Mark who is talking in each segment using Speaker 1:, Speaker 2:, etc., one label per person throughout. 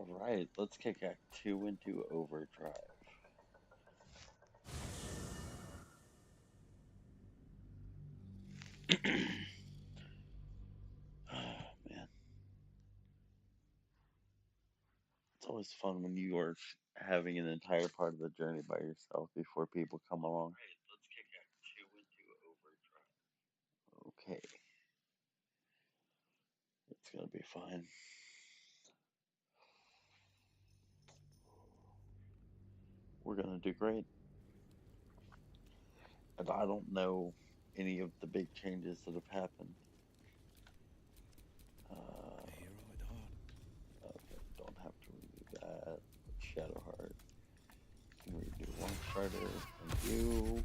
Speaker 1: Alright, let's kick Act 2 into overdrive. Oh, man. It's always fun when you are having an entire part of the journey by yourself before people come along. Right, let's kick Act 2 into overdrive. Okay, it's gonna be fine. We're gonna do great. And I don't know any of the big changes that have happened.
Speaker 2: A hero at heart.
Speaker 1: Okay, don't have to redo that. Shadowheart. Can redo Longstrider. Thank you.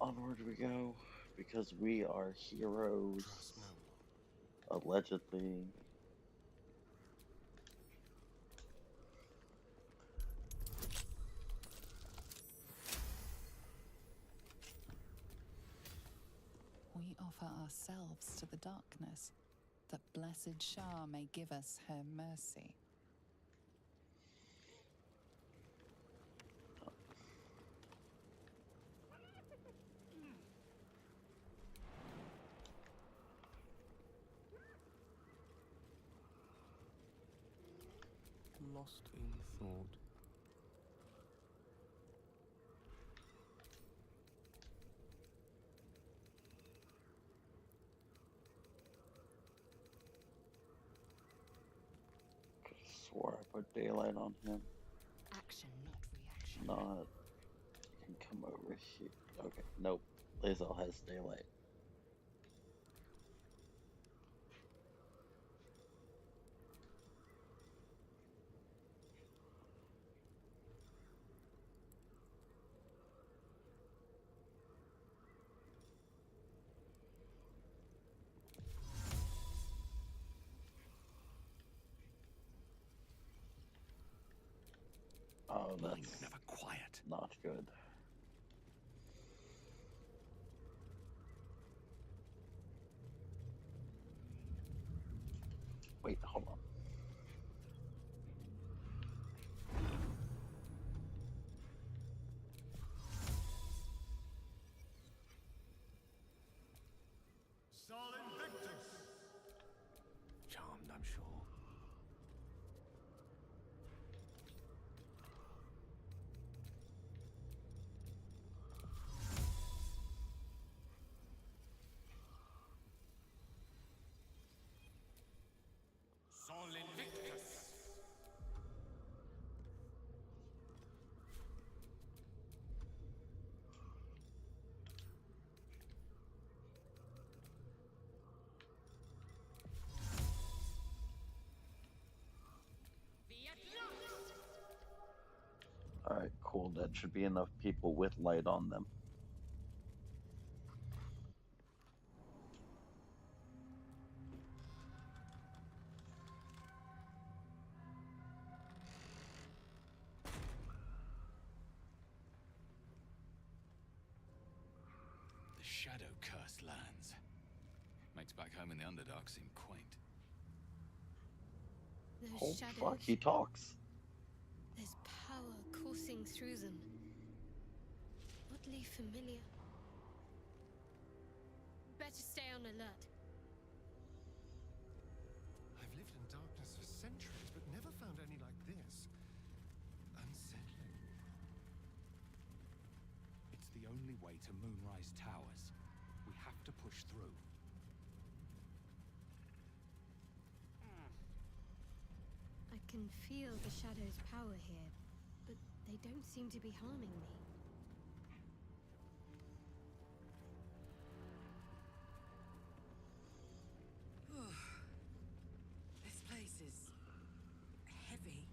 Speaker 1: Onward we go. Because we are heroes.
Speaker 2: Trust no one.
Speaker 1: Allegedly.
Speaker 3: We offer ourselves to the darkness, that blessed Shah may give us her mercy.
Speaker 2: Lost in thought.
Speaker 1: Could have swore I put daylight on him.
Speaker 4: Action, not reaction.
Speaker 1: Not. I can come over here. Okay, nope. Lazel has daylight. Oh,
Speaker 2: Mind
Speaker 1: that's
Speaker 2: never quiet.
Speaker 1: not good. Wait, hold on.
Speaker 5: Sol Invictus!
Speaker 2: Charmed, I'm sure.
Speaker 5: Sol Invictus!
Speaker 1: Alright, cool. That should be enough people with light on them.
Speaker 2: The shadow curse lands. Makes back home in the Underdark seem quaint.
Speaker 4: Those
Speaker 1: Oh,
Speaker 4: shadows.
Speaker 1: fuck, he talks.
Speaker 4: There's power coursing through them. Oddly familiar. Better stay on alert.
Speaker 5: I've lived in darkness for centuries, but never found any like this. Unsettling.
Speaker 2: It's the only way to Moonrise Towers. We have to push through.
Speaker 4: I can feel the shadows' power here, but they don't seem to be harming me.
Speaker 6: This place is heavy.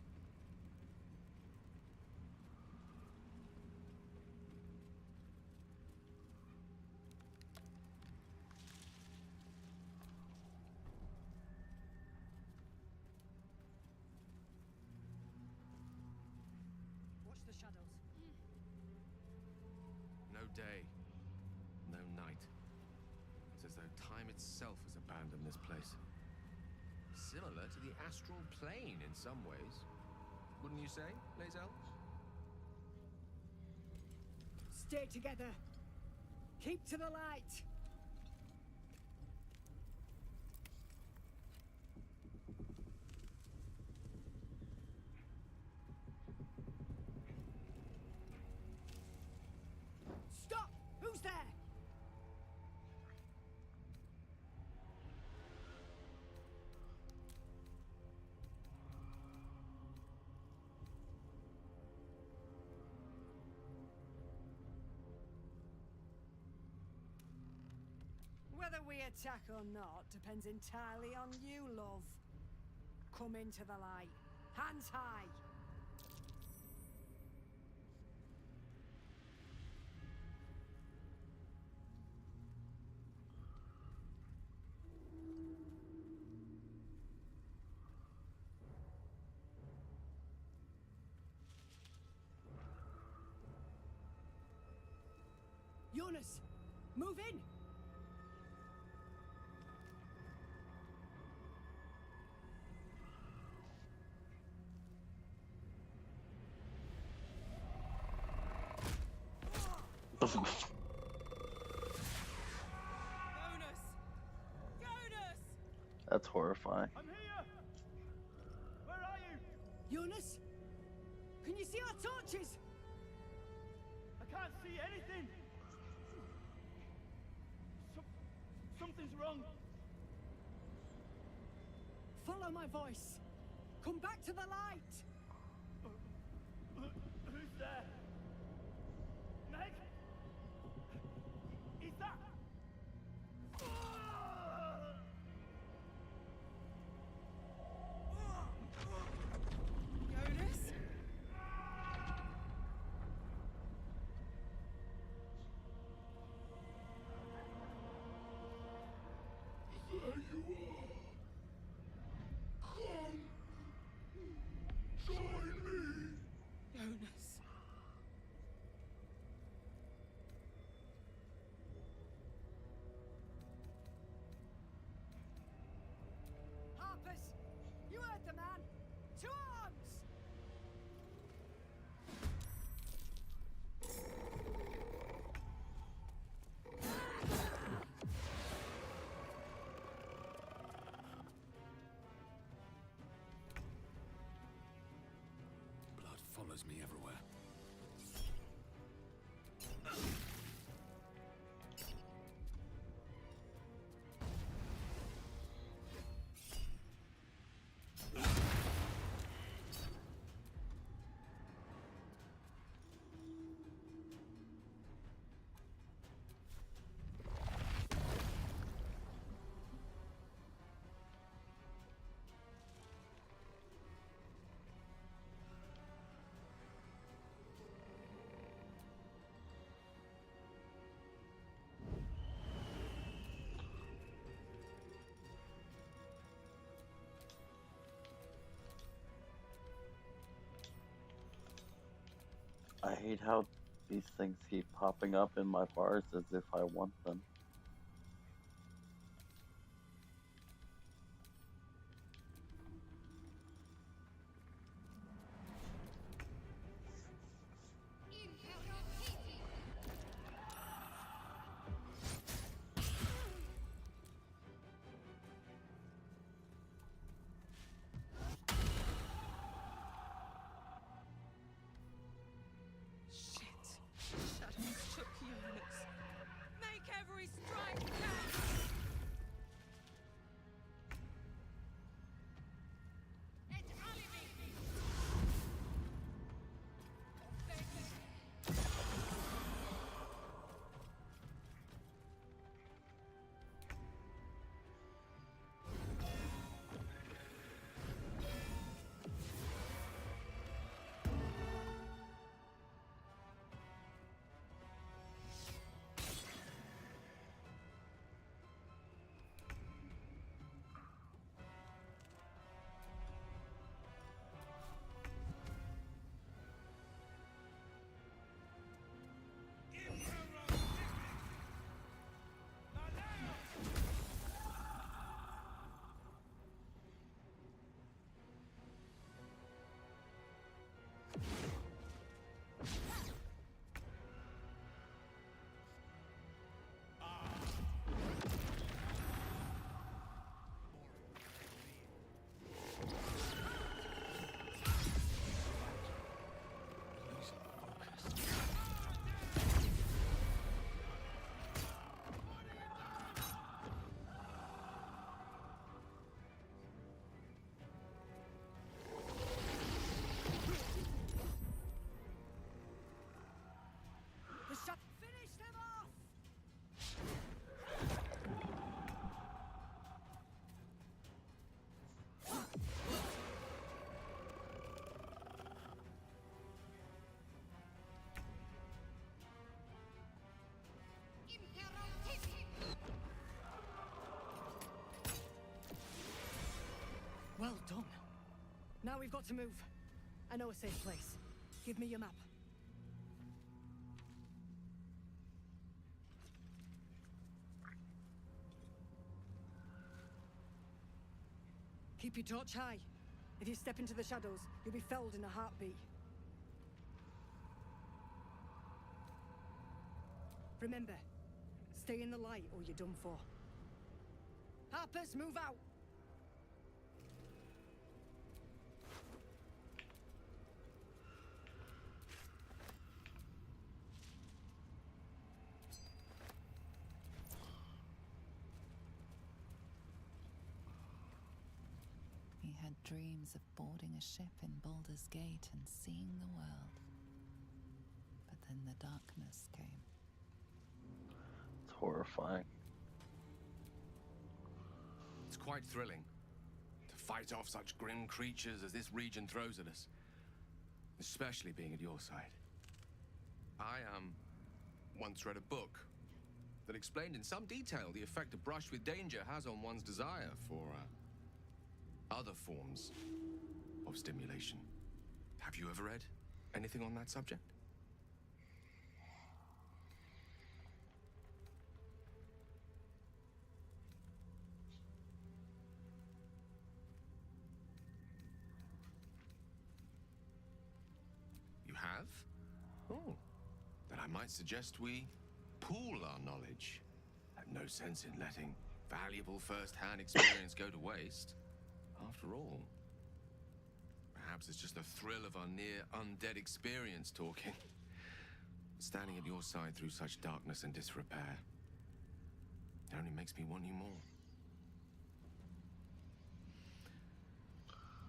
Speaker 7: Watch the shadows.
Speaker 5: No day, no night. It's as though time itself has abandoned this place.
Speaker 8: similar to the astral plane in some ways. Wouldn't you say, Les Elves?
Speaker 7: Stay together. Keep to the light. Stop! Who's there? Whether we attack or not depends entirely on you, love. Come into the light. Hands high. Jonas, move in!
Speaker 1: That's horrifying.
Speaker 9: I'm here! Where are you?
Speaker 7: Jonas? Can you see our torches?
Speaker 9: I can't see anything! Something's wrong.
Speaker 7: Follow my voice. Come back to the light.
Speaker 9: Who's there? Meg? Is that...
Speaker 6: Jonas?
Speaker 10: There you are. Come. Join me.
Speaker 6: Jonas.
Speaker 7: Harpers, you heard the man. To arms!
Speaker 2: Blood follows me everywhere.
Speaker 1: I hate how these things keep popping up in my bars as if I want them.
Speaker 6: Shit. Shadows took Jonas. Make every
Speaker 7: Well done. Now we've got to move. I know a safe place. Give me your map. Keep your torch high. If you step into the shadows, you'll be felled in a heartbeat. Remember, stay in the light or you're done for. Harpers, move out!
Speaker 3: He had dreams of boarding a ship in Baldur's Gate and seeing the world. But then the darkness came.
Speaker 1: It's horrifying.
Speaker 8: It's quite thrilling to fight off such grim creatures as this region throws at us, especially being at your side. I once read a book that explained in some detail the effect a brush with danger has on one's desire for other forms of stimulation. Have you ever read anything on that subject? You have? Oh, then I might suggest we pool our knowledge. I have no sense in letting valuable first-hand experience go to waste. After all, perhaps it's just the thrill of our near-undead experience talking. Standing at your side through such darkness and disrepair, it only makes me want you more.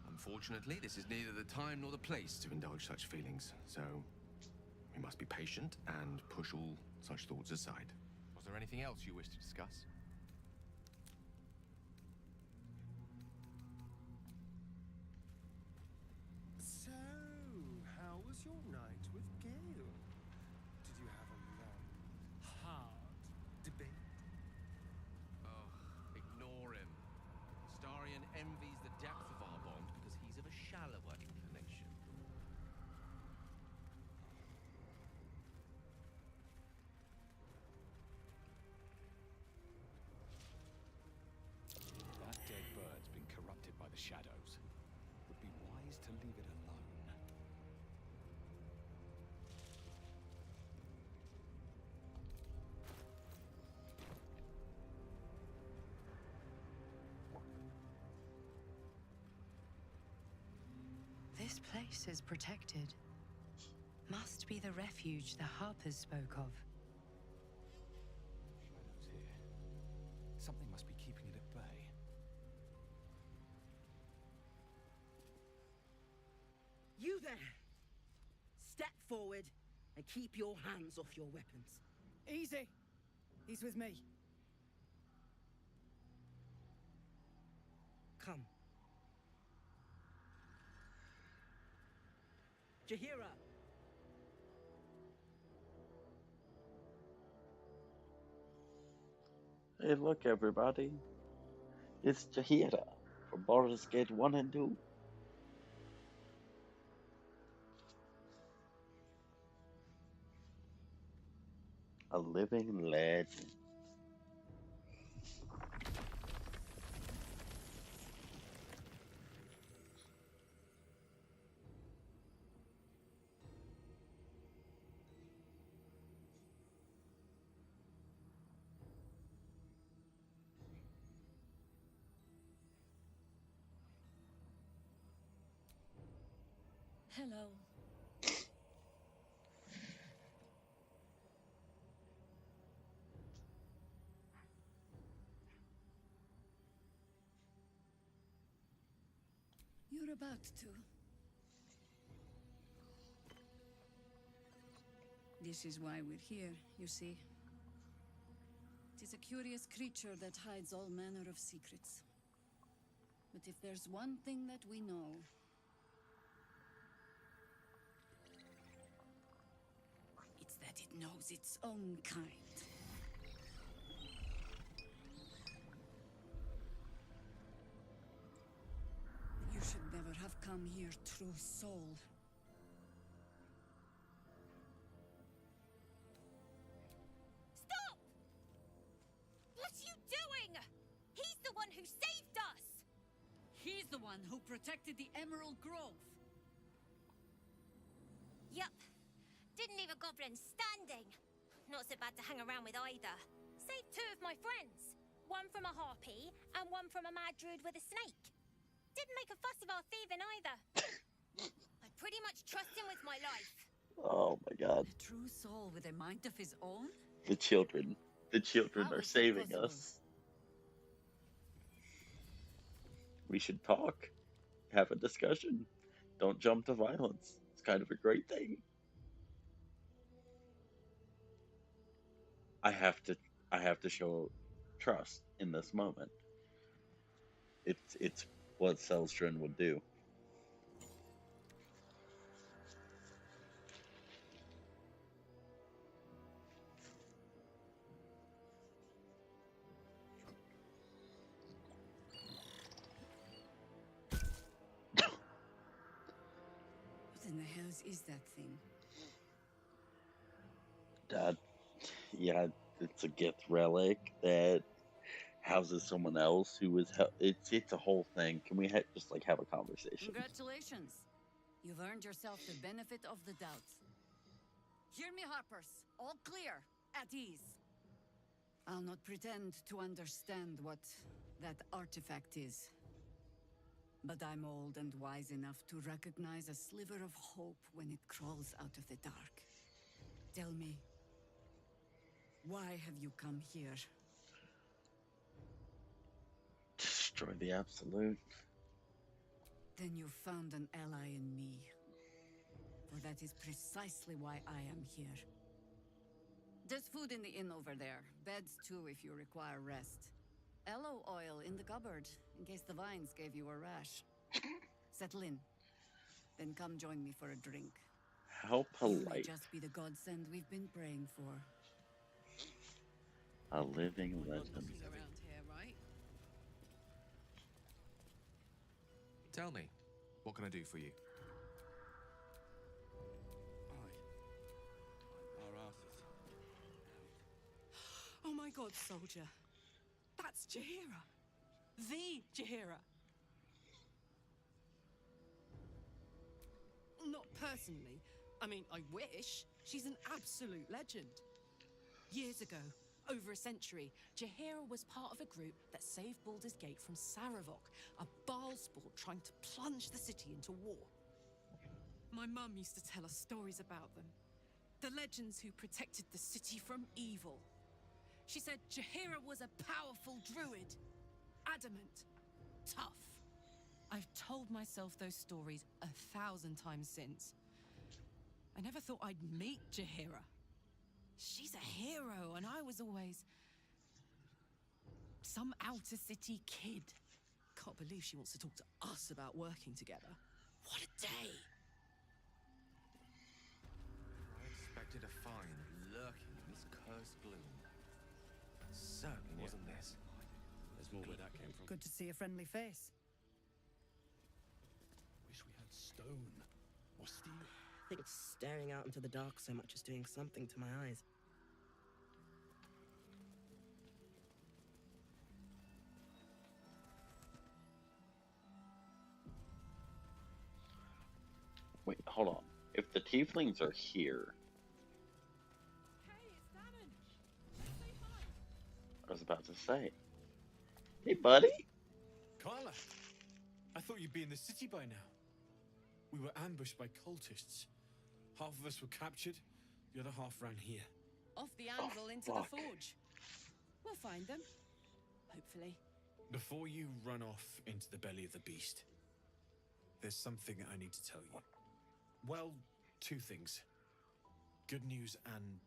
Speaker 8: Unfortunately, this is neither the time nor the place to indulge such feelings, so we must be patient and push all such thoughts aside. Was there anything else you wish to discuss?
Speaker 5: So, how was your night with Gale? Did you have a long, hard debate?
Speaker 8: Oh, ignore him. Starion envies the depth of our bond because he's of a shallower inclination.
Speaker 2: That dead bird's been corrupted by the shadows. Would be wise to leave it alone.
Speaker 6: This place is protected. Must be the refuge the Harpers spoke of.
Speaker 2: Shadows here. Something must be keeping it at bay.
Speaker 11: You there! Step forward and keep your hands off your weapons.
Speaker 7: Easy. He's with me.
Speaker 11: Come. Jahira!
Speaker 1: Hey, look, everybody. It's Jahira from Baldur's Gate 1 and 2. A living legend.
Speaker 12: Hello. You're about to. This is why we're here, you see. It is a curious creature that hides all manner of secrets. But if there's one thing that we know, it's that it knows its own kind. You should never have come here, true soul.
Speaker 4: Stop! What are you doing? He's the one who saved us!
Speaker 12: He's the one who protected the Emerald Grove.
Speaker 4: Yup. Didn't leave a goblin standing. Not so bad to hang around with either. Saved two of my friends. One from a harpy, and one from a mad druid with a snake. Didn't make a fuss of our thieving either. I pretty much trust him with my life.
Speaker 1: Oh my god.
Speaker 12: A true soul with a mind of his own?
Speaker 1: The children. The children
Speaker 12: How
Speaker 1: are
Speaker 12: is that
Speaker 1: saving
Speaker 12: possible?
Speaker 1: us. We should talk. Have a discussion. Don't jump to violence. It's kind of a great thing. I have to show trust in this moment. It's what Selstrin would do.
Speaker 12: What in the hells is that thing?
Speaker 1: Dad, yeah, it's a Gith relic that houses someone else who was. It's a whole thing. Can we just like have a conversation?
Speaker 12: Congratulations. You've earned yourself the benefit of the doubt. Hear me, Harpers. All clear. At ease. I'll not pretend to understand what that artifact is. But I'm old and wise enough to recognize a sliver of hope when it crawls out of the dark. Tell me, why have you come here?
Speaker 1: Destroy the absolute.
Speaker 12: Then you've found an ally in me. For that is precisely why I am here. There's food in the inn over there. Beds too if you require rest. Aloe oil in the cupboard, in case the vines gave you a rash. Settle in. Then come join me for a drink.
Speaker 1: How
Speaker 12: You may
Speaker 1: polite.
Speaker 12: just be the godsend we've been praying for.
Speaker 1: A living legend.
Speaker 12: Around here, right?
Speaker 8: Tell me, what can I do for you?
Speaker 9: Our asses.
Speaker 13: Oh my god, soldier. That's Jaheira. The Jaheira. Not personally. I mean, I wish. She's an absolute legend. Years ago, over a century, Jaheira was part of a group that saved Baldur's Gate from Saravok, a Baalsport trying to plunge the city into war. My mum used to tell us stories about them. The legends who protected the city from evil. She said Jaheira was a powerful druid. Adamant. Tough. I've told myself those stories 1,000 times since. I never thought I'd meet Jaheira. She's a hero, and I was always some outer city kid. Can't believe she wants to talk to us about working together. What a day!
Speaker 8: I expected a find lurking in this cursed gloom. Certainly wasn't this.
Speaker 9: There's more where that came from.
Speaker 7: Good to see a friendly face.
Speaker 9: Wish we had stone or steel.
Speaker 11: I think staring out into the dark so much is doing something to my eyes.
Speaker 1: Wait, hold on. If the tieflings are here,
Speaker 13: Hey, it's Damon! Say hi!
Speaker 1: I was about to say, hey, buddy.
Speaker 14: Carla, I thought you'd be in the city by now. We were ambushed by cultists. Half of us were captured, the other half ran here.
Speaker 12: Off the anvil into the forge. We'll find them. Hopefully.
Speaker 14: Before you run off into the belly of the beast, there's something I need to tell you. Well, two things. Good news and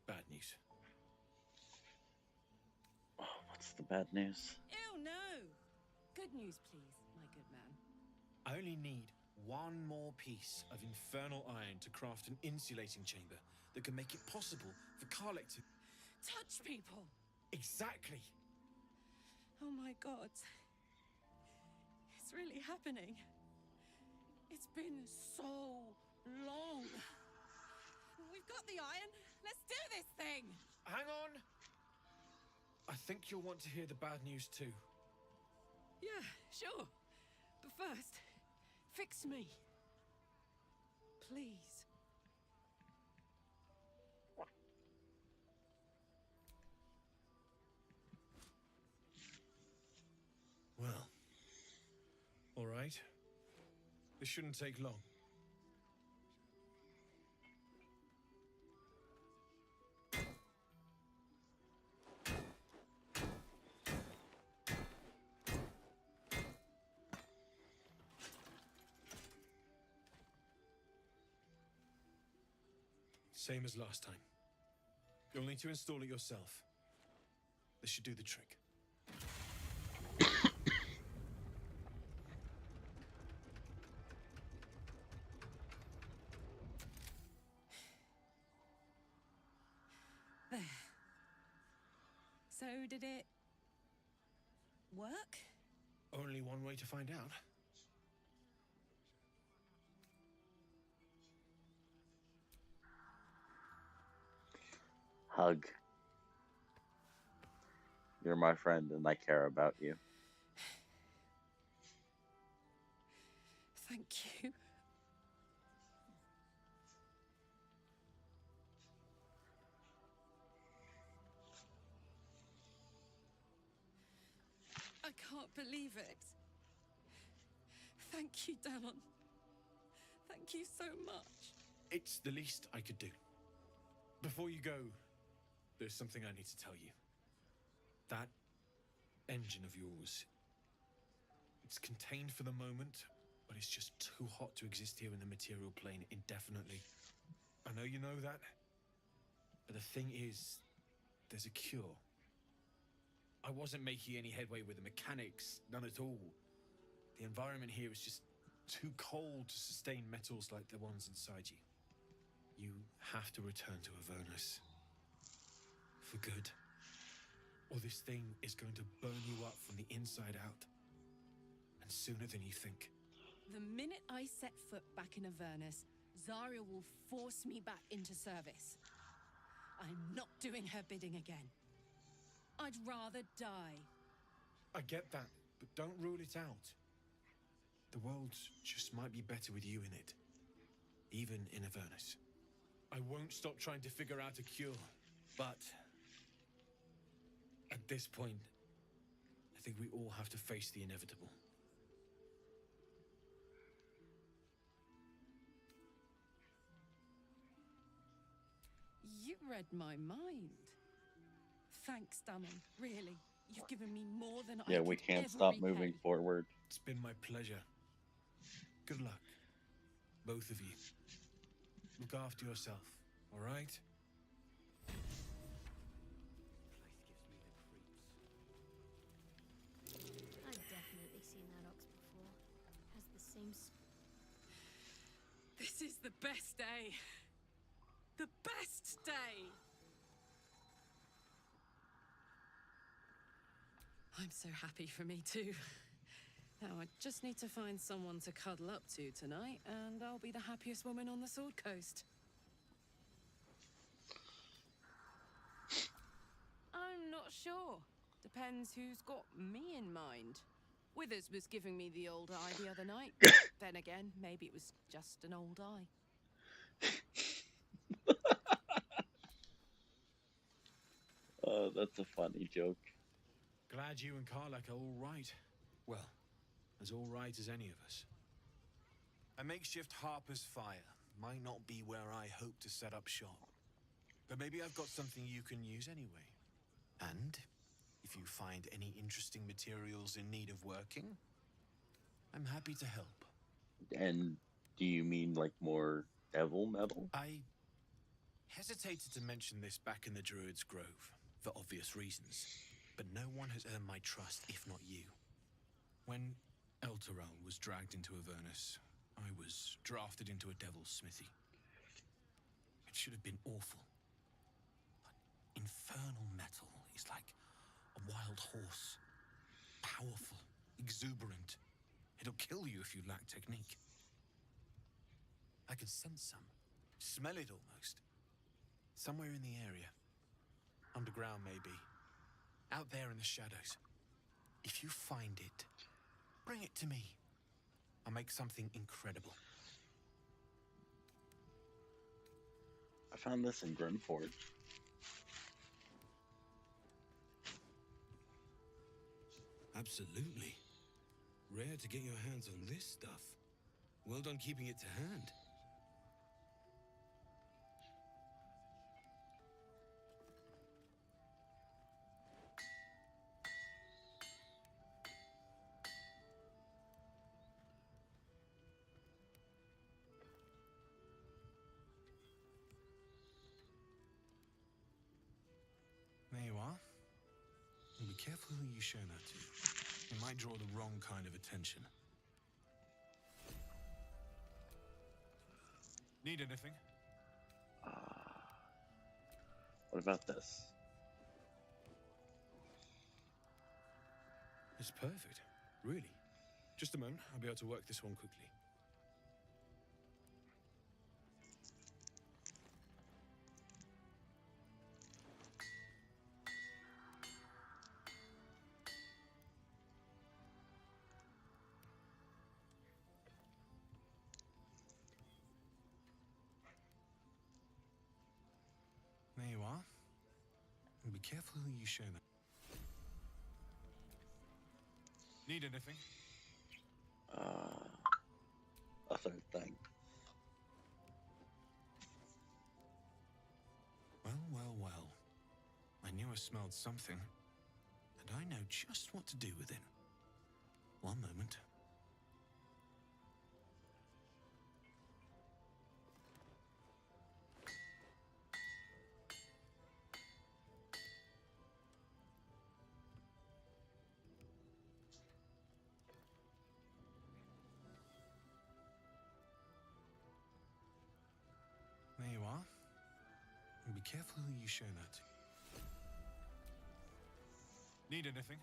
Speaker 14: bad news.
Speaker 1: bad news.
Speaker 13: Ew, no! Good news, please, my good man.
Speaker 14: I only need one more piece of infernal iron to craft an insulating chamber that can make it possible for Karlek to...
Speaker 13: Touch people!
Speaker 14: Exactly!
Speaker 13: Oh my god. It's really happening. It's been so long. We've got the iron. Let's do this thing!
Speaker 14: Hang on! I think you'll want to hear the bad news too.
Speaker 13: Yeah, sure. But first, fix me. Please.
Speaker 14: Well, all right. This shouldn't take long. Same as last time. You'll need to install it yourself. This should do the trick.
Speaker 13: There. So did it work?
Speaker 14: Only one way to find out.
Speaker 1: Hug. You're my friend and I care about you.
Speaker 13: Thank you. I can't believe it. Thank you, Danon. Thank you so much.
Speaker 14: It's the least I could do. Before you go, there's something I need to tell you. That engine of yours, it's contained for the moment, but it's just too hot to exist here in the material plane indefinitely. I know you know that, but the thing is, there's a cure. I wasn't making any headway with the mechanics, none at all. The environment here is just too cold to sustain metals like the ones inside you. You have to return to Avernus. For good. Or this thing is going to burn you up from the inside out. And sooner than you think.
Speaker 13: The minute I set foot back in Avernus, Zarya will force me back into service. I'm not doing her bidding again. I'd rather die.
Speaker 14: I get that, but don't rule it out. The world just might be better with you in it. Even in Avernus. I won't stop trying to figure out a cure, but at this point, I think we all have to face the inevitable.
Speaker 13: You read my mind. Thanks, Danon. Really, you've given me more than I
Speaker 1: Yeah,
Speaker 13: could
Speaker 1: we can't
Speaker 13: ever
Speaker 1: stop
Speaker 13: repay.
Speaker 1: moving forward.
Speaker 14: It's been my pleasure. Good luck, both of you. Look after yourself, all right?
Speaker 4: I've definitely seen that ox before. Has the same.
Speaker 13: This is the best day. The best day. I'm so happy for me too. Now I just need to find someone to cuddle up to tonight, and I'll be the happiest woman on the Sword Coast. I'm not sure. Depends who's got me in mind. Withers was giving me the old eye the other night. Then again, maybe it was just an old eye.
Speaker 1: Oh, that's a funny joke.
Speaker 14: Glad you and Karlek are all right. Well, as all right as any of us. A makeshift Harper's Fire might not be where I hope to set up shop. But maybe I've got something you can use anyway. And if you find any interesting materials in need of working, I'm happy to help.
Speaker 1: And do you mean like more devil metal?
Speaker 14: I hesitated to mention this back in the Druid's Grove, for obvious reasons.
Speaker 15: but no one has earned my trust if not you. When Elturel was dragged into Avernus, I was drafted into a devil's smithy. It should have been awful. But infernal metal is like a wild horse. Powerful, exuberant. It'll kill you if you lack technique. I can sense some. Smell it almost. Somewhere in the area. Underground, maybe. Out there in the shadows. If you find it, bring it to me. I'll make something incredible.
Speaker 1: I found this in Grimforge.
Speaker 15: Absolutely. Rare to get your hands on this stuff. Well done keeping it to hand. There you are. And be careful who you show that to. It might draw the wrong kind of attention. Need anything?
Speaker 1: What about this?
Speaker 15: It's perfect. Really. Just a moment. I'll be able to work this one quickly. There you are. And be careful who you show that. Need anything?
Speaker 1: A third thing.
Speaker 15: Well, well, well. I knew I smelled something. And I know just what to do with it. One moment. There you are. And be careful who you show that to. Need anything?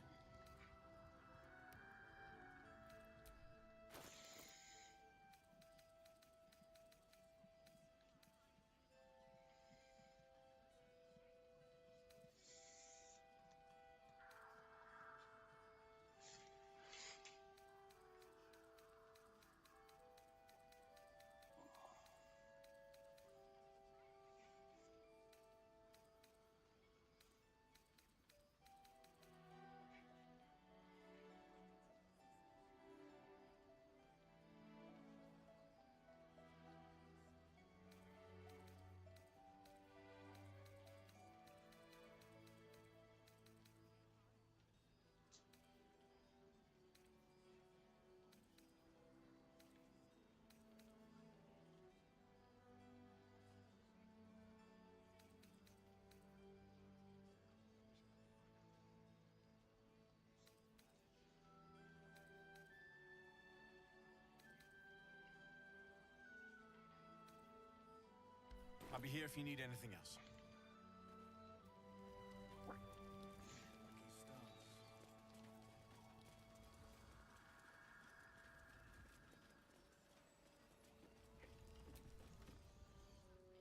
Speaker 15: I'll be here if you need anything else.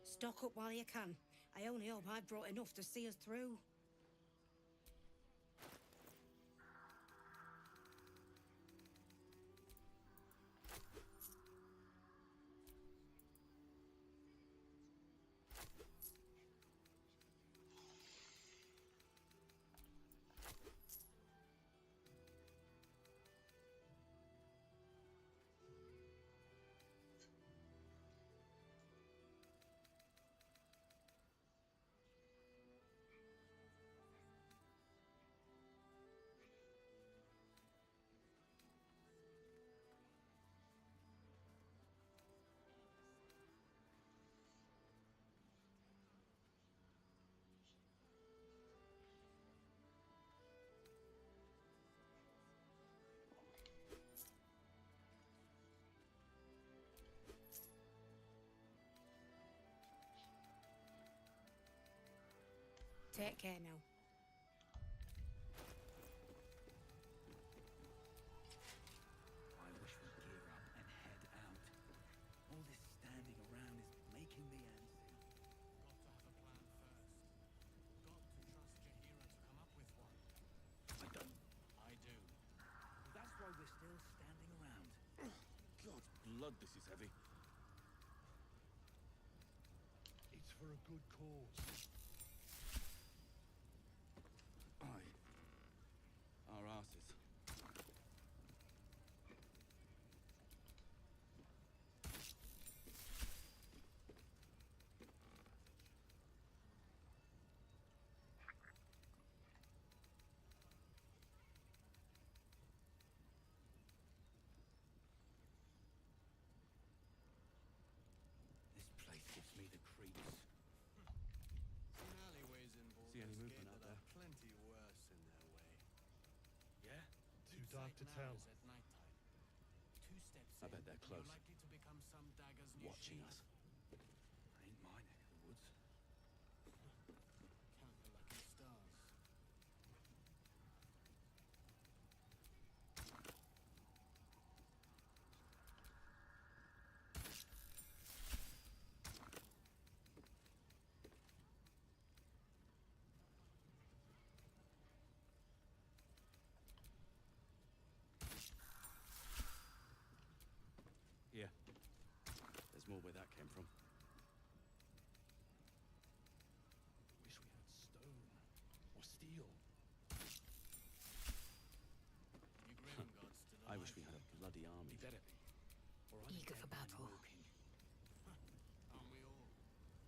Speaker 11: Stock up while you can. I only hope I've brought enough to see us through.
Speaker 7: Take care now.
Speaker 16: I wish we'd gear up and head out. All this standing around is making me antsy. I don't.
Speaker 15: I do.
Speaker 16: That's why we're still standing around.
Speaker 15: God's blood, this is heavy.
Speaker 10: It's for a good cause.
Speaker 16: Aye. Our asses. This place gives me the creeps.
Speaker 5: Some alleyways in
Speaker 16: See any
Speaker 5: Baldur's
Speaker 16: movement
Speaker 5: Gate
Speaker 16: out
Speaker 5: that
Speaker 16: there?
Speaker 5: are plenty worse in their way.
Speaker 15: Yeah?
Speaker 10: Too dark to tell.
Speaker 15: At nighttime. 2 steps
Speaker 16: I
Speaker 15: in,
Speaker 16: bet they're
Speaker 15: and
Speaker 16: close.
Speaker 15: You're likely to become some dagger's new
Speaker 16: Watching
Speaker 15: shield.
Speaker 16: us. Ain't my neck of the woods.
Speaker 15: Count the lucky stars.
Speaker 16: Yeah. There's more where that came from.
Speaker 14: Wish we had stone or steel.
Speaker 15: You Grimgods still
Speaker 16: I
Speaker 15: alive?
Speaker 16: wish we had a bloody army.
Speaker 14: Better be. Or I'm
Speaker 7: Eager for battle.
Speaker 15: Aren't we all?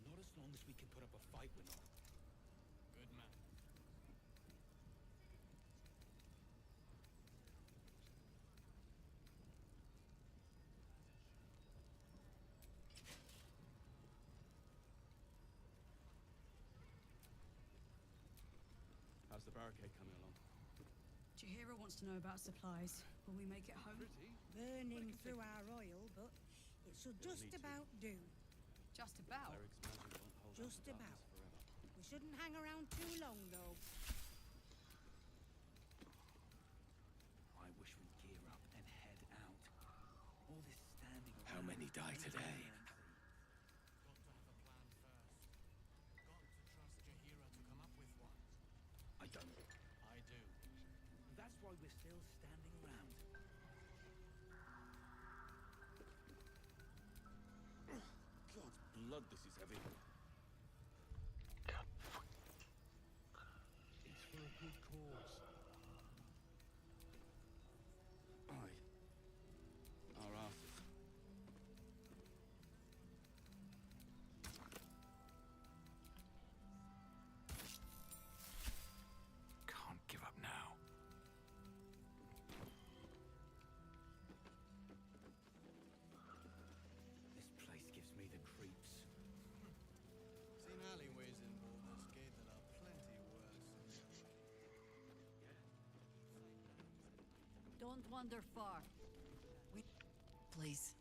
Speaker 16: Not as long as we can put up a fight with them.
Speaker 15: Good man.
Speaker 16: How's the barricade coming along?
Speaker 17: Jahira wants to know about supplies. Will we make it home?
Speaker 7: Burning through our oil, but it should
Speaker 16: It'll
Speaker 7: just
Speaker 16: need to.
Speaker 7: about do.
Speaker 17: Just about.
Speaker 16: Cleric's magic won't hold
Speaker 7: Just
Speaker 16: out the
Speaker 7: about.
Speaker 16: darkness forever.
Speaker 7: We shouldn't hang around too long, though.
Speaker 16: I wish we'd gear up and head out. All this standing around.
Speaker 15: How many die
Speaker 16: is making
Speaker 15: today?
Speaker 16: me antsy.
Speaker 15: Got to have a plan first. Got to trust Jahira to come up with one.
Speaker 16: I don't.
Speaker 15: I do.
Speaker 16: That's why we're still standing around.
Speaker 15: God's blood, this is heavy.
Speaker 10: It's for a good cause.
Speaker 16: Aye. Our asses.
Speaker 15: Can't give up now.
Speaker 16: This place gives me the creeps.
Speaker 5: Seen alleyways in Baldur's Gate that are plenty worse in their way.
Speaker 12: Don't wander far. Please,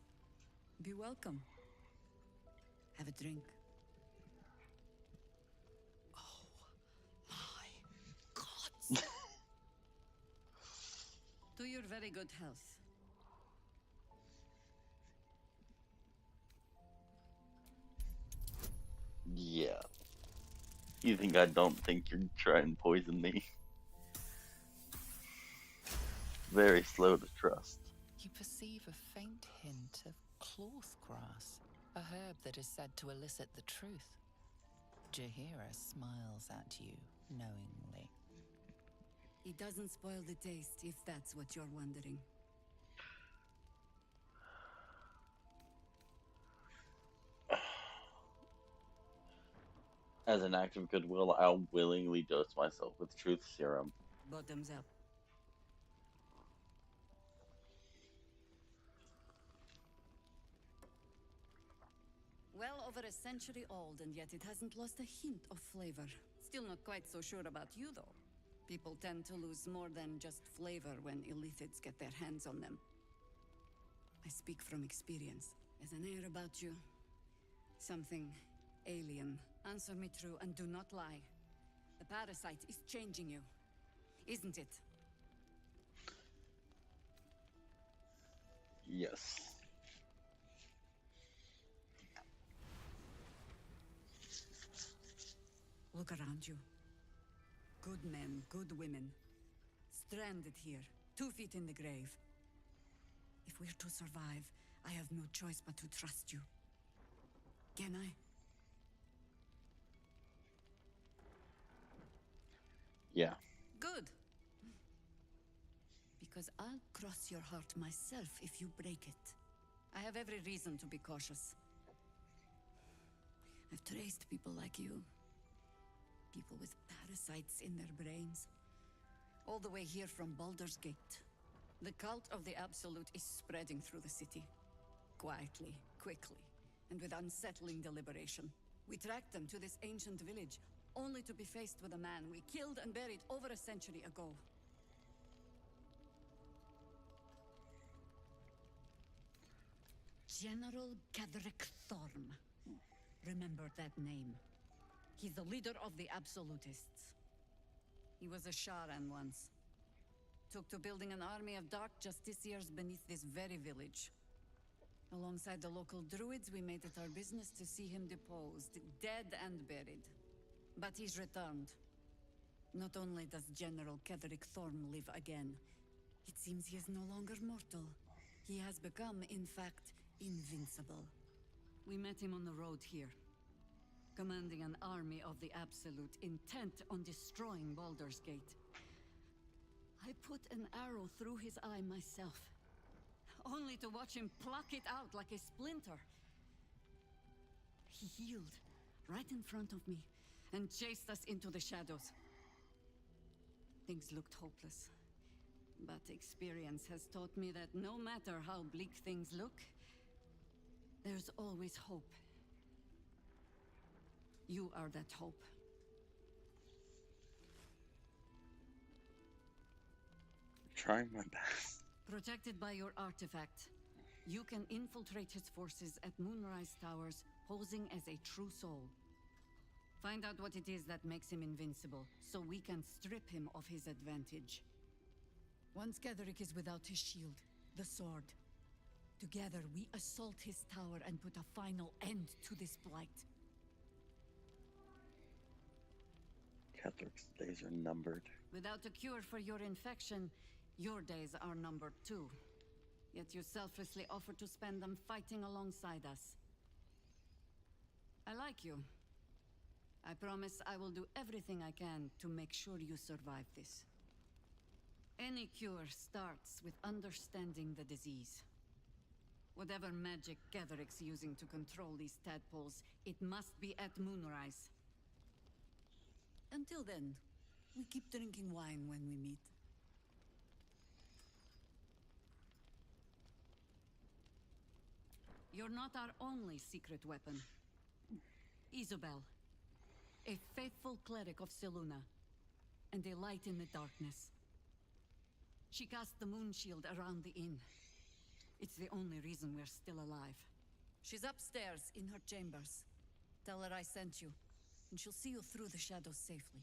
Speaker 12: be welcome. Have a drink. Oh, my gods! To your very good health.
Speaker 1: Yeah. You think I don't think you're trying to poison me? Very slow to trust.
Speaker 3: You perceive a faint hint of cloth grass, a herb that is said to elicit the truth. Jahira smiles at you knowingly.
Speaker 12: It doesn't spoil the taste, if that's what you're wondering.
Speaker 1: As an act of goodwill, I'll willingly dose myself with truth serum.
Speaker 12: Bottoms up. Well over a century old, and yet it hasn't lost a hint of flavor. Still not quite so sure about you, though. People tend to lose more than just flavor when illithids get their hands on them. I speak from experience. There's an air about you. Something alien. Answer me true and do not lie. The parasite is changing you, isn't it?
Speaker 1: Yes.
Speaker 12: Look around you. Good men, good women. Stranded here, 2 feet in the grave. If we're to survive, I have no choice but to trust you. Can I?
Speaker 1: Yeah.
Speaker 12: Good. Because I'll cross your heart myself if you break it. I have every reason to be cautious. I've traced people like you. People with parasites in their brains. All the way here from Baldur's Gate. The cult of the Absolute is spreading through the city. Quietly, quickly, and with unsettling deliberation. We tracked them to this ancient village, only to be faced with a man we killed and buried over a century ago. General Gadrick Thorm. Remember that name. He's the leader of the Absolutists. He was a Sharan once. Took to building an army of dark justiciars beneath this very village. Alongside the local druids, we made it our business to see him deposed, dead and buried. But he's returned. Not only does General Kedrick Thorm live again, it seems he is no longer mortal. He has become, in fact, invincible. We met him on the road here, commanding an army of the Absolute, intent on destroying Baldur's Gate. I put an arrow through his eye myself, only to watch him pluck it out like a splinter. He healed right in front of me and chased us into the shadows. Things looked hopeless, but experience has taught me that no matter how bleak things look, there's always hope. You are that hope.
Speaker 1: Trying my best.
Speaker 12: Protected by your artifact, you can infiltrate his forces at Moonrise Towers, posing as a true soul. Find out what it is that makes him invincible, so we can strip him of his advantage. Once Gadrick is without his shield, the sword. Together, we assault his tower and put a final end to this blight.
Speaker 1: Catheric's days are numbered.
Speaker 12: Without a cure for your infection, your days are numbered too. Yet you selflessly offer to spend them fighting alongside us. I like you. I promise I will do everything I can to make sure you survive this. Any cure starts with understanding the disease. Whatever magic Gadrick's using to control these tadpoles, it must be at Moonrise. Until then, we keep drinking wine when we meet. You're not our only secret weapon. Isabel, a faithful cleric of Selûne, and a light in the darkness. She cast the moon shield around the inn. It's the only reason we're still alive. She's upstairs in her chambers. Tell her I sent you, and she'll see you through the shadows safely.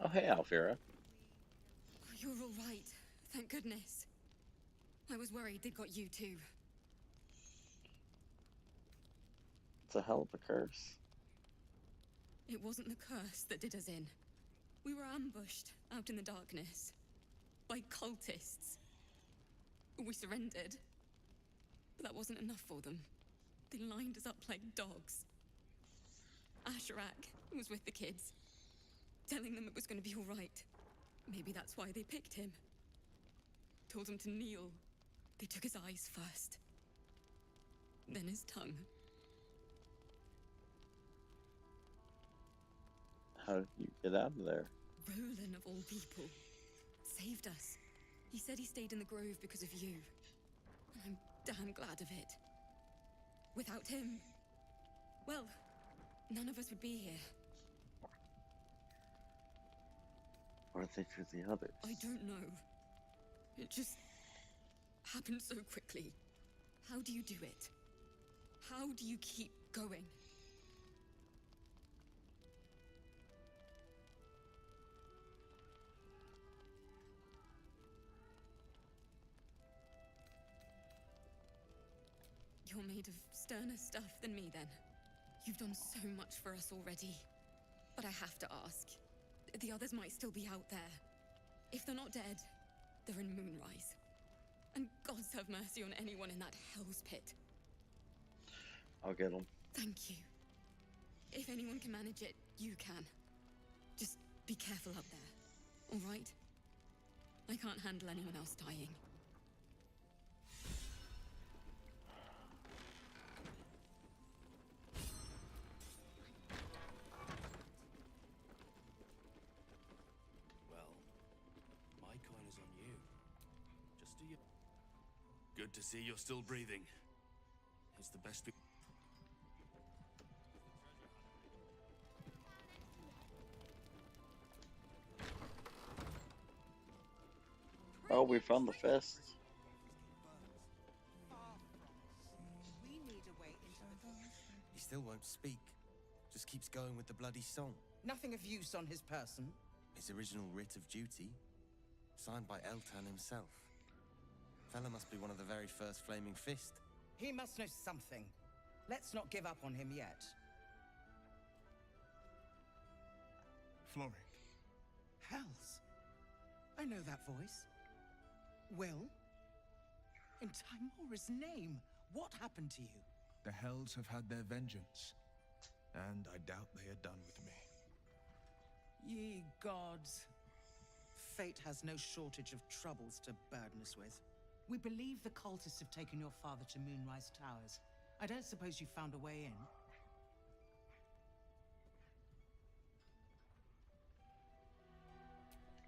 Speaker 1: Oh, hey, Alfira.
Speaker 18: You're all right. Thank goodness. I was worried they'd got you too.
Speaker 1: It's a hell of a curse.
Speaker 18: It wasn't the curse that did us in. We were ambushed out in the darkness by cultists. We surrendered. But that wasn't enough for them. They lined us up like dogs. Asherak was with the kids, telling them it was going to be all right. Maybe that's why they picked him. Told him to kneel. They took his eyes first. Then his tongue.
Speaker 1: How did you get out of there?
Speaker 18: Roland, of all people, saved us. He said he stayed in the grove because of you. And I'm damn glad of it. Without him, well, none of us would be here.
Speaker 1: What did they do to the others?
Speaker 18: I don't know. It just happened so quickly. How do you do it? How do you keep going? You're made of sterner stuff than me, then. You've done so much for us already. But I have to ask. The others might still be out there. If they're not dead, they're in Moonrise. And gods have mercy on anyone in that hell's pit.
Speaker 1: I'll get them.
Speaker 18: Thank you. If anyone can manage it, you can. Just be careful up there, all right? I can't handle anyone else dying.
Speaker 16: Well, my coin is on you. Just do your...
Speaker 8: Good to see you're still breathing. It's the best we...
Speaker 1: Oh, we found the fist.
Speaker 11: We need a way into the...
Speaker 19: He still won't speak. Just keeps going with the bloody song.
Speaker 11: Nothing of use on his person.
Speaker 19: His original writ of duty, signed by Eltan himself. Fella must be one of the very first Flaming Fist.
Speaker 11: He must know something. Let's not give up on him yet.
Speaker 20: Floric.
Speaker 11: Hells. I know that voice. Will? In Timora's name, what happened to you?
Speaker 20: The Hells have had their vengeance, and I doubt they are done with me.
Speaker 11: Ye gods. Fate has no shortage of troubles to burden us with. We believe the cultists have taken your father to Moonrise Towers. I don't suppose you found a way in?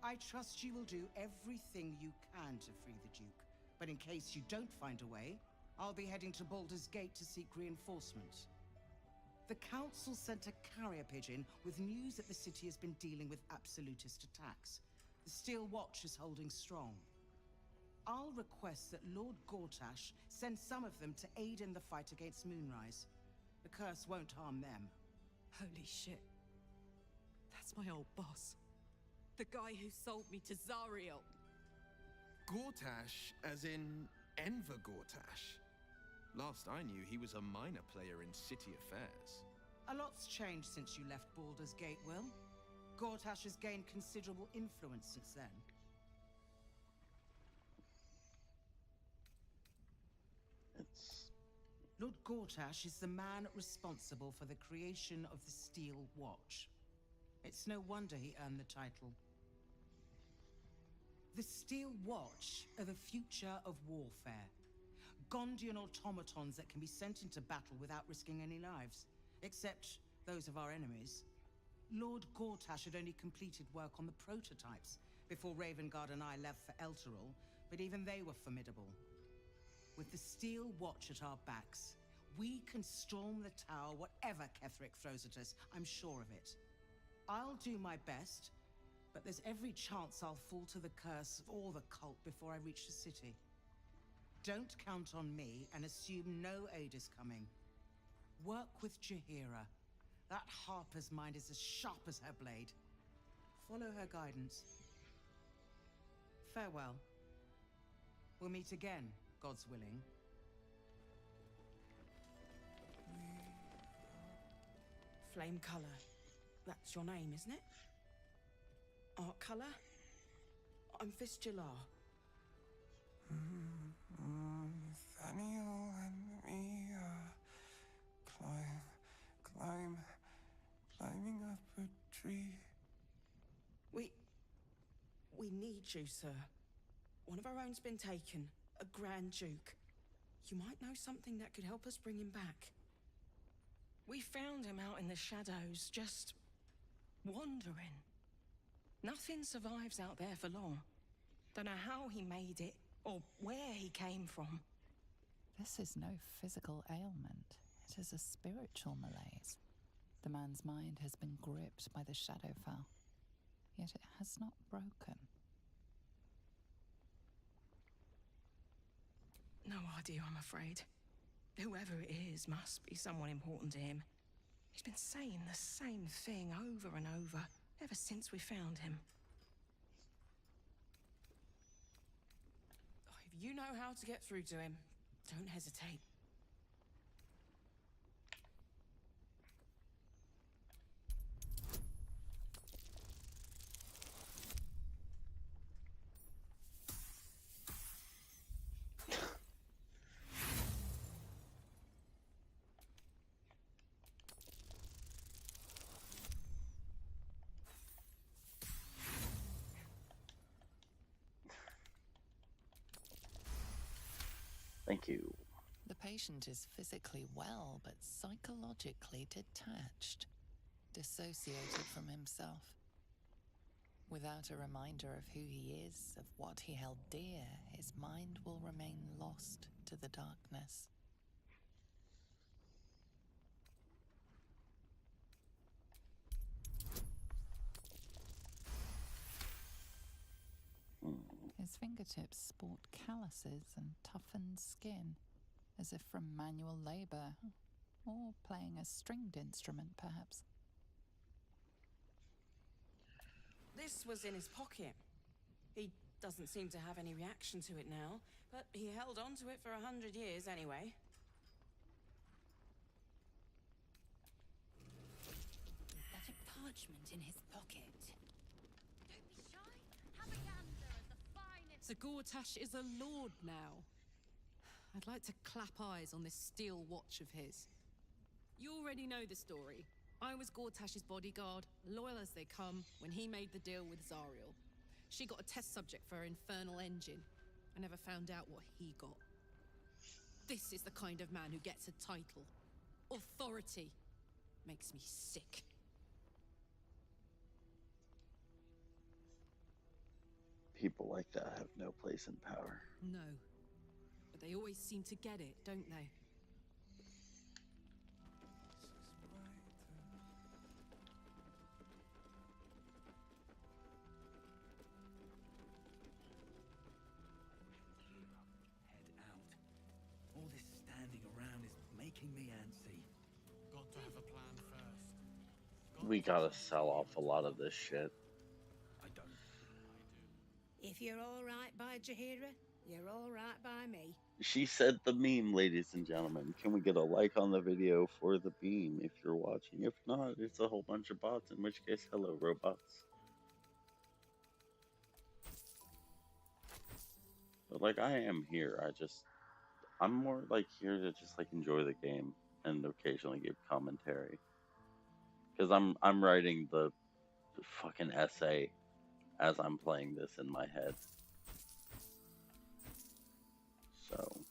Speaker 11: I trust you will do everything you can to free the Duke. But in case you don't find a way, I'll be heading to Baldur's Gate to seek reinforcements. The Council sent a carrier pigeon with news that the city has been dealing with absolutist attacks. The Steel Watch is holding strong. I'll request that Lord Gortash send some of them to aid in the fight against Moonrise. The curse won't harm them.
Speaker 13: Holy shit. That's my old boss. The guy who sold me to Zariel.
Speaker 21: Gortash, as in Enver Gortash. Last I knew, he was a minor player in city affairs.
Speaker 11: A lot's changed since you left Baldur's Gate, Will. Gortash has gained considerable influence since then. Lord Gortash is the man responsible for the creation of the Steel Watch. It's no wonder he earned the title. The Steel Watch are the future of warfare. Gondian automatons that can be sent into battle without risking any lives, except those of our enemies. Lord Gortash had only completed work on the prototypes before Ravengard and I left for Elturel, but even they were formidable. With the Steel Watch at our backs, we can storm the tower whatever Ketheric throws at us, I'm sure of it. I'll do my best, but there's every chance I'll fall to the curse or the cult before I reach the city. Don't count on me and assume no aid is coming. Work with Jaheira. That Harper's mind is as sharp as her blade. Follow her guidance. Farewell. We'll meet again, God's willing. Flame color. That's your name, isn't it? Art color? I'm Fistula.
Speaker 22: Nathaniel and me climbing up a tree.
Speaker 11: We need you, sir. One of our own's been taken, a Grand Duke. You might know something that could help us bring him back. We found him out in the shadows, just wandering. Nothing survives out there for long. Don't know how he made it, or where he came from.
Speaker 3: This is no physical ailment. It is a spiritual malaise. The man's mind has been gripped by the Shadowfell, yet it has not broken.
Speaker 13: No idea, I'm afraid. Whoever it is must be someone important to him. He's been saying the same thing over and over, ever since we found him. If you know how to get through to him, don't hesitate.
Speaker 1: Thank you.
Speaker 3: The patient is physically well, but psychologically detached, dissociated from himself. Without a reminder of who he is, of what he held dear, his mind will remain lost to the darkness. His fingertips sport calluses and toughened skin, as if from manual labor, or playing a stringed instrument, perhaps.
Speaker 13: This was in his pocket. He doesn't seem to have any reaction to it now, but he held on to it for 100 years anyway.
Speaker 17: That a parchment in his pocket.
Speaker 4: Don't be shy. Have a gander at the finest.
Speaker 13: So Gortash is a lord now. I'd like to clap eyes on this steel watch of his. You already know the story. I was Gortash's bodyguard, loyal as they come, when he made the deal with Zariel. She got a test subject for her infernal engine. I never found out what he got. This is the kind of man who gets a title. Authority. Makes me sick.
Speaker 1: People like that have no place in power.
Speaker 13: No. But they always seem to get it, don't they?
Speaker 16: Head out. All this standing around is making me antsy.
Speaker 14: Got to have a plan first.
Speaker 1: We gotta sell off a lot of this shit.
Speaker 16: I don't.
Speaker 7: If you're all right by Jahira, you're all right by me.
Speaker 1: She said the meme, ladies and gentlemen. Can we get a like on the video for the beam if you're watching? If not, it's a whole bunch of bots, in which case, hello, robots. But, like, I am here. I'm more, like, here to just, like, enjoy the game and occasionally give commentary. Because I'm writing the fucking essay as I'm playing this in my head. So...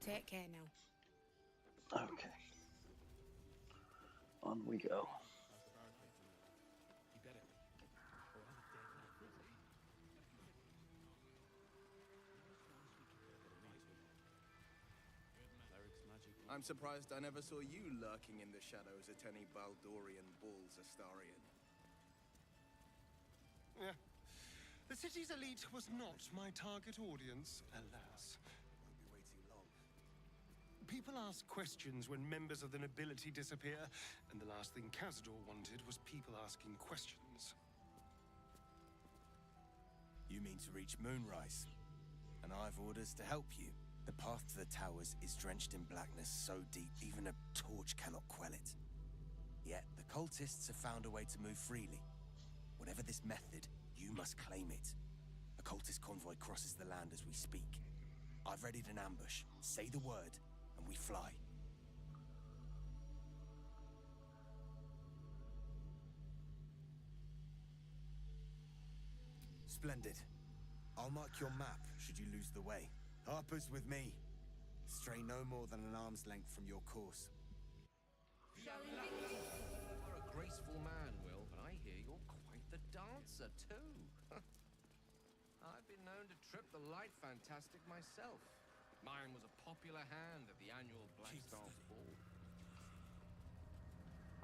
Speaker 7: Take care now.
Speaker 1: Okay. On we go.
Speaker 21: I'm surprised I never saw you lurking in the shadows at any Baldurian balls, Astarion.
Speaker 5: Yeah. The city's elite was not my target audience, alas.
Speaker 21: Won't be way too long.
Speaker 5: People ask questions when members of the nobility disappear, and the last thing Cazador wanted was people asking questions.
Speaker 19: You mean to reach Moonrise? And I've orders to help you. The path to the towers is drenched in blackness so deep even a torch cannot quell it. Yet the cultists have found a way to move freely. Whatever this method, you must claim it. A cultist convoy crosses the land as we speak. I've readied an ambush. Say the word, and we fly. Splendid. I'll mark your map should you lose the way. Harper's with me. Stray no more than an arm's length from your course.
Speaker 8: You're a graceful man, Will, but I hear you're quite the dancer, too. I've been known to trip the light fantastic myself. Mine was a popular hand at the annual Blackstars Ball.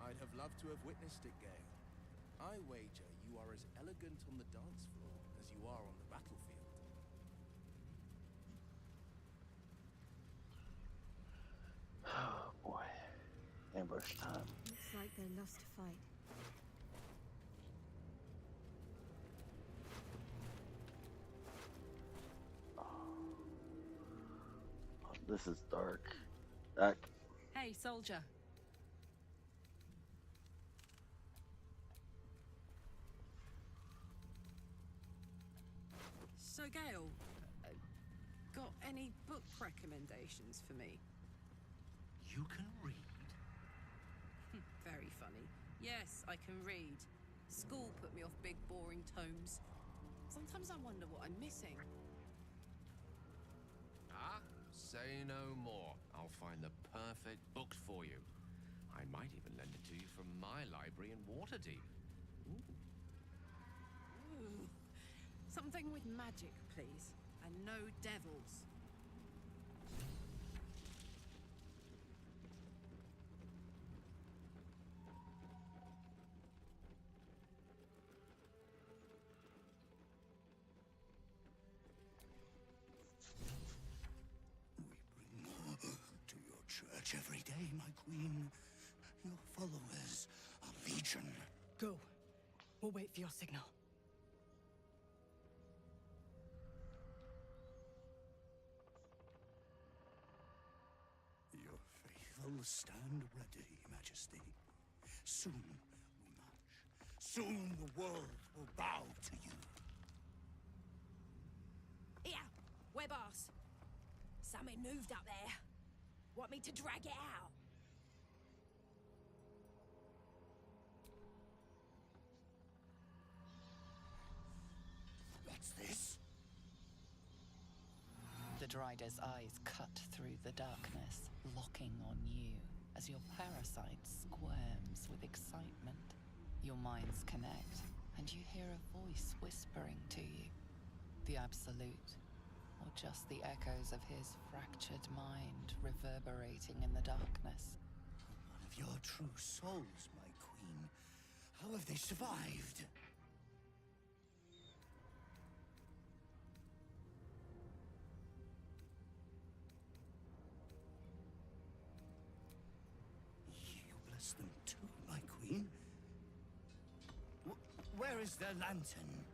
Speaker 21: I'd have loved to have witnessed it, Gale. I wager you are as elegant on the dance floor as you are on the battlefield.
Speaker 1: Oh boy. Ambush time.
Speaker 17: Looks like they lost a fight.
Speaker 1: This is dark. That.
Speaker 13: Hey, soldier. So, Gale, got any book recommendations for me?
Speaker 16: You can read?
Speaker 13: Very funny. Yes, I can read. School put me off big, boring tomes. Sometimes I wonder what I'm missing.
Speaker 8: Ah, say no more. I'll find the perfect book for you. I might even lend it to you from my library in Waterdeep.
Speaker 13: Ooh. Something with magic, please. And no devils.
Speaker 16: To your church every day, my queen. Your followers are legion.
Speaker 17: Go. We'll wait for your signal.
Speaker 16: Your faithful stand ready, Majesty. Soon we march. Soon the world will bow to you.
Speaker 4: Here, Webars. Something moved up there. Want me to drag it out?
Speaker 16: What's this?
Speaker 3: The Drider's eyes cut through the darkness, locking on you as your parasite squirms with excitement. Your minds connect, and you hear a voice whispering to you. The Absolute, or just the echoes of his fractured mind reverberating in the darkness.
Speaker 16: One of your true souls, my queen. How have they survived? You bless them too, my queen. Where is their lantern?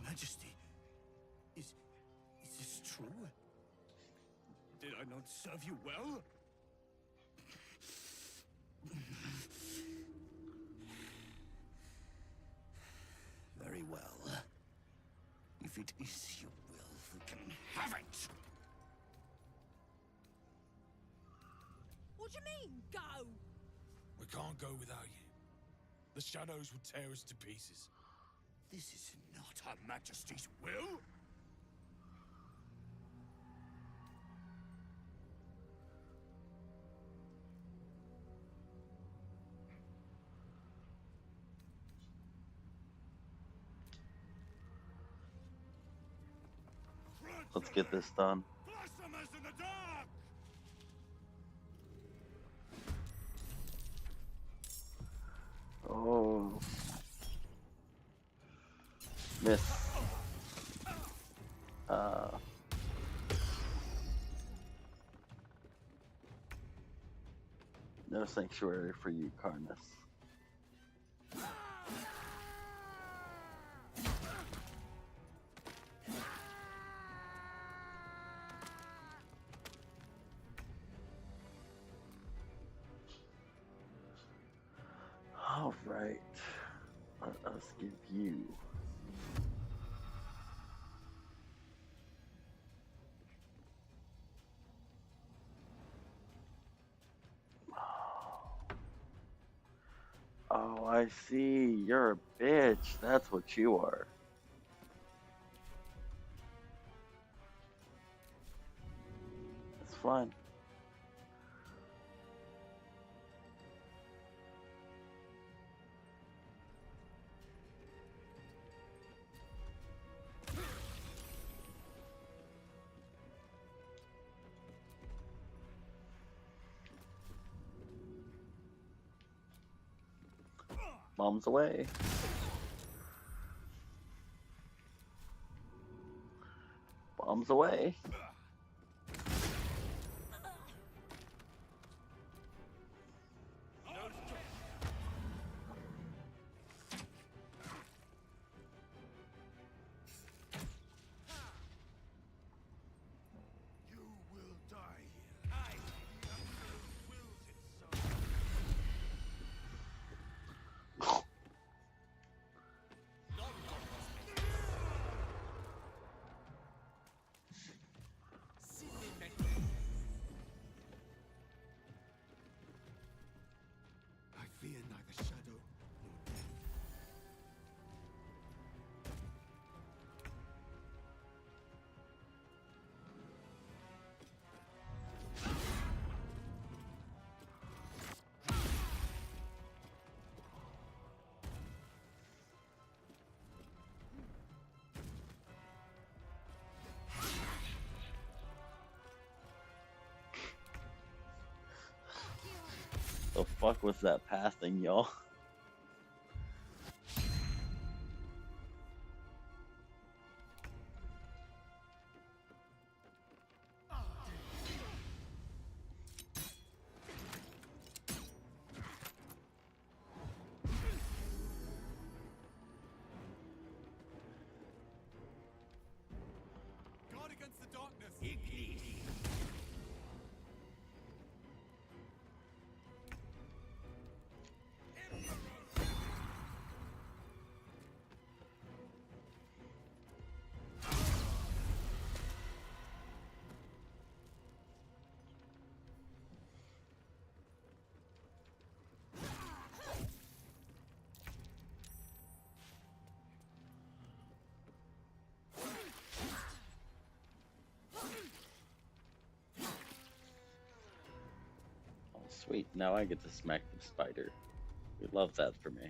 Speaker 16: Majesty, is this true? Did I not serve you well? Very well. If it is your will, you can have it!
Speaker 4: What do you mean, go?
Speaker 15: We can't go without you. The shadows would tear us to pieces.
Speaker 16: This is not Her Majesty's will?
Speaker 1: Let's get this done.
Speaker 16: Blasphemous in the dark!
Speaker 1: Oh. Miss. No sanctuary for you, Carnus. All right. Let us give you. Oh, I see. You're a bitch. That's what you are. It's fine. Bombs away. Bombs away.
Speaker 9: You will die here. I, the Absolute, wills it so. I fear neither shadow nor death.
Speaker 1: The fuck was that passing, y'all?
Speaker 9: Guard against the darkness.
Speaker 1: Oh, sweet. Now I get to smack the spider. We love that for me.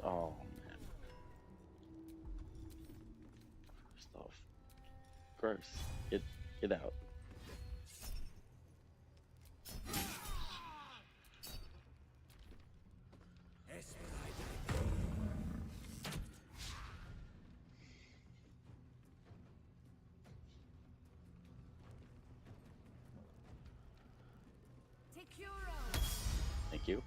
Speaker 1: Oh, man. First off, gross. Get out. Thank you.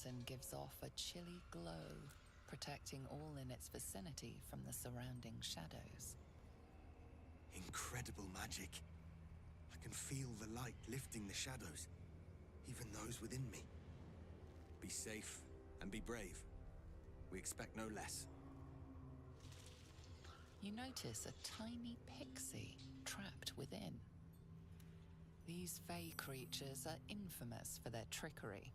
Speaker 3: mountain gives off a chilly glow, protecting all in its vicinity from the surrounding shadows.
Speaker 19: Incredible magic. I can feel the light lifting the shadows, even those within me. Be safe and be brave. We expect no less.
Speaker 3: You notice a tiny pixie trapped within. These fey creatures are infamous for their trickery.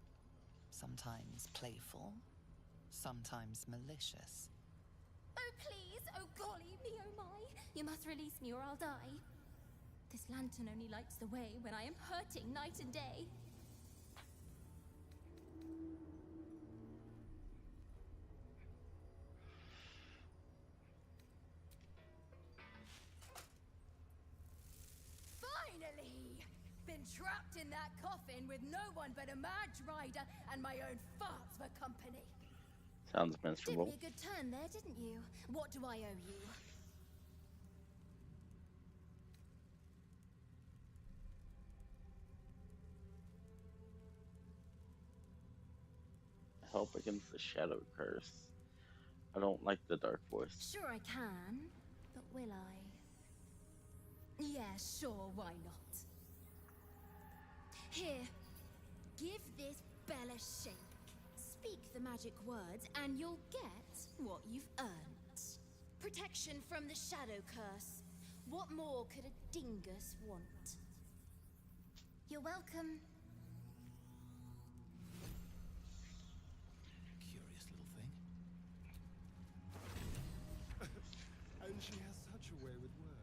Speaker 3: Sometimes playful, sometimes malicious.
Speaker 4: Oh please, oh golly me, oh my! You must release me or I'll die. This lantern only lights the way when I am hurting night and day.
Speaker 2: Finally! Been trapped in that coffin with no one but a Madge Rider and my own farts for company.
Speaker 1: Sounds
Speaker 4: Did
Speaker 1: miserable.
Speaker 4: me a good turn there, didn't you? What do I owe you?
Speaker 1: Help against the shadow curse. I don't like the dark voice.
Speaker 4: Sure I can, but will I? Yeah, sure, why not? Here, give this bell a shake. Speak the magic words and you'll get what you've earned. Protection from the shadow curse. What more could a dingus want? You're welcome.
Speaker 15: Curious little thing.
Speaker 5: And she has such a way with words.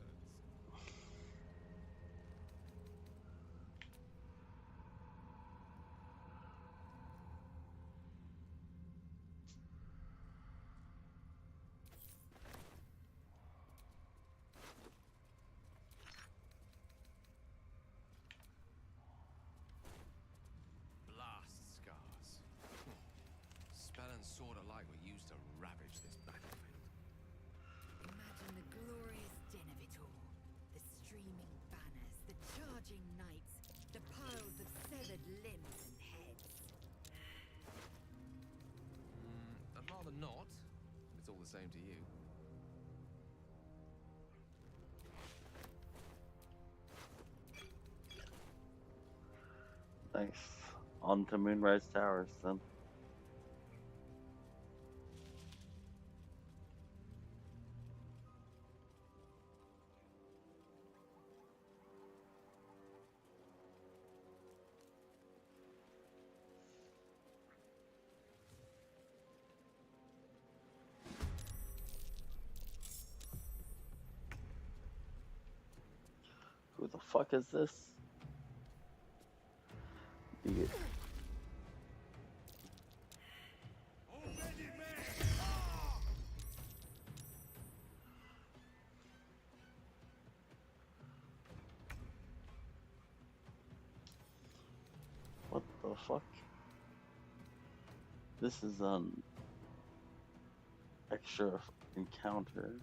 Speaker 8: Blast scars. Spell and sword alike were used to ravage this battlefield.
Speaker 12: Imagine the glorious din of it all. The streaming banners, the charging knights, the piles of severed limbs and heads.
Speaker 8: I'd rather not. It's all the same to you.
Speaker 1: Nice. On to Moonrise Towers then. Who the fuck is this? The What the fuck? This is an extra encounter.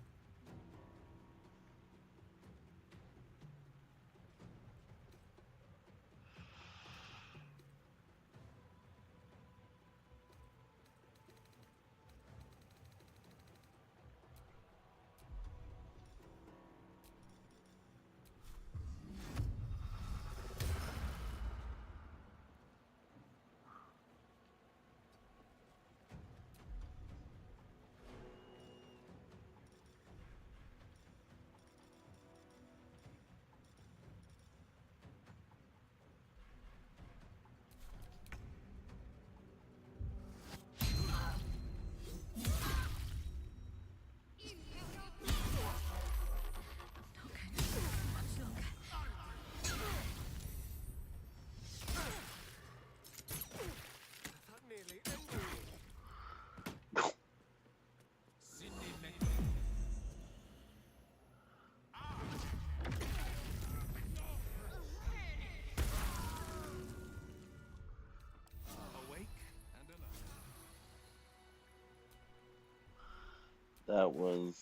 Speaker 1: That was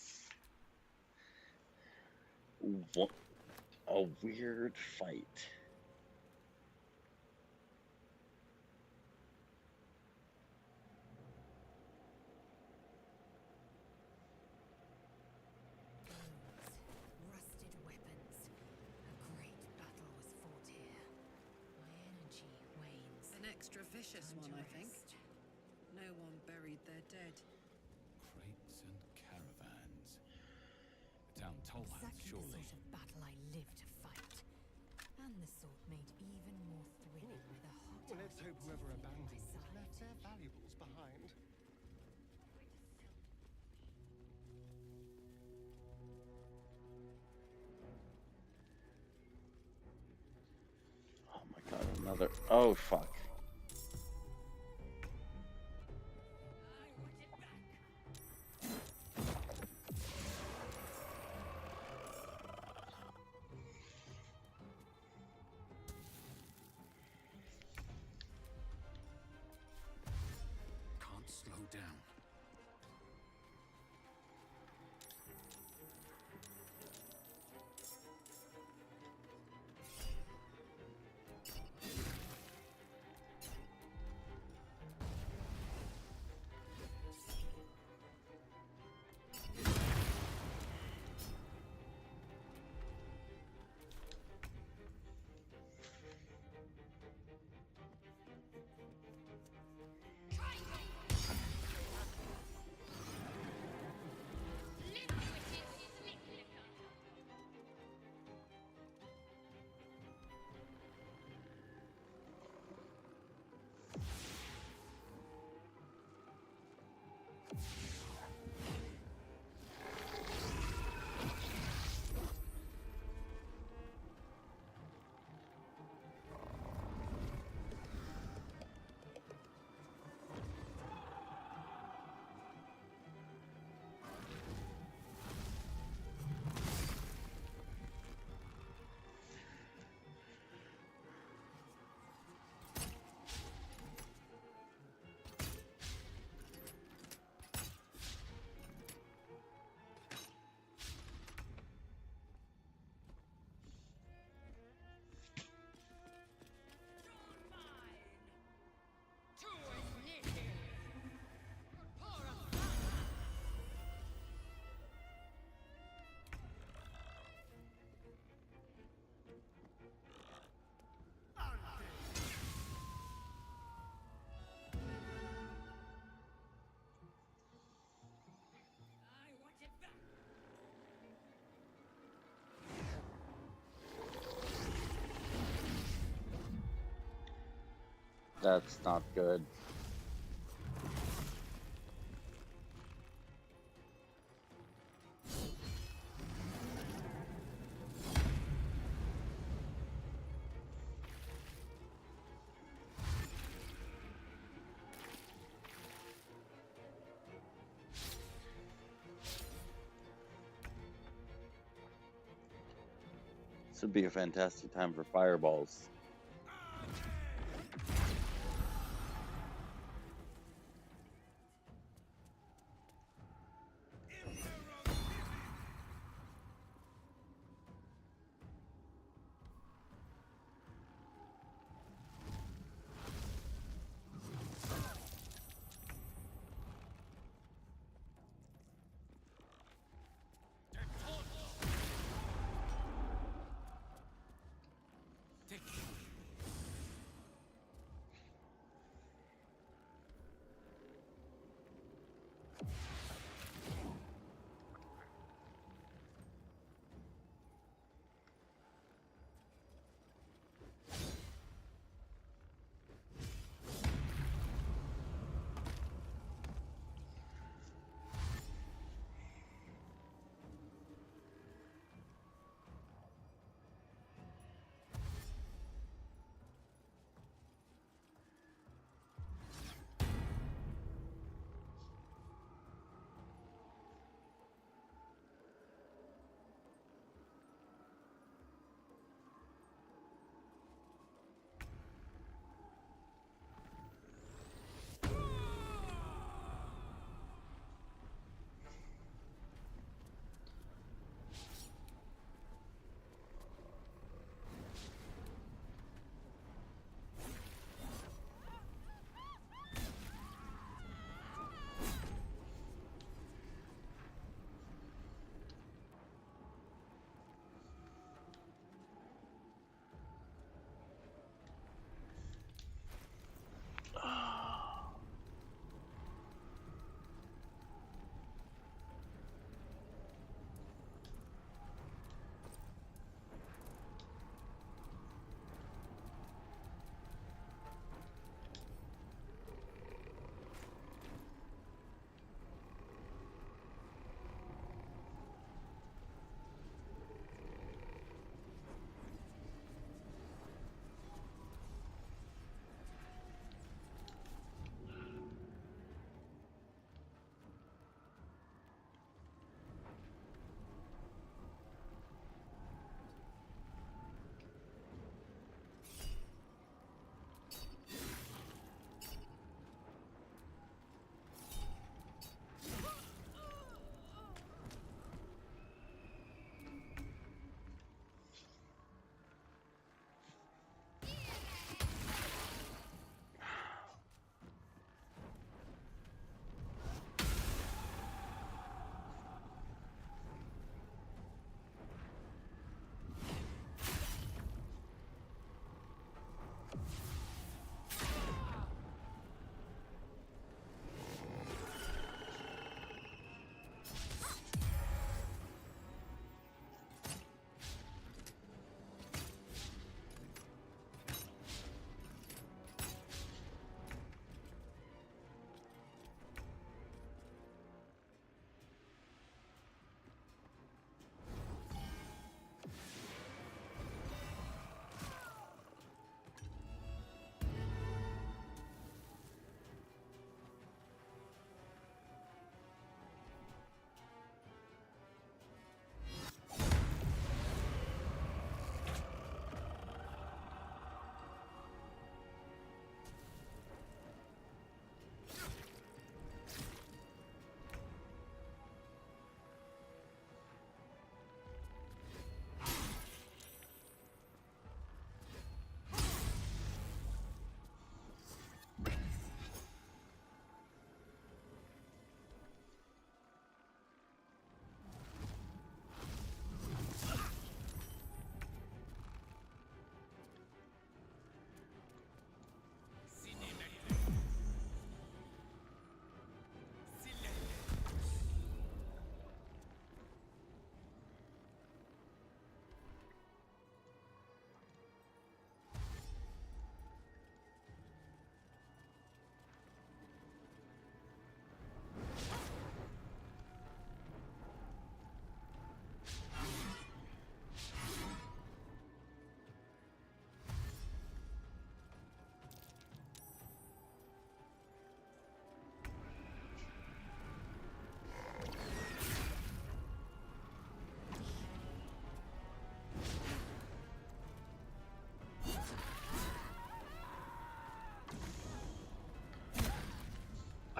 Speaker 1: a weird fight.
Speaker 12: extra vicious one, I think. No one buried their dead.
Speaker 16: Crates and caravans. A town toll house,
Speaker 2: Exactly
Speaker 16: surely.
Speaker 2: the sort of battle I live to fight. And the sort made even more thrilling with a hot
Speaker 5: Well, let's hope whoever abandoned it
Speaker 2: side.
Speaker 5: left their valuables behind.
Speaker 1: Oh my god, another. Oh fuck.
Speaker 16: Can't slow down.
Speaker 1: That's not good. This would be a fantastic time for fireballs.
Speaker 16: Take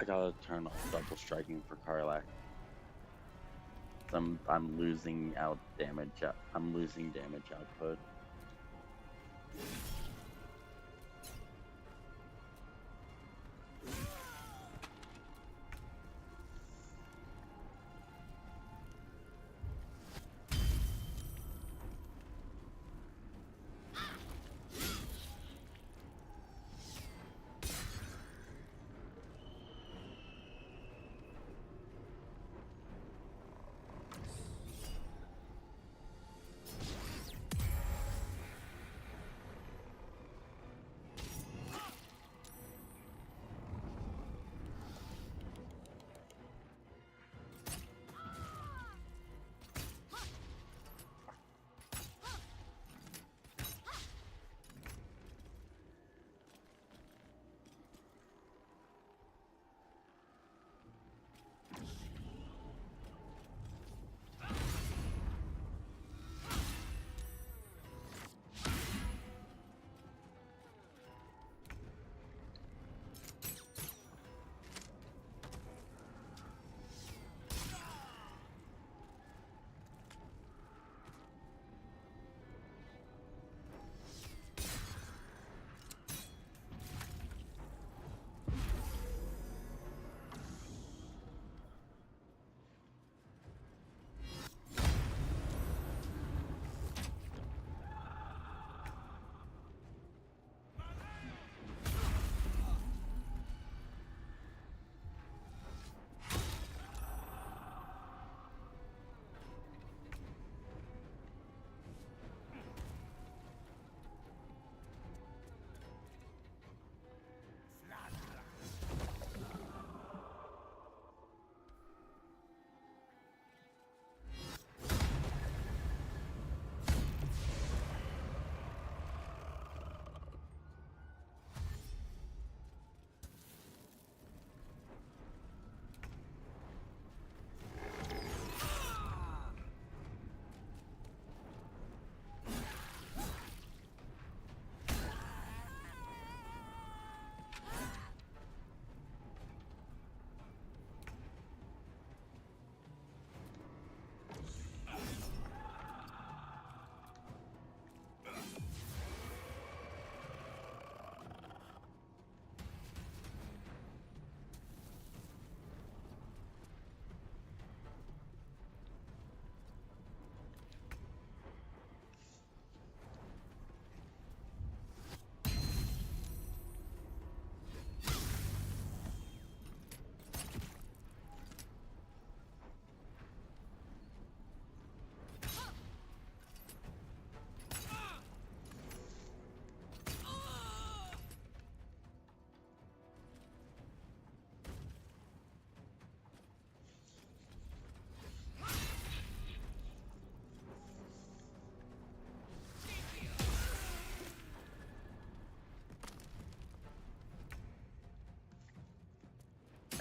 Speaker 1: I gotta turn off double striking for Karlach. I'm losing out damage. I'm losing damage output.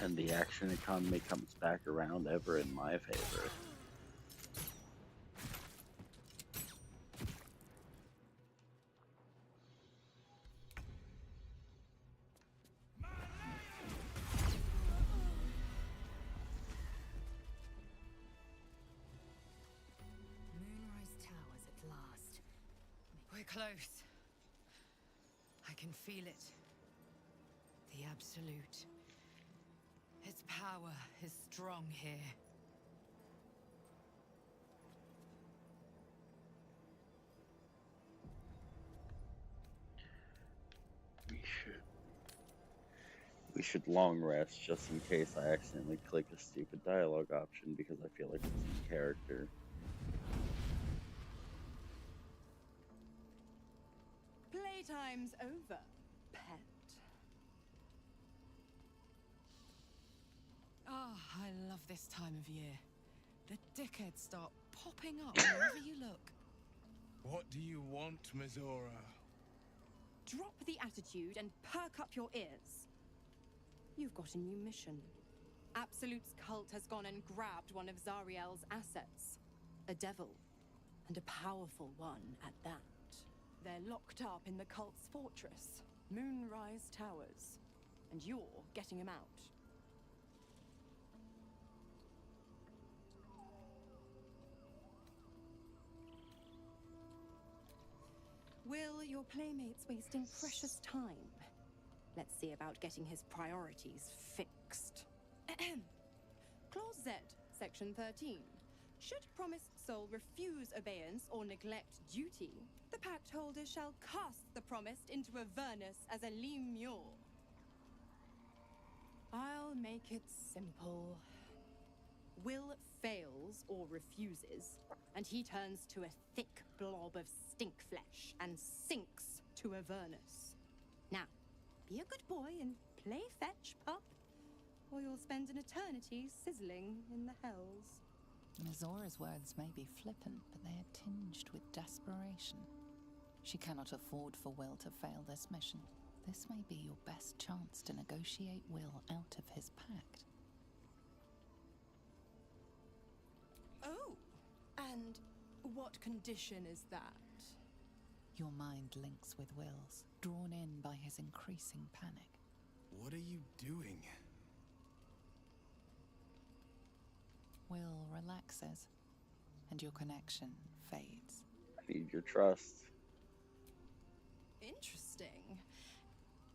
Speaker 1: And the action economy comes back around ever in my favor.
Speaker 7: Moonrise Towers at last. We're close. I can feel it. The Absolute. Its power is strong here.
Speaker 1: We should long rest just in case I accidentally click a stupid dialogue option because I feel like it's in character.
Speaker 7: Playtime's over, pet. Ah, I love this time of year. The dickheads start popping up wherever you look.
Speaker 21: What do you want, Mizora?
Speaker 6: Drop the attitude and perk up your ears. You've got a new mission. Absolute's cult has gone and grabbed one of Zariel's assets. A devil. And a powerful one at that. They're locked up in the cult's fortress, Moonrise Towers. And you're getting him out. your playmate's wasting precious time. Let's see about getting his priorities fixed. Clause Z, Section 13. Should promised soul refuse abeyance or neglect duty, the pact holder shall cast the promised into Avernus as a lemure. I'll make it simple. Will fails or refuses, and he turns to a thick blob of stink flesh and sinks to Avernus. Now, be a good boy and play fetch, pup, or you'll spend an eternity sizzling in the hells.
Speaker 3: Zora's words may be flippant, but they are tinged with desperation. She cannot afford for Will to fail this mission. This may be your best chance to negotiate Will out of his pact.
Speaker 6: Oh, and what condition is that?
Speaker 3: Your mind links with Will's, drawn in by his increasing panic.
Speaker 19: What are you doing?
Speaker 3: Will relaxes, and your connection fades.
Speaker 1: I need your trust.
Speaker 6: Interesting.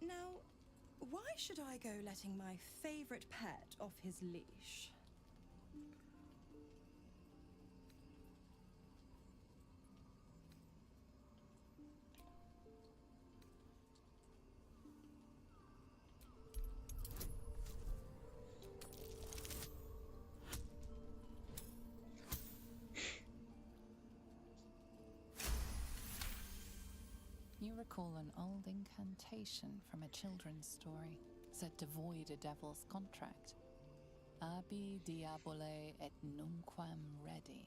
Speaker 6: Now, why should I go letting my favorite pet off his leash?
Speaker 3: You recall an old incantation from a children's story, said to void a devil's contract. Abi diabole et nunquam redi.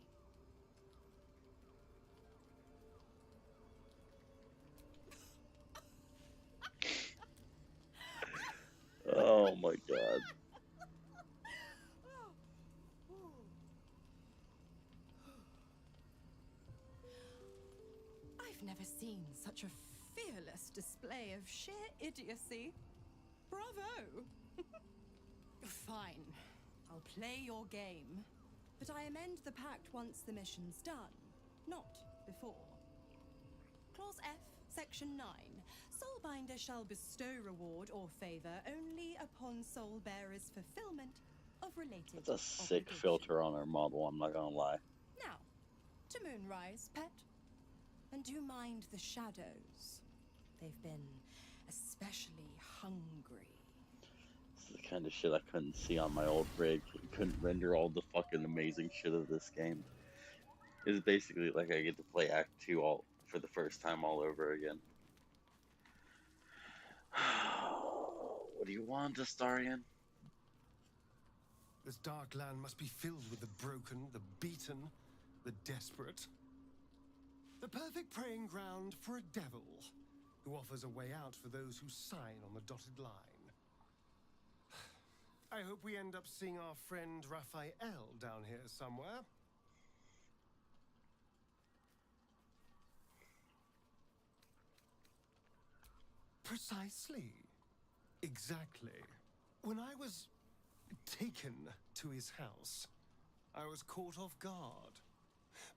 Speaker 1: Oh my god.
Speaker 6: I've never seen such a fearless display of sheer idiocy. Bravo! Fine, I'll play your game. But I amend the pact once the mission's done, not before. Clause F, Section 9. Soulbinder shall bestow reward or favor only upon soul bearer's fulfillment of related
Speaker 1: It's a sick filter on our model, I'm not gonna lie.
Speaker 6: Now, to Moonrise, pet. And do mind the shadows. They've been especially hungry.
Speaker 1: This is the kind of shit I couldn't see on my old rig. It couldn't render all the fucking amazing shit of this game. It's basically like I get to play Act 2 all for the first time all over again. What do you want, Astarion?
Speaker 5: This dark land must be filled with the broken, the beaten, the desperate. The perfect preying ground for a devil who offers a way out for those who sign on the dotted line. I hope we end up seeing our friend Raphael down here somewhere. Precisely. Exactly. When I was taken to his house, I was caught off guard.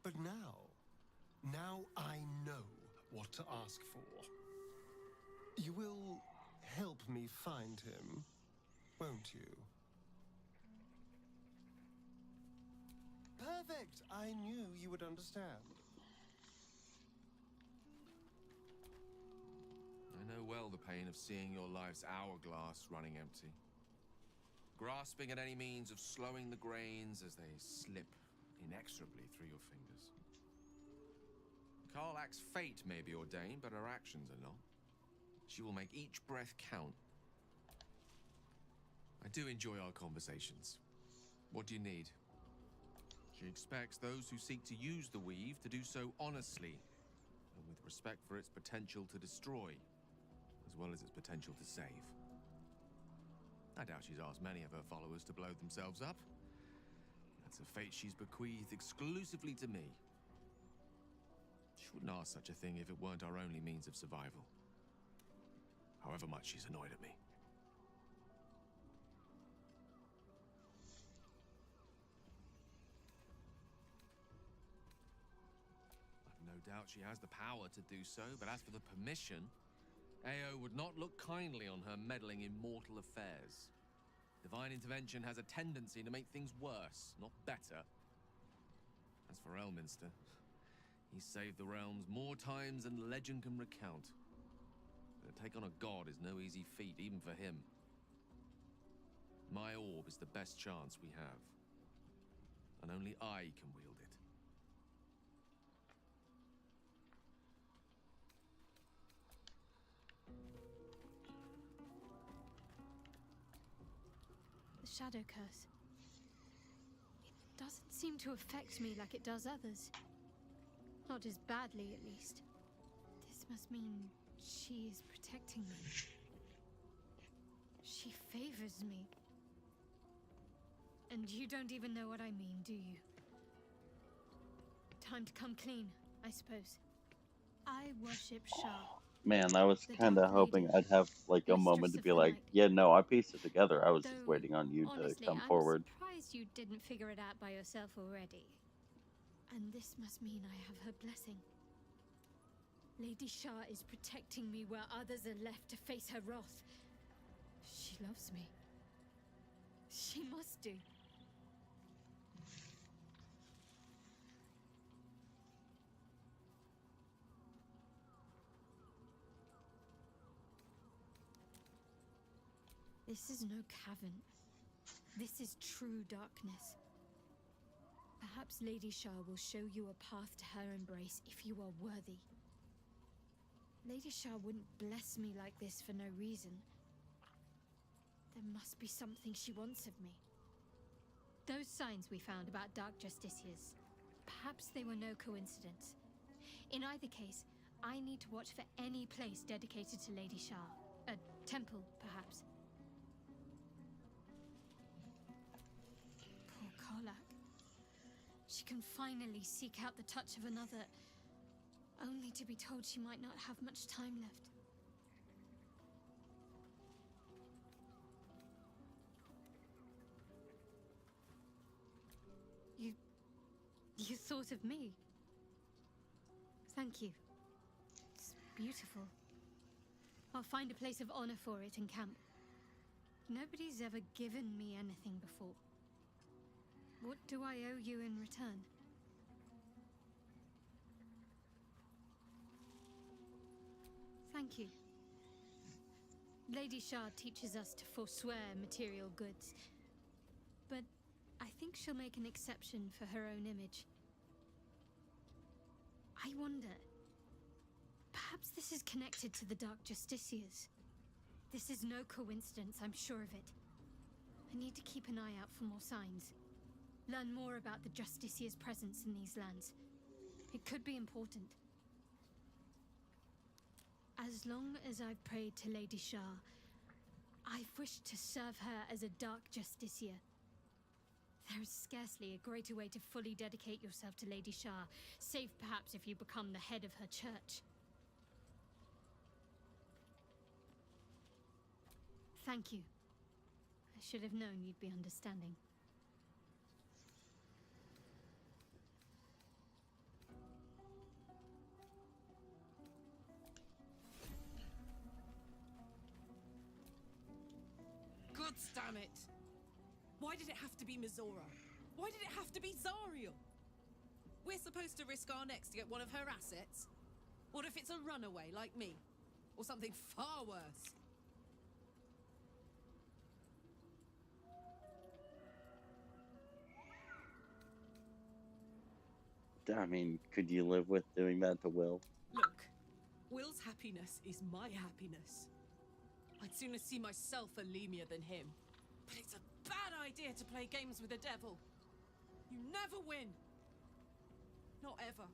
Speaker 5: But now I know what to ask for. You will help me find him, won't you? Perfect! I knew you would understand.
Speaker 8: I know well the pain of seeing your life's hourglass running empty. Grasping at any means of slowing the grains as they slip inexorably through your fingers. Karlach's fate may be ordained, but her actions are not. She will make each breath count. I do enjoy our conversations. What do you need? She expects those who seek to use the weave to do so honestly, and with respect for its potential to destroy, as well as its potential to save. I doubt she's asked many of her followers to blow themselves up. That's a fate she's bequeathed exclusively to me. She wouldn't ask such a thing if it weren't our only means of survival. However much she's annoyed at me. I've no doubt she has the power to do so, but as for the permission, Ao would not look kindly on her meddling in mortal affairs. Divine intervention has a tendency to make things worse, not better. As for Elminster, he's saved the realms more times than legend can recount. To take on a god is no easy feat, even for him. My orb is the best chance we have, and only I can wield it.
Speaker 10: The shadow curse. It doesn't seem to affect me like it does others. Not as badly, at least. This must mean she is protecting me. She favors me. And you don't even know what I mean, do you? Time to come clean, I suppose. I worship Shah.
Speaker 1: Man, I was
Speaker 10: The
Speaker 1: kind
Speaker 10: Dark
Speaker 1: of hoping
Speaker 10: Lady,
Speaker 1: I'd have like a moment
Speaker 10: Mistress
Speaker 1: to
Speaker 10: of
Speaker 1: be
Speaker 10: the
Speaker 1: like,
Speaker 10: Night.
Speaker 1: yeah, no, I pieced it together. I was just
Speaker 10: Though,
Speaker 1: waiting on you to
Speaker 10: honestly,
Speaker 1: come
Speaker 10: I'm
Speaker 1: forward.
Speaker 10: surprised you didn't figure it out by yourself already. And this must mean I have her blessing. Lady Shah is protecting me where others are left to face her wrath. She loves me. She must do. This is no cavern. This is true darkness. Perhaps Lady Shah will show you a path to her embrace if you are worthy. Lady Shah wouldn't bless me like this for no reason. There must be something she wants of me. Those signs we found about Dark Justiciars, perhaps they were no coincidence. In either case, I need to watch for any place dedicated to Lady Shah. A temple, perhaps. Poor Karlak. She can finally seek out the touch of another, only to be told she might not have much time left. You thought of me. Thank you. It's beautiful. I'll find a place of honor for it and camp. Nobody's ever given me anything before. What do I owe you in return? Thank you. Lady Shah teaches us to forswear material goods, but I think she'll make an exception for her own image. I wonder, perhaps this is connected to the Dark Justiciars. This is no coincidence, I'm sure of it. I need to keep an eye out for more signs. Learn more about the Justiciars' presence in these lands. It could be important. As long as I've prayed to Lady Shah, I've wished to serve her as a Dark Justiciar. There is scarcely a greater way to fully dedicate yourself to Lady Shah, save perhaps if you become the head of her church. Thank you. I should have known you'd be understanding.
Speaker 13: God damn it! Why did it have to be Mizora? Why did it have to be Zariel? We're supposed to risk our necks to get one of her assets? What if it's a runaway like me? Or something far worse?
Speaker 1: I mean, could you live with doing that to Will?
Speaker 13: Look, Will's happiness is my happiness. I'd sooner see myself a Lemur than him. But it's a bad idea to play games with the devil. You never win. Not ever.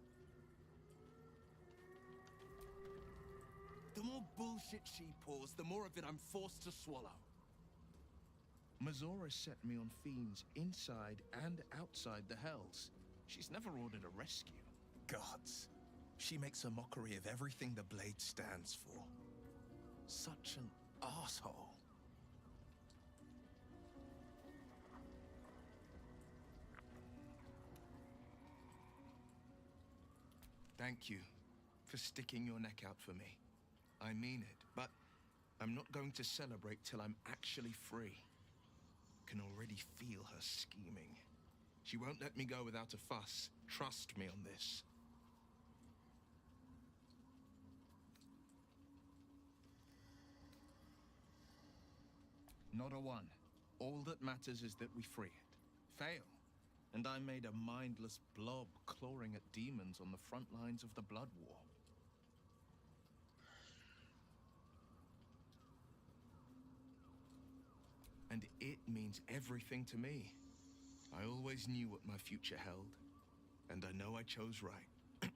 Speaker 19: The more bullshit she pours, the more of it I'm forced to swallow.
Speaker 20: Mazora set me on fiends inside and outside the Hells. She's never ordered a rescue.
Speaker 21: Gods. She makes a mockery of everything the Blade stands for. Such an asshole. Thank you for sticking your neck out for me. I mean it, but I'm not going to celebrate till I'm actually free. Can already feel her scheming. She won't let me go without a fuss. Trust me on this. Not a one. All that matters is that we free it. Fail, and I made a mindless blob clawing at demons on the front lines of the Blood War. And it means everything to me. I always knew what my future held, and I know I chose right.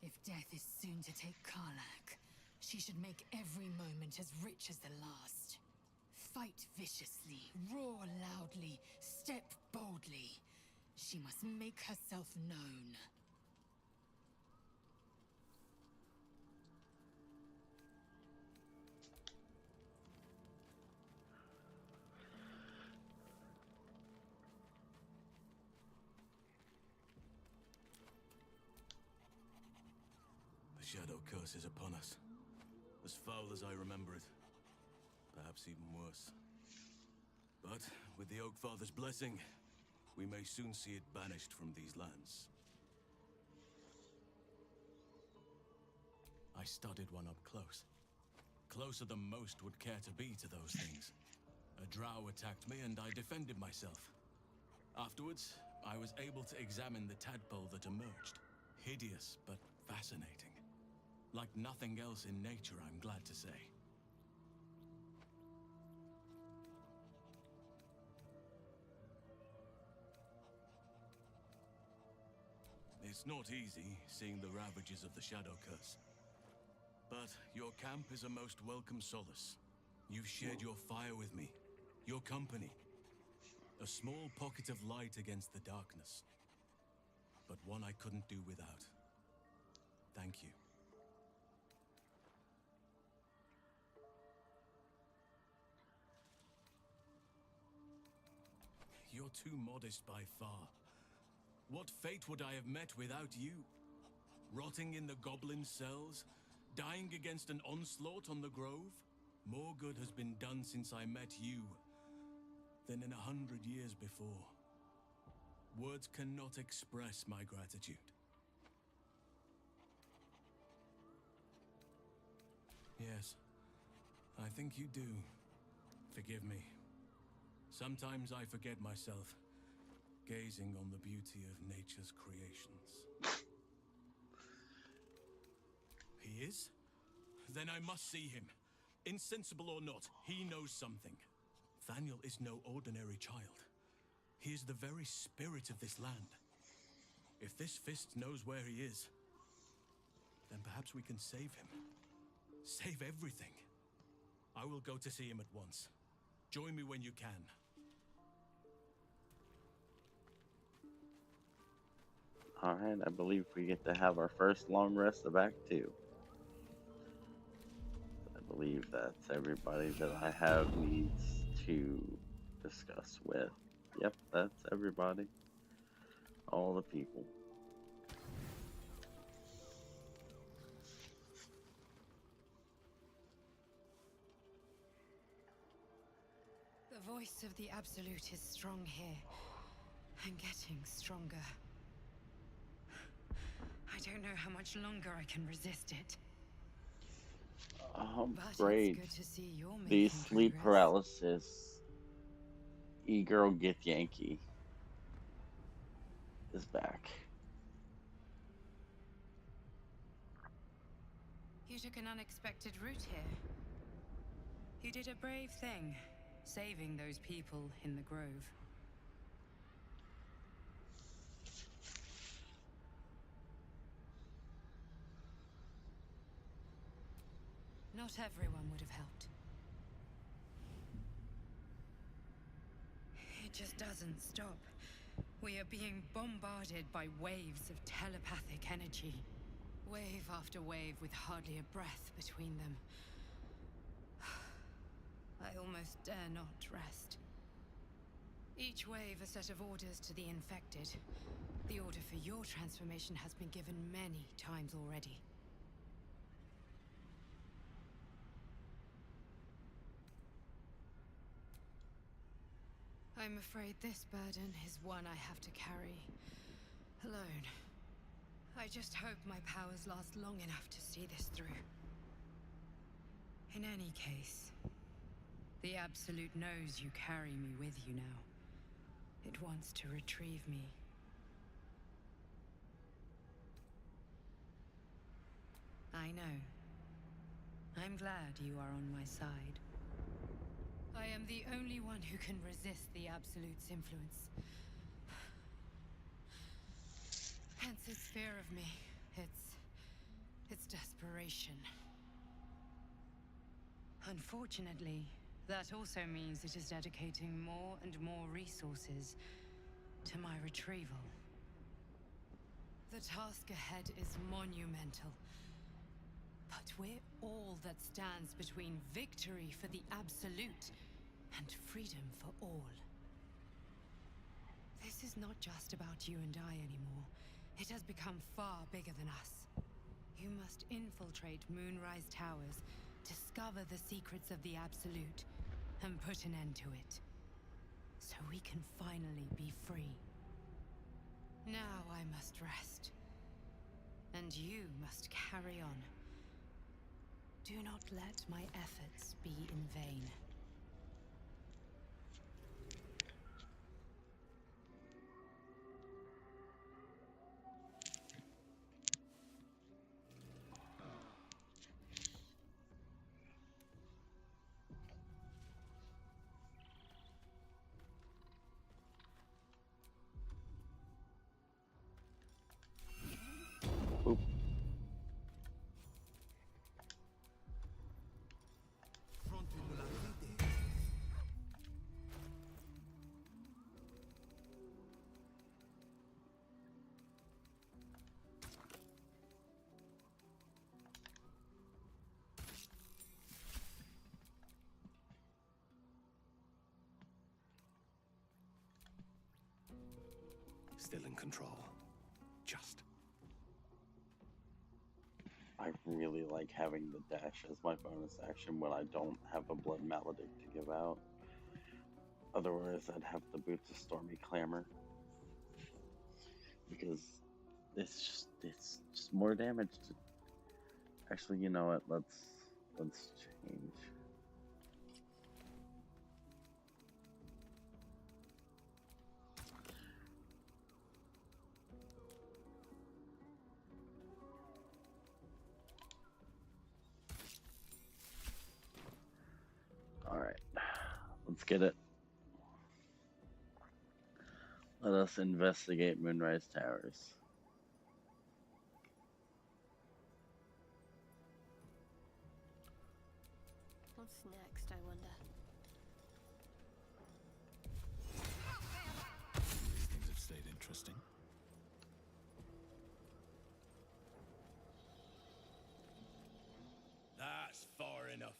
Speaker 18: If death is soon to take Karlak, she should make every moment as rich as the last. Fight viciously, roar loudly, step boldly. She must make herself known.
Speaker 22: The Shadow Curse is upon us. As foul as I remember it. Perhaps even worse. But with the Oak Father's blessing, we may soon see it banished from these lands. I studied one up close. Closer than most would care to be to those things. A drow attacked me and I defended myself. Afterwards, I was able to examine the tadpole that emerged. Hideous, but fascinating. Like nothing else in nature, I'm glad to say. It's not easy, seeing the ravages of the Shadow Curse. But your camp is a most welcome solace. You've shared your fire with me, your company. A small pocket of light against the darkness. But one I couldn't do without. Thank you. You're too modest by far. What fate would I have met without you? Rotting in the goblin cells? Dying against an onslaught on the grove? More good has been done since I met you than in 100 years before. Words cannot express my gratitude. Yes, I think you do. Forgive me. Sometimes I forget myself, gazing on the beauty of nature's creations. He is? Then I must see him. Insensible or not, he knows something. Thaniel is no ordinary child. He is the very spirit of this land. If this fist knows where he is, then perhaps we can save him. Save everything. I will go to see him at once. Join me when you can.
Speaker 1: Alright, I believe we get to have our first long rest of Act 2. I believe that's everybody that I have needs to discuss with. Yep, that's everybody. All the people.
Speaker 18: The voice of the Absolute is strong here, and getting stronger. I don't know how much longer I can resist it. But
Speaker 1: Great.
Speaker 18: it's good to see you're
Speaker 1: The
Speaker 18: making
Speaker 1: sleep
Speaker 18: progress.
Speaker 1: paralysis e-girl get Yankee is back.
Speaker 18: You took an unexpected route here. You did a brave thing, saving those people in the grove. Not everyone would have helped. It just doesn't stop. We are being bombarded by waves of telepathic energy.
Speaker 6: Wave after wave with hardly a breath between them. I almost dare not rest. Each wave a set of orders to the infected. The order for your transformation has been given many times already. I'm afraid this burden is one I have to carry alone. I just hope my powers last long enough to see this through. In any case, the Absolute knows you carry me with you now. It wants to retrieve me. I know. I'm glad you are on my side. I am the only one who can resist the Absolute's influence. Hence its fear of me. Its desperation. Unfortunately, that also means it is dedicating more and more resources to my retrieval. The task ahead is monumental. But we're all that stands between victory for the Absolute and freedom for all. This is not just about you and I anymore. It has become far bigger than us. You must infiltrate Moonrise Towers, discover the secrets of the Absolute, and put an end to it. So we can finally be free. Now I must rest. And you must carry on. Do not let my efforts be in vain.
Speaker 1: Oop.
Speaker 8: Still in control. Just.
Speaker 1: I really like having the dash as my bonus action when I don't have a blood maledict to give out. Otherwise, I'd have to boot to Stormy Clamor. Because it's just more damage to... Actually, you know what? Let's change. Alright, let's get it. Let us investigate Moonrise Towers.
Speaker 2: What's next, I wonder?
Speaker 15: These things have stayed interesting.
Speaker 22: That's far enough.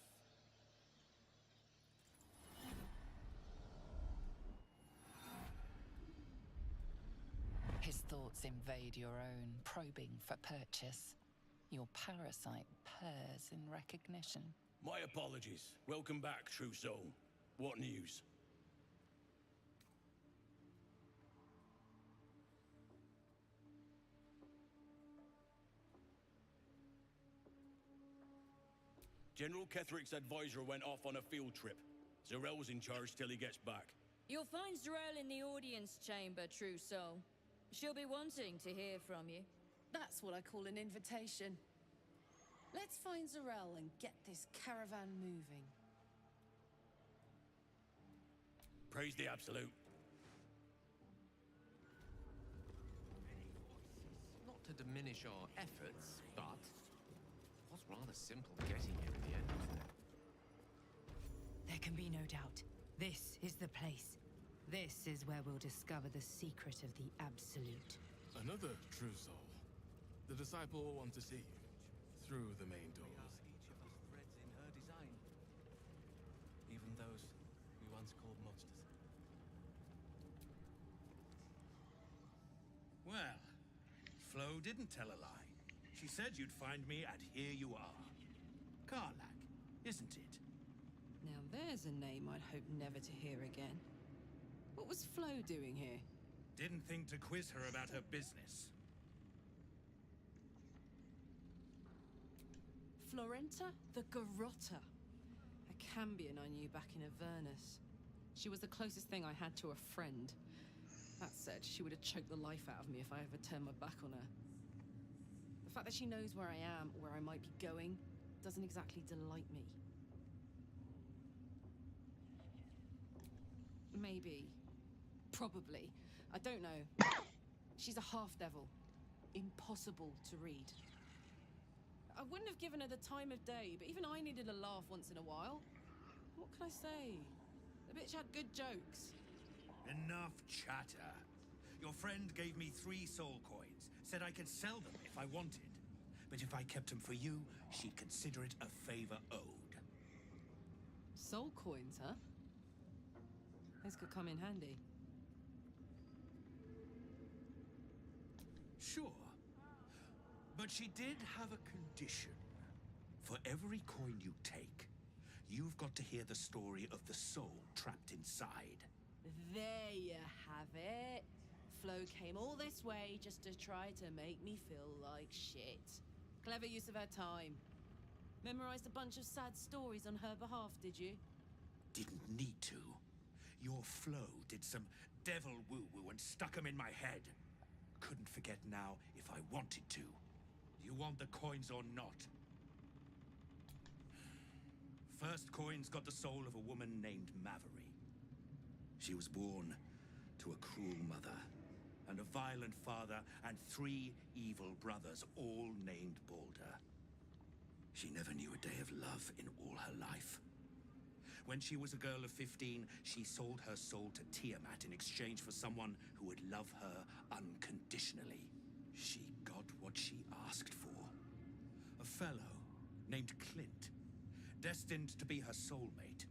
Speaker 3: His thoughts invade your own, probing for purchase. Your parasite purrs in recognition.
Speaker 22: My apologies. Welcome back, true soul. What news? General Ketherick's advisor went off on a field trip. Zarel's in charge till he gets back.
Speaker 11: You'll find Zarel in the audience chamber, true soul. She'll be wanting to hear from you.
Speaker 13: That's what I call an invitation. Let's find Zarel and get this caravan moving.
Speaker 22: Praise the Absolute.
Speaker 8: Not to diminish our efforts, but it was rather simple getting here in the end, wasn't it?
Speaker 6: There can be no doubt. This is the place. This is where we'll discover the secret of the Absolute.
Speaker 22: Another true soul.
Speaker 15: The disciple will want to see you through the main doors.
Speaker 16: Each of us threads in her design. Even those we once called monsters.
Speaker 9: Well, Flo didn't tell a lie. She said you'd find me, and here you are. Karlak, isn't it?
Speaker 13: Now there's a name I'd hope never to hear again. What was Flo doing here?
Speaker 9: Didn't think to quiz her about her business.
Speaker 13: Florenta the Garrotta. A Cambion I knew back in Avernus. She was the closest thing I had to a friend. That said, she would have choked the life out of me if I ever turned my back on her. The fact that she knows where I am, or where I might be going, doesn't exactly delight me. Maybe. Probably. I don't know. She's a half-devil. Impossible to read. I wouldn't have given her the time of day, but even I needed a laugh once in a while. What can I say? The bitch had good jokes.
Speaker 9: Enough chatter. Your friend gave me 3 soul coins, said I could sell them if I wanted. But if I kept them for you, she'd consider it a favor owed.
Speaker 13: Soul coins, huh? Those could come in handy.
Speaker 9: Sure. But she did have a condition. For every coin you take, you've got to hear the story of the soul trapped inside.
Speaker 13: There you have it. Flo came all this way just to try to make me feel like shit. Clever use of her time. Memorized a bunch of sad stories on her behalf, did you?
Speaker 9: Didn't need to. Your Flo did some devil woo-woo and stuck 'em in my head. Couldn't forget now if I wanted to. You want the coins or not? First coin's got the soul of a woman named Mavery. She was born to a cruel mother, and a violent father, and 3 evil brothers, all named Baldur. She never knew a day of love in all her life. When she was a girl of 15, she sold her soul to Tiamat in exchange for someone who would love her unconditionally. She got what she asked for. A fellow named Clint, destined to be her soulmate.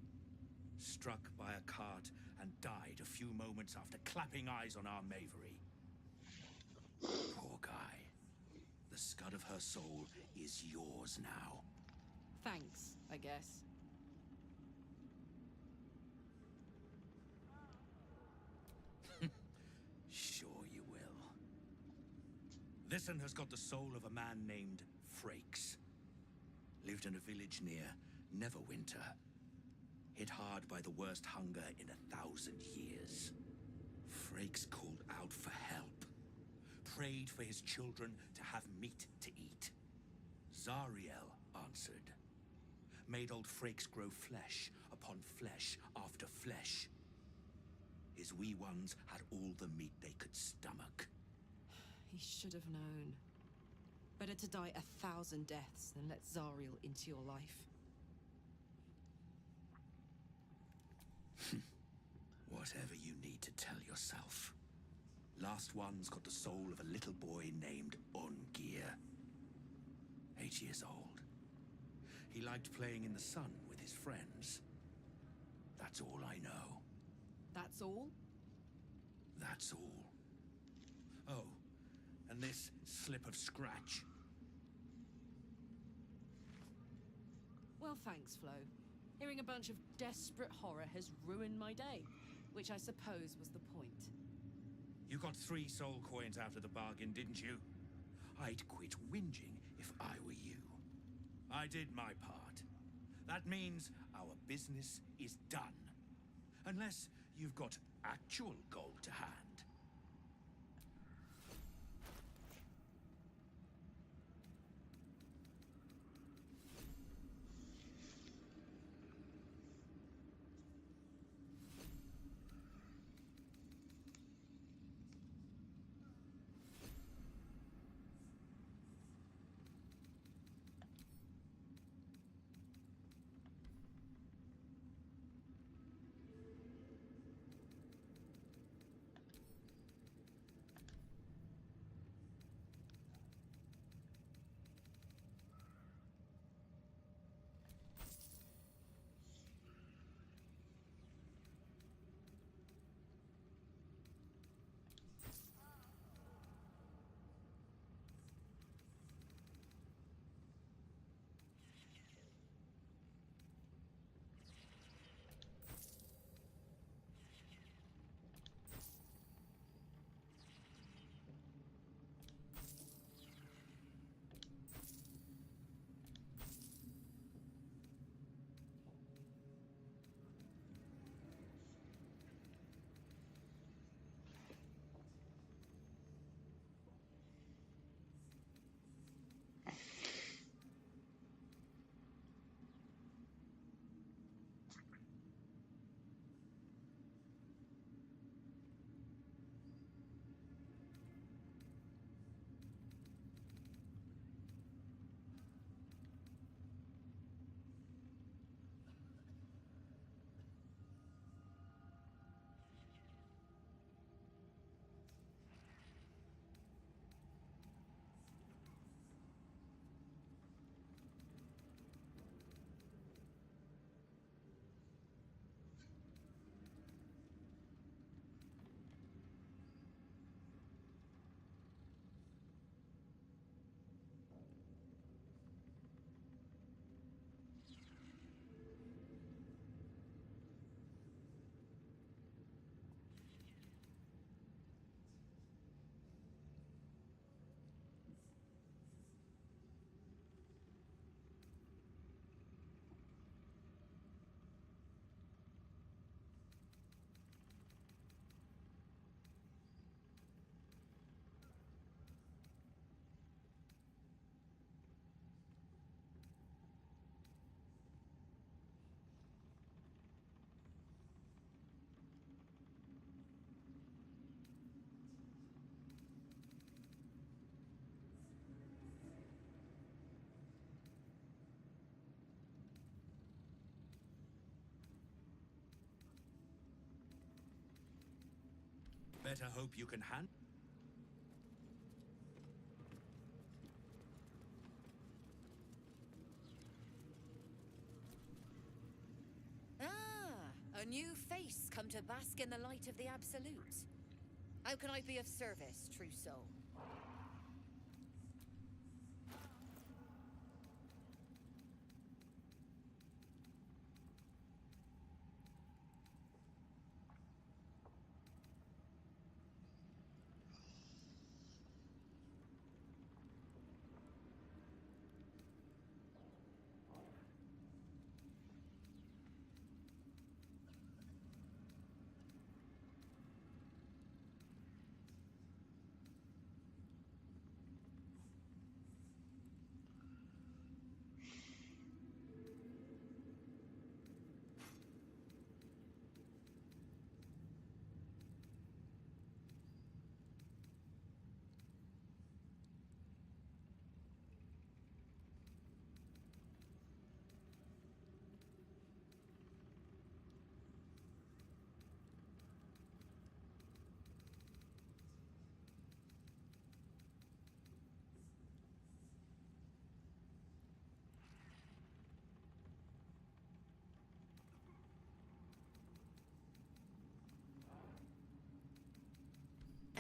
Speaker 9: Struck by a cart and died a few moments after clapping eyes on our Mavery. Poor guy. The scud of her soul is yours now.
Speaker 13: Thanks, I guess.
Speaker 9: Sure you will. This one has got the soul of a man named Frakes. Lived in a village near Neverwinter. Hit hard by the worst hunger in 1,000 years. Frakes called out for help. Prayed for his children to have meat to eat. Zariel answered. Made old Frakes grow flesh upon flesh after flesh. His wee ones had all the meat they could stomach.
Speaker 13: He should have known. Better to die 1,000 deaths than let Zariel into your life.
Speaker 9: Whatever you need to tell yourself. Last one's got the soul of a little boy named Ungir. 8 years old. He liked playing in the sun with his friends. That's all I know.
Speaker 13: That's all?
Speaker 9: That's all. Oh, and this slip of scratch.
Speaker 13: Well, thanks, Flo. Hearing a bunch of desperate horror has ruined my day, which I suppose was the point.
Speaker 9: You got 3 soul coins out of the bargain, didn't you? I'd quit whinging if I were you. I did my part. That means our business is done. Unless you've got actual gold to hand. better hope you can handle.
Speaker 14: Ah, a new face come to bask in the light of the Absolute. How can I be of service, true soul?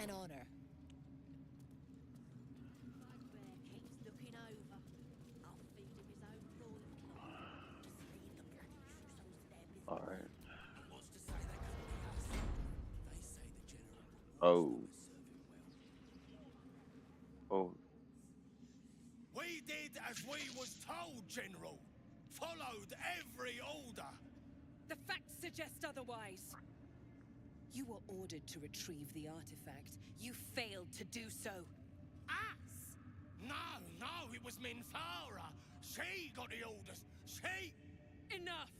Speaker 14: An honor.
Speaker 4: Bugbear keeps looking over. I'll feed him his own boiled cloth. Just leave the bloody trousseaux to their business.
Speaker 1: All right.
Speaker 16: What's to say they couldn't be us? They say the general
Speaker 1: Oh. Oh.
Speaker 17: We did as we was told, General. Followed every order.
Speaker 13: The facts suggest otherwise. You were ordered to retrieve the artifact. You failed to do so.
Speaker 17: Us? No, it was Minthara. She got the orders. She...
Speaker 13: Enough!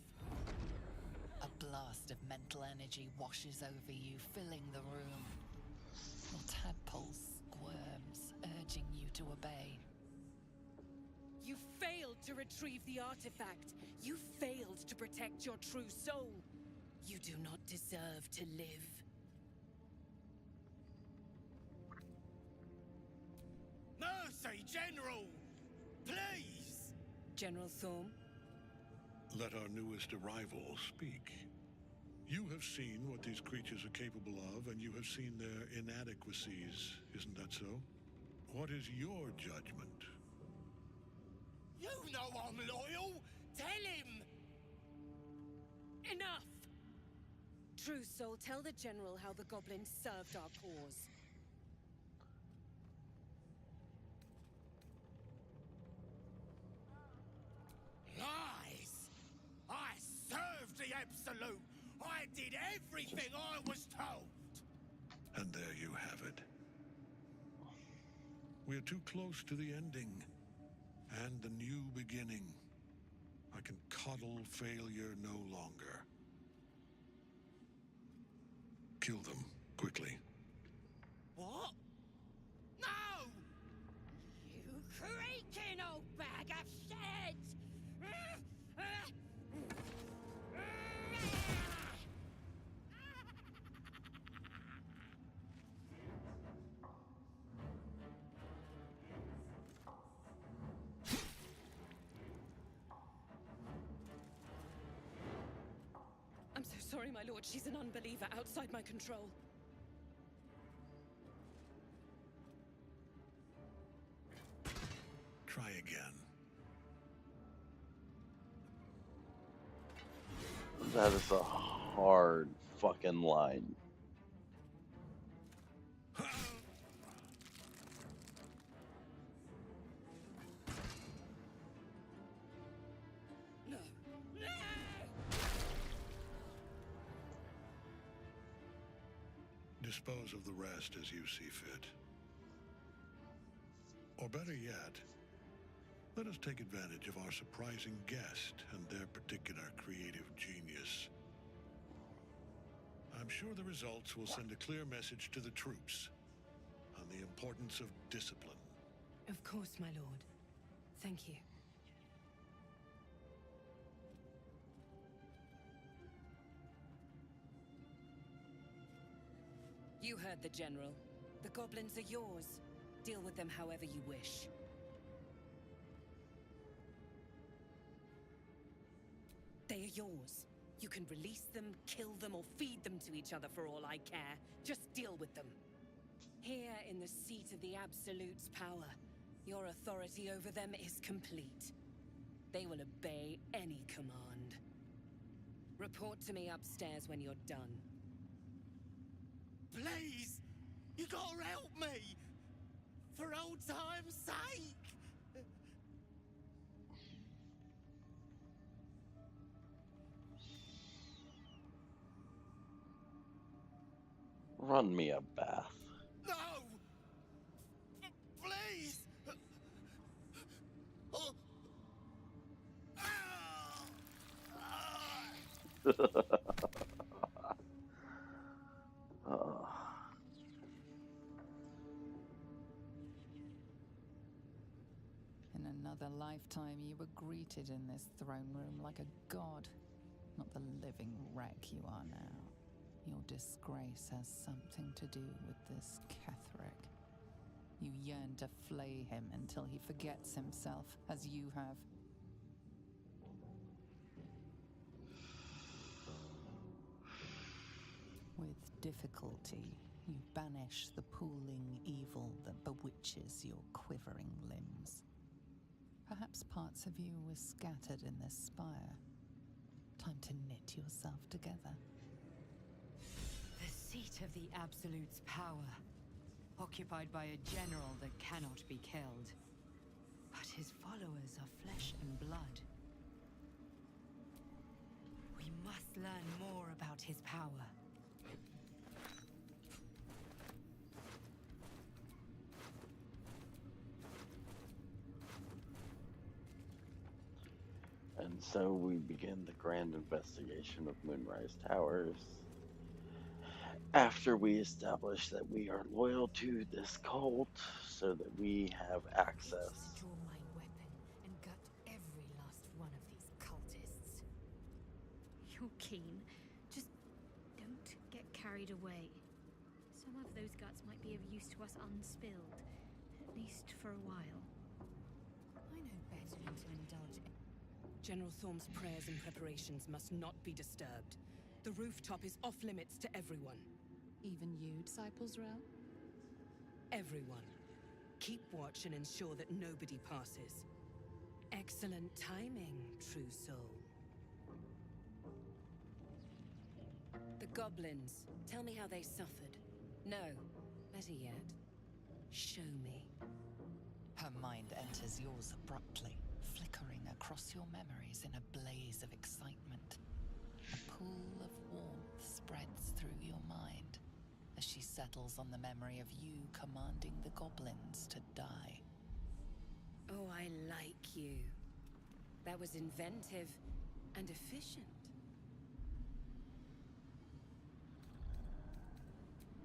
Speaker 3: A blast of mental energy washes over you, filling the room. Your tadpole squirms, urging you to obey.
Speaker 13: You failed to retrieve the artifact. You failed to protect your true soul. You do not deserve to live.
Speaker 17: Mercy, General! Please!
Speaker 13: General Thorm?
Speaker 23: Let our newest arrival speak. You have seen what these creatures are capable of, and you have seen their inadequacies, isn't that so? What is your judgment?
Speaker 17: You know I'm loyal! Tell him!
Speaker 13: Enough! True soul, tell the General how the goblins served our cause.
Speaker 17: Lies! I served the Absolute! I did everything I was told!
Speaker 23: And there you have it. We are too close to the ending, and the new beginning. I can coddle failure no longer. Kill them, quickly.
Speaker 17: What? No!
Speaker 4: You creaking old bag of shit!
Speaker 13: I'm so sorry, my lord. She's an unbeliever outside my control.
Speaker 23: Try again.
Speaker 1: That is a hard fucking line.
Speaker 23: Dispose of the rest as you see fit. Or better yet, let us take advantage of our surprising guest and their particular creative genius. I'm sure the results will send a clear message to the troops on the importance of discipline.
Speaker 13: Of course, my lord. Thank you.
Speaker 14: You
Speaker 5: You heard the General. The goblins are yours. Deal with them however you wish. They are yours. You can release them, kill them, or feed them to each other for all I care. Just deal with them. Here in the seat of the Absolute's power, your authority over them is complete. They will obey any command. Report to me upstairs when you're done.
Speaker 17: Please! You gotta help me! For old time's sake!
Speaker 1: Run me a bath.
Speaker 17: No! Please! Oh.
Speaker 1: Oh.
Speaker 3: In another lifetime, you were greeted in this throne room like a god, not the living wreck you are now. Your disgrace has something to do with this Ketheric. You yearn to flay him until he forgets himself, as you have. With difficulty, you banish the pooling evil that bewitches your quivering limbs. Perhaps parts of you were scattered in this spire. Time to knit yourself together.
Speaker 7: The seat of the Absolute's power, occupied by a general that cannot be killed. But his followers are flesh and blood. We must learn more about his power.
Speaker 1: And so we begin the grand investigation of Moonrise Towers. After we establish that we are loyal to this cult, so that we have access.
Speaker 18: Draw my weapon and gut every last one of these cultists.
Speaker 10: You're keen. Just don't get carried away. Some of those guts might be of use to us unspilled, at least for a while.
Speaker 18: I know better than to indulge.
Speaker 5: General Thorm's prayers and preparations must not be disturbed. The rooftop is off limits to everyone.
Speaker 6: Even you, Disciples Realm?
Speaker 5: Everyone. Keep watch and ensure that nobody passes. Excellent timing, true soul. The goblins. Tell me how they suffered. No, better yet, show me.
Speaker 3: Her mind enters yours abruptly, flickering across your memories in a blaze of excitement. A pool of warmth spreads through your mind as she settles on the memory of you commanding the goblins to die.
Speaker 5: Oh, I like you. That was inventive and efficient.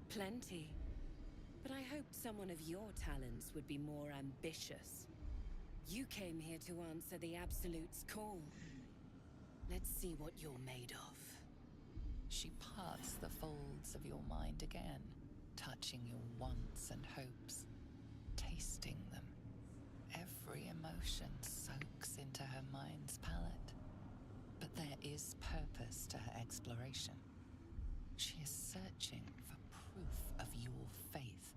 Speaker 5: Plenty. But I hoped someone of your talents would be more ambitious. You came here to answer the Absolute's call. Let's see what you're made of.
Speaker 3: She parts the folds of your mind again, touching your wants and hopes, tasting them. Every emotion soaks into her mind's palate. But there is purpose to her exploration. She is searching for proof of your faith.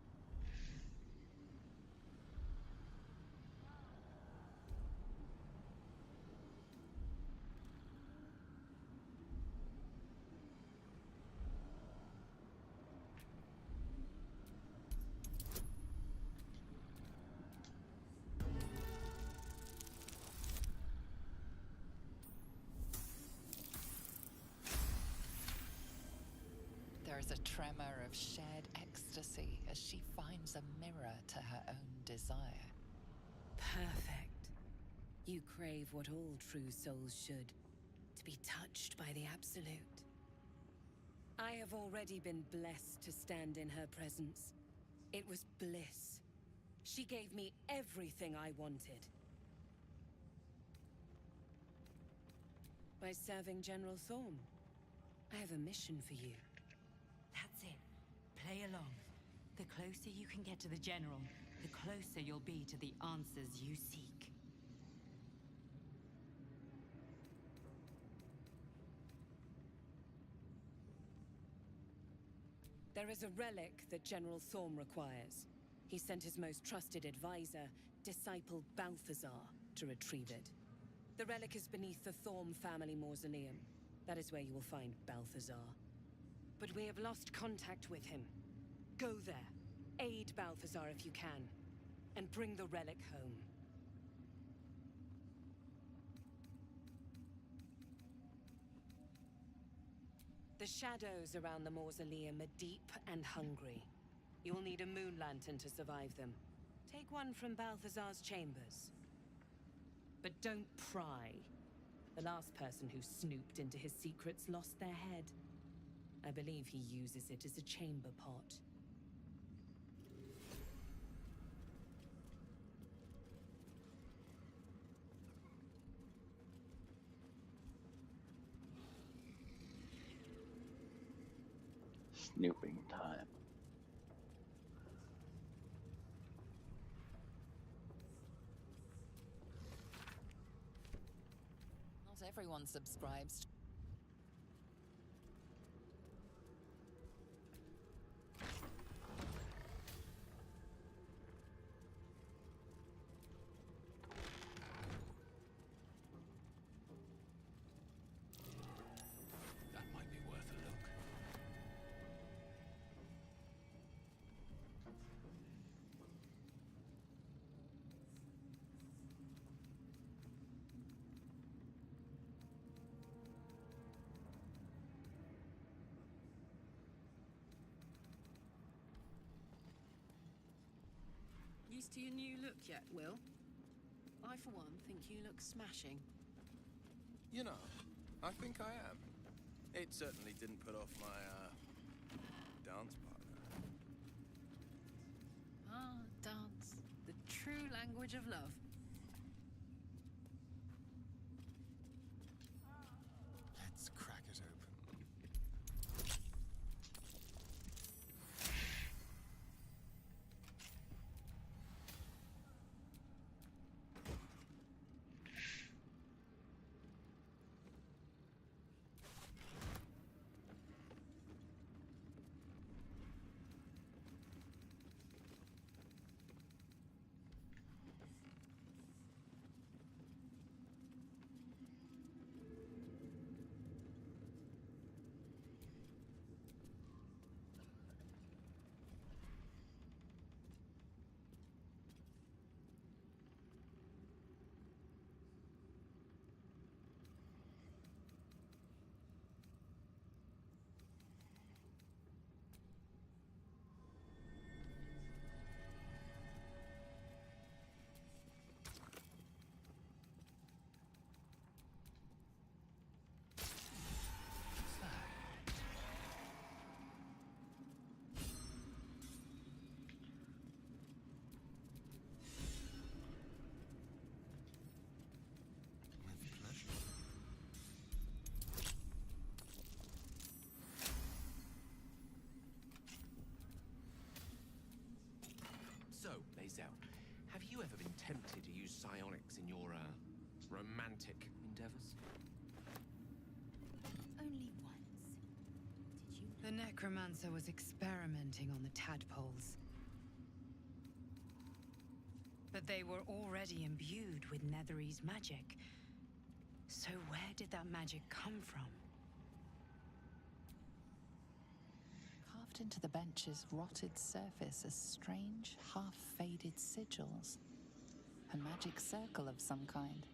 Speaker 3: There is a tremor of shared ecstasy as she finds a mirror to her own desire.
Speaker 5: Perfect. You crave what all true souls should, to be touched by the Absolute. I have already been blessed to stand in her presence. It was bliss. She gave me everything I wanted. By serving General Thorm, I have a mission for you.
Speaker 7: That's it. Play along. The closer you can get to the General, the closer you'll be to the answers you seek.
Speaker 5: There is a relic that General Thorm requires. He sent his most trusted advisor, disciple Balthazar, to retrieve it. The relic is beneath the Thorm family mausoleum. That is where you will find Balthazar. But we have lost contact with him. Go there, aid Balthazar if you can, and bring the relic home. The shadows around the mausoleum are deep and hungry. You'll need a moon lantern to survive them. Take one from Balthazar's chambers. But don't pry. The last person who snooped into his secrets lost their head. I believe he uses it as a chamber pot.
Speaker 1: Snooping time.
Speaker 3: Not everyone subscribes.
Speaker 15: That might be worth a look.
Speaker 13: Used to your new look yet, Will? I, for one, think you look smashing.
Speaker 21: You know, I think I am. It certainly didn't put off my, dance partner.
Speaker 13: Ah, dance. The true language of love.
Speaker 15: Let's crack it open.
Speaker 8: So, Lae'zel, have you ever been tempted to use psionics in your, romantic endeavors?
Speaker 10: Only once. Did you?
Speaker 7: The necromancer was experimenting on the tadpoles. But they were already imbued with Netherese magic. So where did that magic come from?
Speaker 3: Carved into the bench's rotted surface are strange, half-faded sigils. A magic circle of some kind,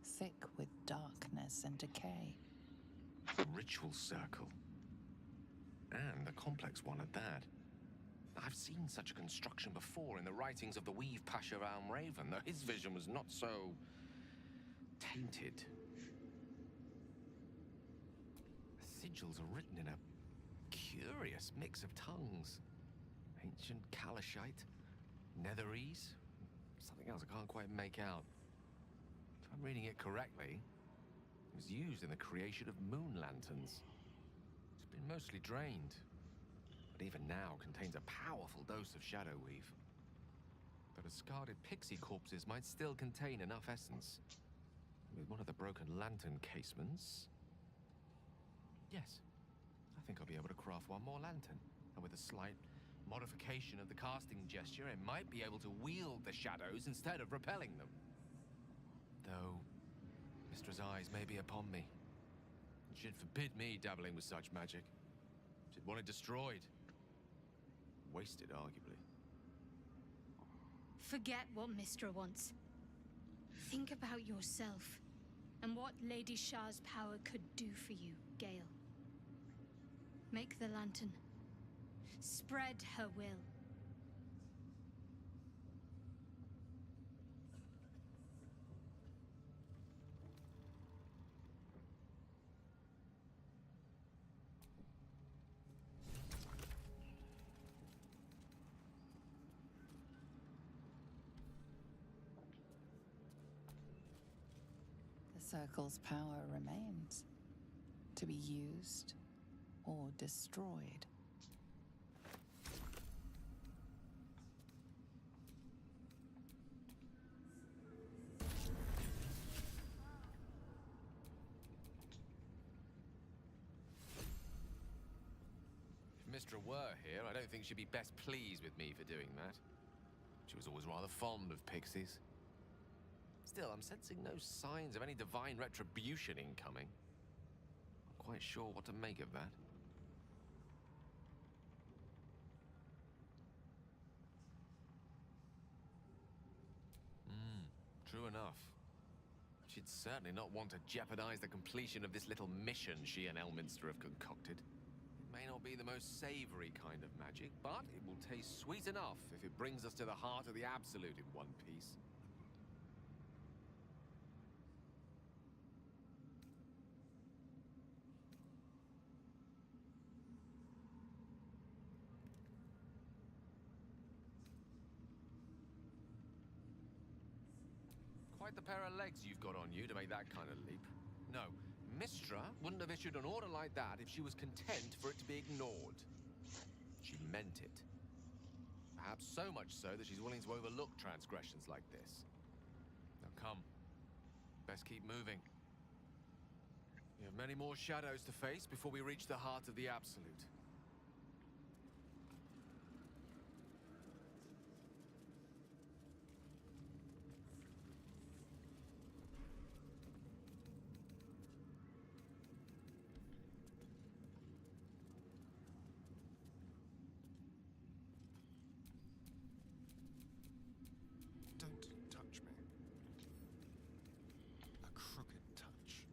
Speaker 3: thick with darkness and decay.
Speaker 8: A ritual circle. And a complex one at that. I've seen such a construction before in the writings of the Weave Pasha Raven, though his vision was not so tainted. The sigils are written in a curious mix of tongues. Ancient Kalashite, Netherese, something else I can't quite make out. If I'm reading it correctly, it was used in the creation of moon lanterns. It's been mostly drained. but even now contains a powerful dose of shadow weave. The discarded pixie corpses might still contain enough essence. With one of the broken lantern casements... Yes, I think I'll be able to craft one more lantern. And with a slight modification of the casting gesture, I might be able to wield the shadows instead of repelling them. Though, Mistra's eyes may be upon me. And she'd forbid me dabbling with such magic. She'd want it destroyed. Wasted, arguably.
Speaker 10: Forget what Mistra wants. Think about yourself and what Lady Shah's power could do for you, Gale. Make the lantern. Spread her will.
Speaker 3: The circle's power remains, to be used or destroyed.
Speaker 8: If Mistra were here, I don't think she'd be best pleased with me for doing that. She was always rather fond of pixies. Still, I'm sensing no signs of any divine retribution incoming. Not quite sure what to make of that. True enough. She'd certainly not want to jeopardize the completion of this little mission she and Elminster have concocted. It may not be the most savory kind of magic, but it will taste sweet enough if it brings us to the heart of the Absolute in one piece. Quite the pair of legs you've got on you to make that kind of leap. No, Mistra wouldn't have issued an order like that if she was content for it to be ignored. She meant it. Perhaps so much so that she's willing to overlook transgressions like this. Now come. Best keep moving. We have many more shadows to face before we reach the heart of the Absolute.
Speaker 15: Don't touch me. A crooked touch.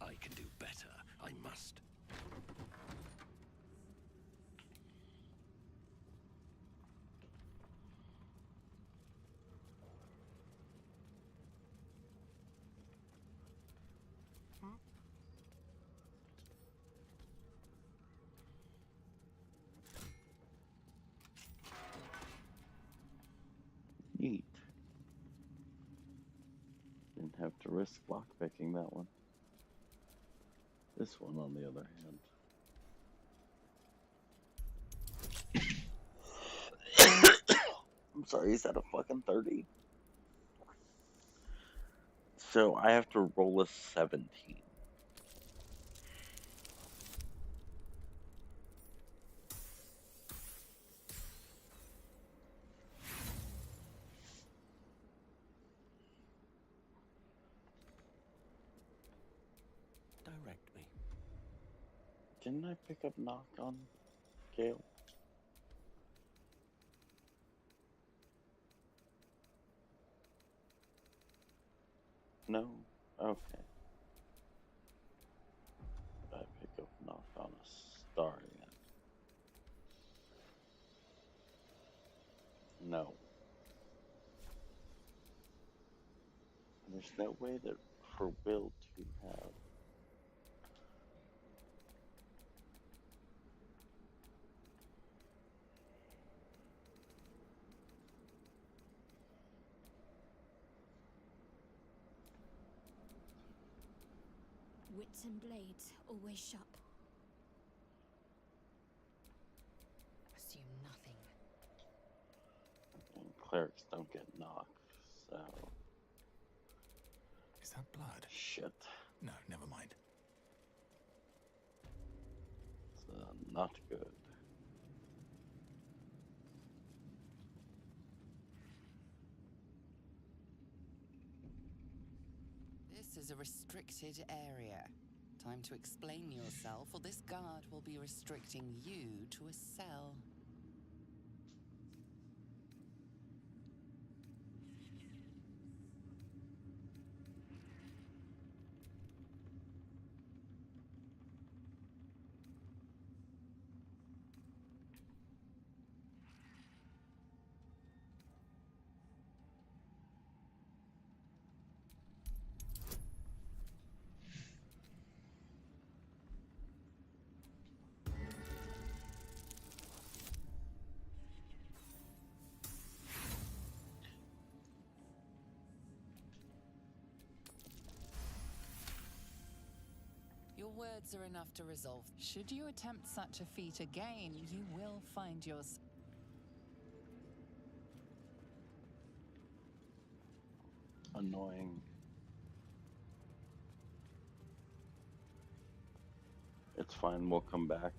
Speaker 17: I can do better. I must.
Speaker 1: Neat. Didn't have to risk lockpicking that one. This one, on the other hand. I'm sorry, is that a fucking 30? So I have to roll a 17.
Speaker 17: Direct me.
Speaker 1: Didn't I pick up knock on Gale? No? Okay. Did I pick up knock on a star yet? No. There's no way that for Will to have
Speaker 10: wits and blades always sharp.
Speaker 5: Assume nothing.
Speaker 1: And clerics don't get knocked, so...
Speaker 15: Is that blood?
Speaker 1: Shit.
Speaker 15: No, never mind.
Speaker 1: It's not good.
Speaker 3: This is a restricted area. Time to explain yourself, or this guard will be restricting you to a cell. Your words are enough to resolve. Should you attempt such a feat again, you will find yourself...
Speaker 1: Annoying. It's fine, we'll come back.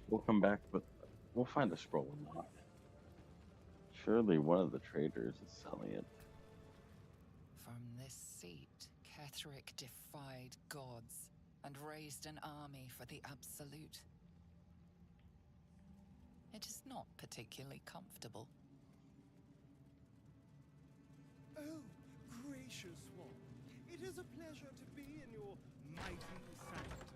Speaker 1: We'll come back, but we'll find a scroll or not. Surely one of the traders is selling it.
Speaker 3: From this seat, Ketheric defied gods and raised an army for the Absolute. It is not particularly comfortable.
Speaker 12: Oh, gracious one. It is a pleasure to be in your mighty sanctum.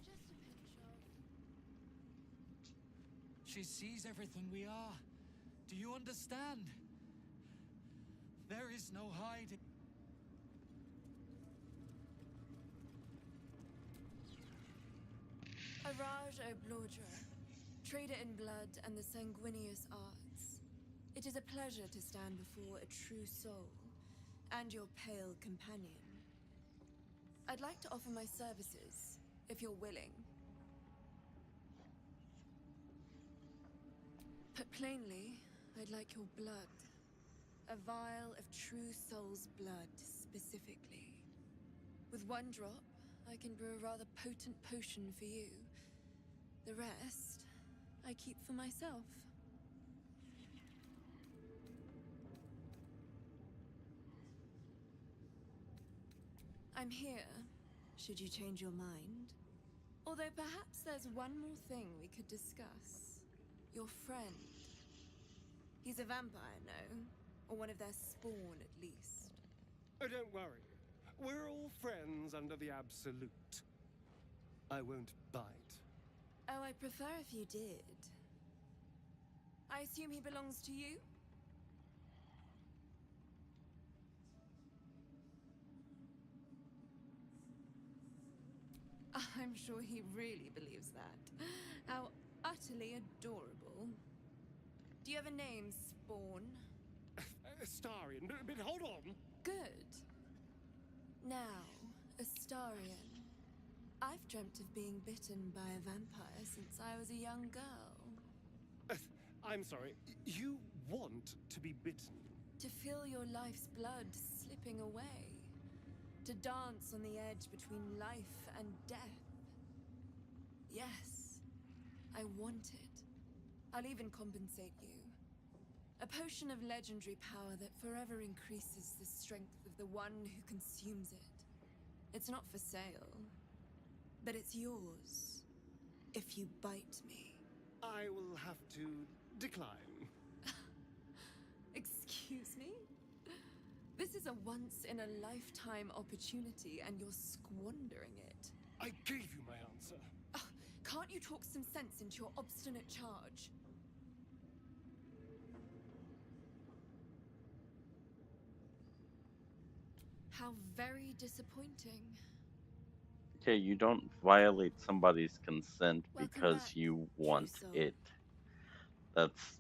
Speaker 10: Just a pinch of...
Speaker 19: She sees everything we are. Do you understand? There is no hiding.
Speaker 20: Araj O'Blodra, trader in blood and the sanguineous arts. It is a pleasure to stand before a true soul, and your pale companion. I'd like to offer my services, if you're willing. Put plainly, I'd like your blood. A vial of true soul's blood, specifically. With one drop, I can brew a rather potent potion for you. The rest, I keep for myself. I'm here, should you change your mind. Although perhaps there's one more thing we could discuss. Your friend. He's a vampire, no? Or one of their spawn, at least.
Speaker 12: Oh, don't worry. We're all friends under the Absolute. I won't bite.
Speaker 20: Oh, I'd prefer if you did. I assume he belongs to you? I'm sure he really believes that. How utterly adorable. Do you have a name, Spawn?
Speaker 12: Astarion, but hold on.
Speaker 20: Good. Now, Astarion. I've dreamt of being bitten by a vampire since I was a young girl.
Speaker 12: I'm sorry, you want to be bitten?
Speaker 20: To feel your life's blood slipping away. To dance on the edge between life and death. Yes, I want it. I'll even compensate you. A potion of legendary power that forever increases the strength of the one who consumes it. It's not for sale, but it's yours if you bite me.
Speaker 12: I will have to decline.
Speaker 20: Excuse me? This is a once-in-a-lifetime opportunity, and you're squandering it.
Speaker 12: I gave you my answer.
Speaker 20: Can't you talk some sense into your obstinate charge? How very disappointing.
Speaker 1: Okay, you don't violate somebody's consent
Speaker 20: Welcome
Speaker 1: because
Speaker 20: back,
Speaker 1: you
Speaker 20: true
Speaker 1: want
Speaker 20: soul.
Speaker 1: it. That's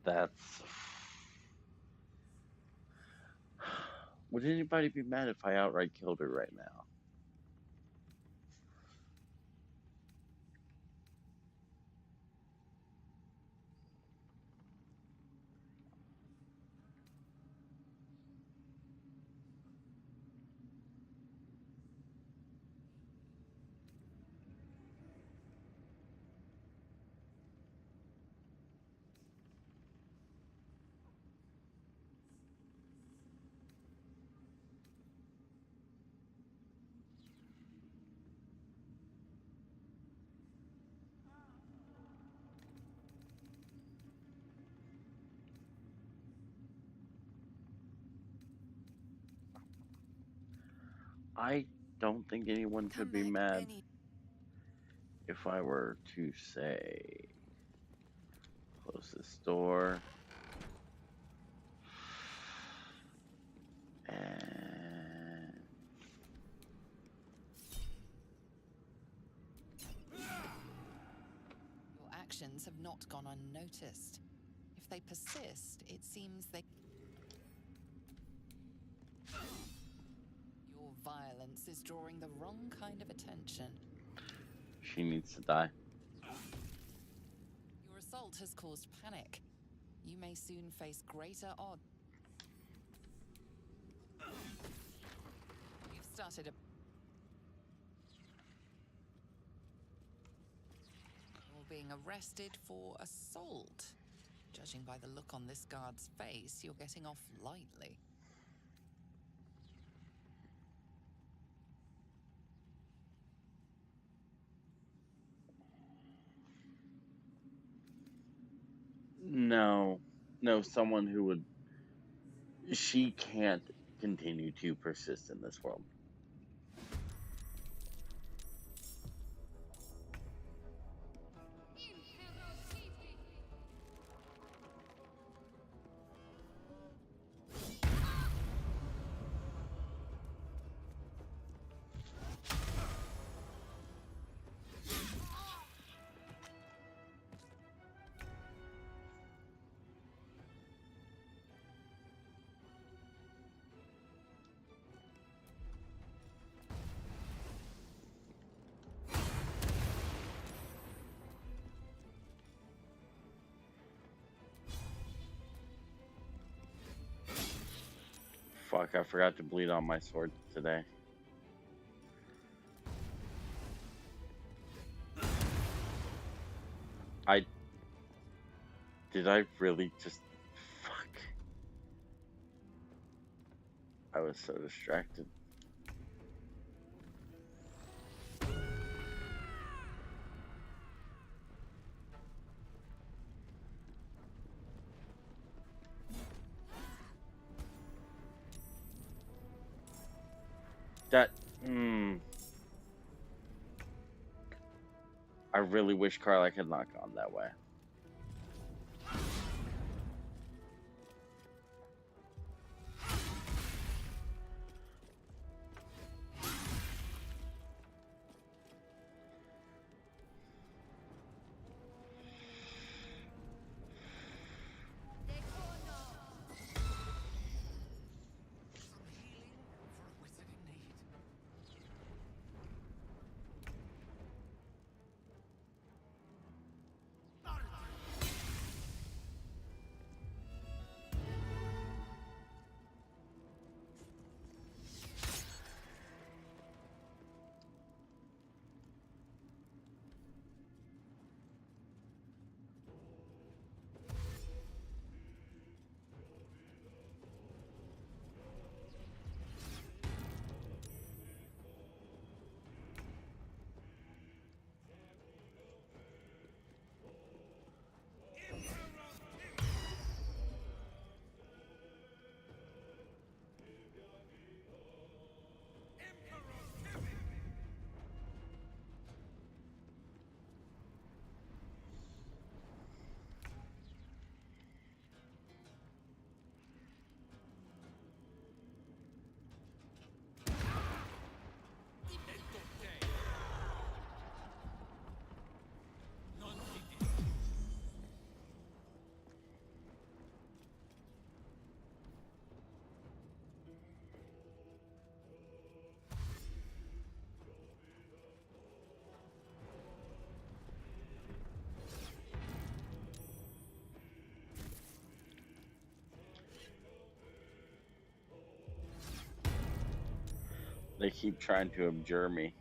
Speaker 1: that's. Would anybody be mad if I outright killed her right now? I don't think anyone
Speaker 3: Come
Speaker 1: could be
Speaker 3: back
Speaker 1: mad
Speaker 3: any.
Speaker 1: if I were to say, close this door. And
Speaker 3: Your actions have not gone unnoticed. If they persist, it seems they. Your violence is drawing the wrong kind of attention.
Speaker 1: she needs to die.
Speaker 3: Your assault has caused panic. You may soon face greater odds. You've started a. You're being arrested for assault. Judging by the look on this guard's face, you're getting off lightly.
Speaker 1: No, no, someone who would. She can't continue to persist in this world. Fuck, I forgot to bleed on my sword today. I. Did I really just. Fuck. I was so distracted. That. I really wish Karlak had not gone that way. They keep trying to abjure me.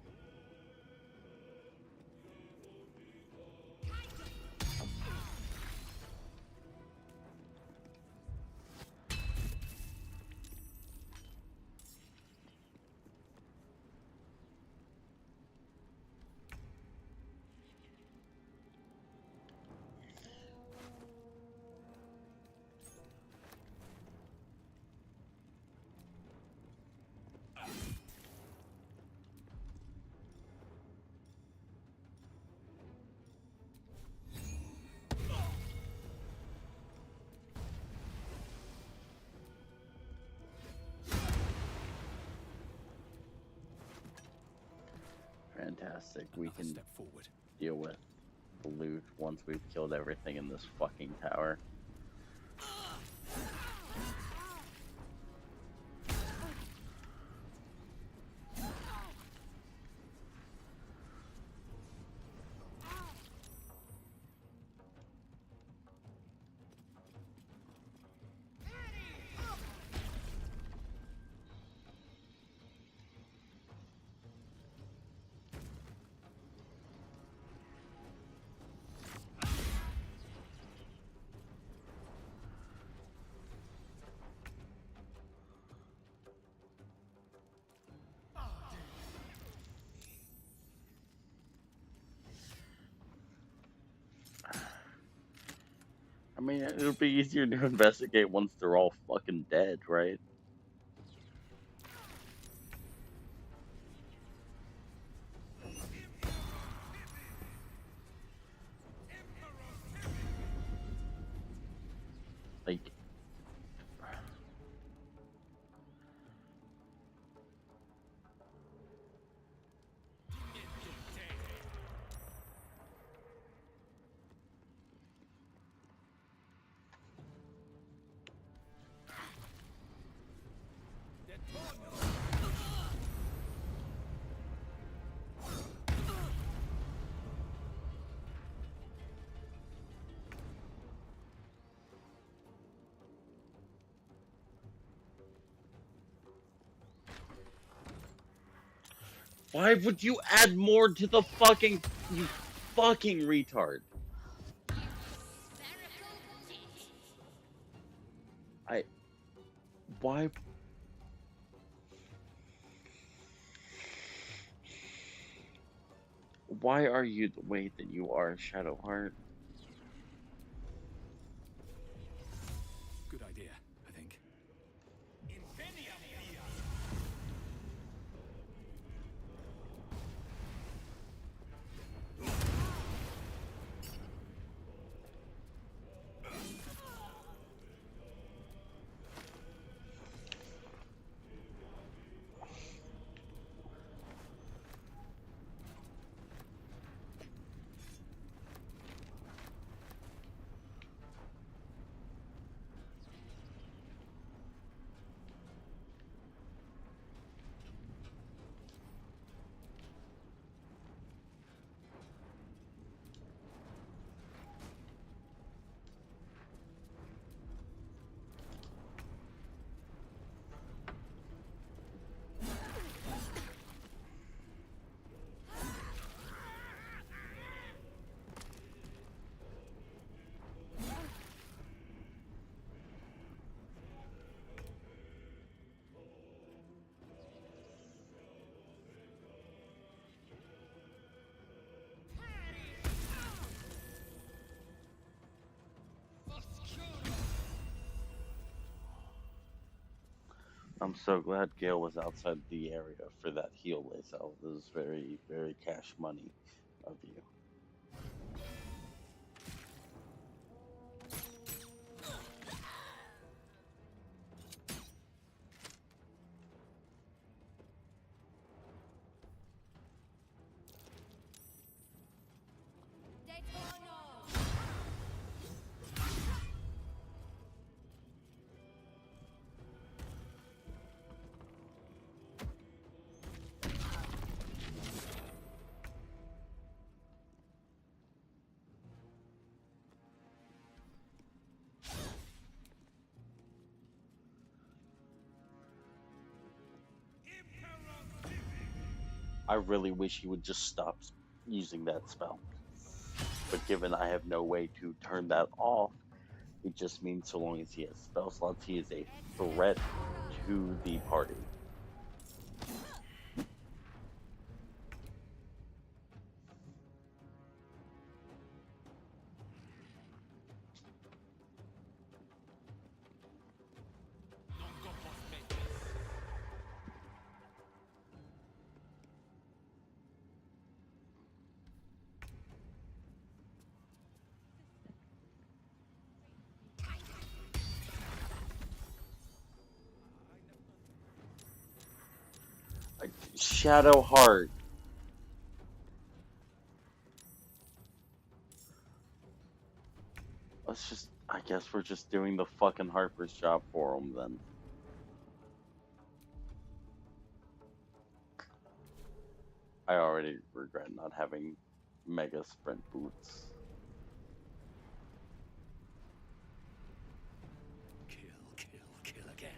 Speaker 1: Fantastic. We
Speaker 15: Another
Speaker 1: can
Speaker 15: step forward.
Speaker 1: deal with the loot once we've killed everything in this fucking tower. I mean, it'll be easier to investigate once they're all fucking dead, right? Like, why would you add more to the fucking, you fucking retard? Why? Why are you the way that you are, Shadowheart?
Speaker 15: Good idea, I think.
Speaker 1: I'm so glad Gale was outside the area for that heal myself. This is very, very cash money of you. I really wish he would just stop using that spell. But given I have no way to turn that off, it just means so long as he has spell slots, he is a threat to the party. Shadow Heart. Let's just. I guess we're just doing the fucking Harper's job for him then. I already regret not having Mega Sprint boots.
Speaker 9: Kill again.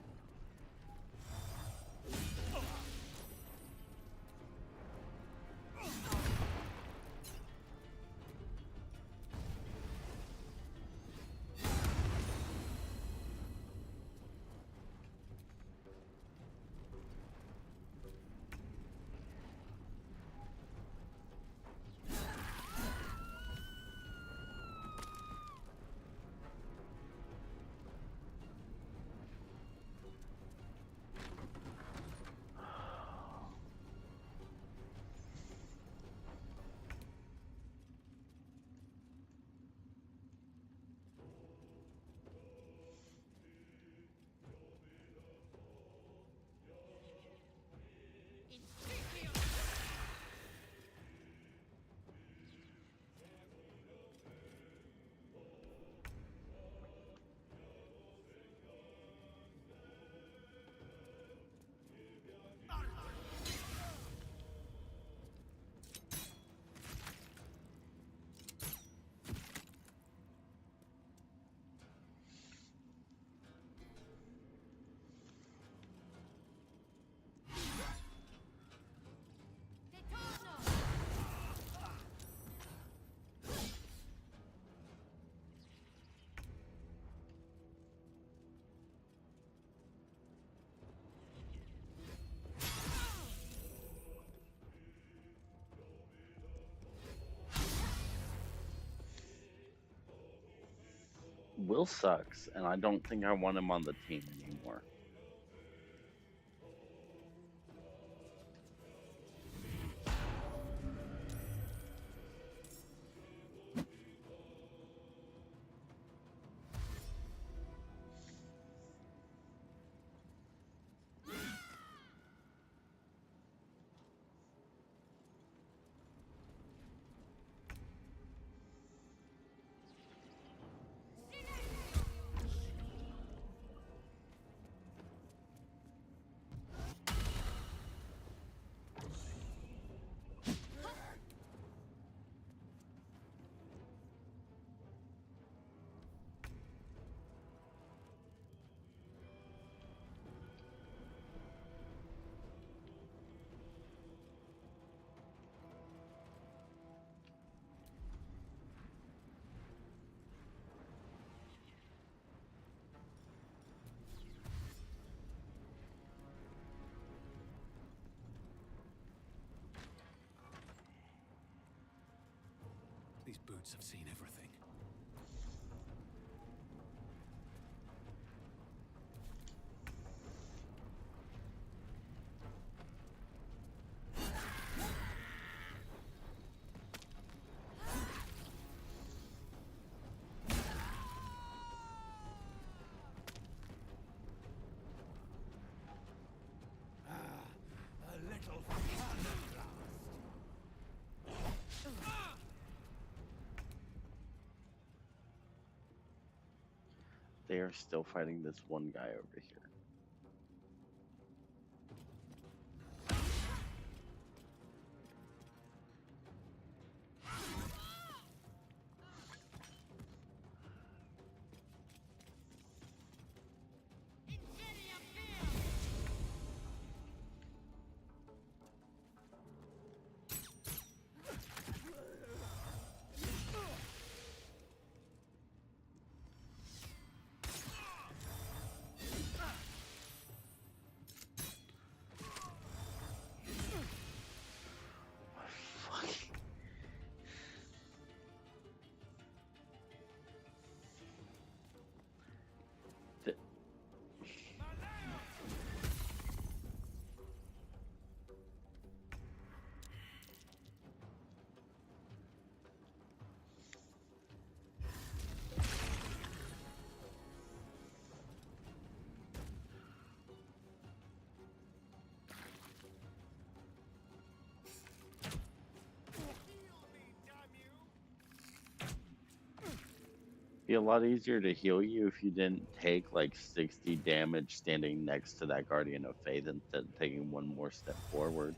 Speaker 1: Will sucks, and I don't think I want him on the team anymore.
Speaker 9: These boots have seen everything. A little fun at last.
Speaker 1: They are still fighting this one guy over here. Be a lot easier to heal you if you didn't take like 60 damage standing next to that Guardian of Faith instead of taking one more step forward.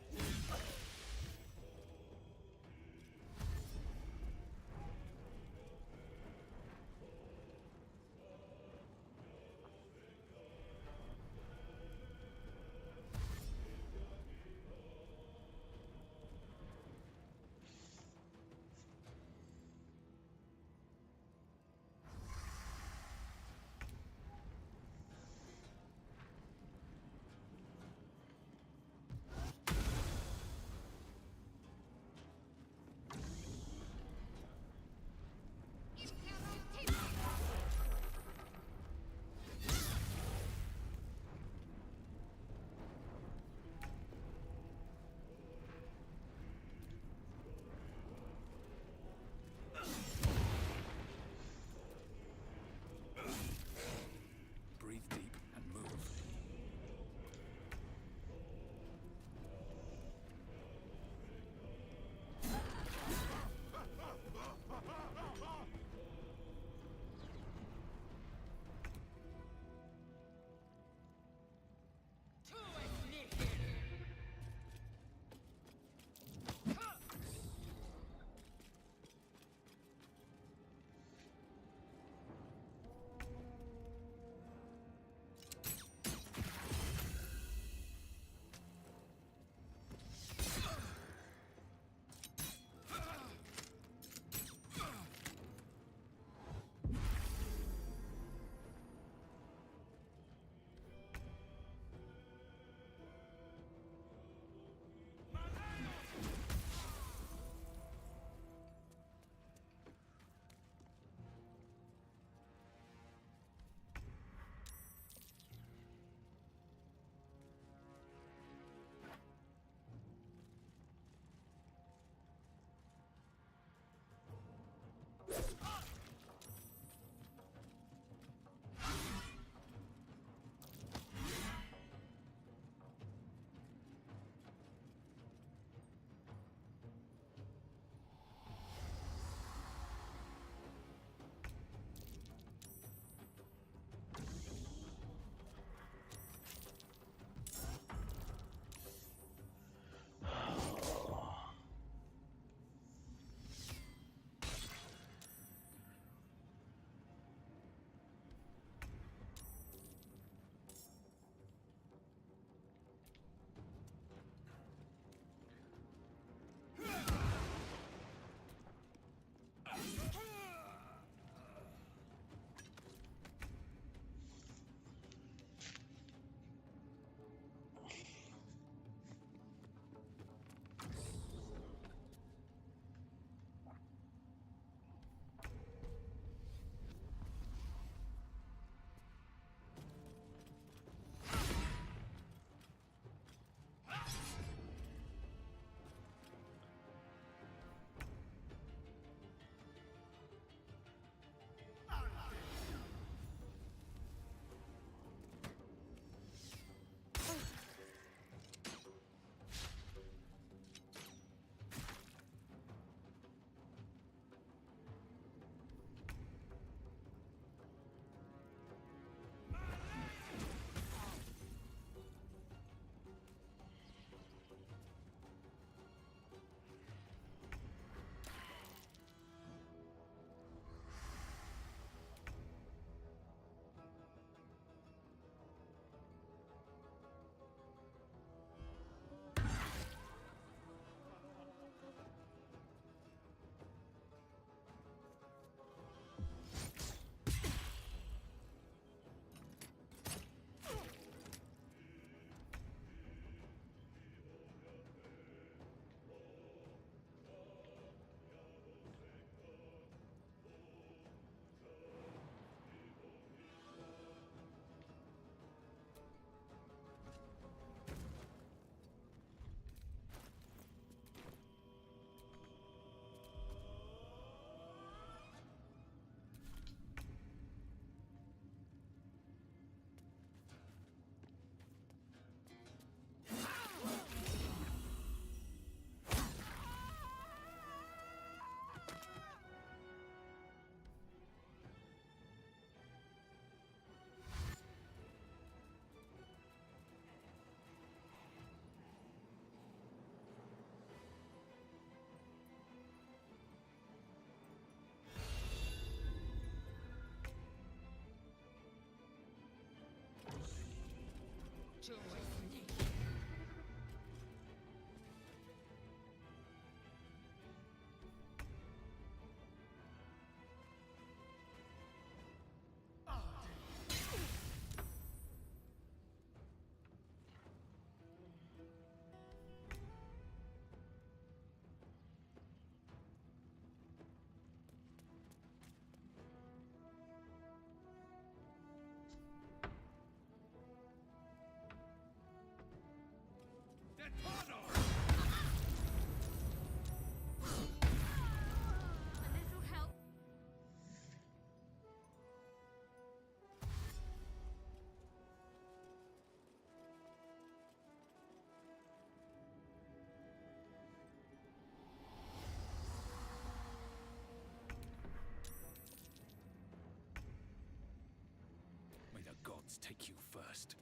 Speaker 16: May the gods take you first.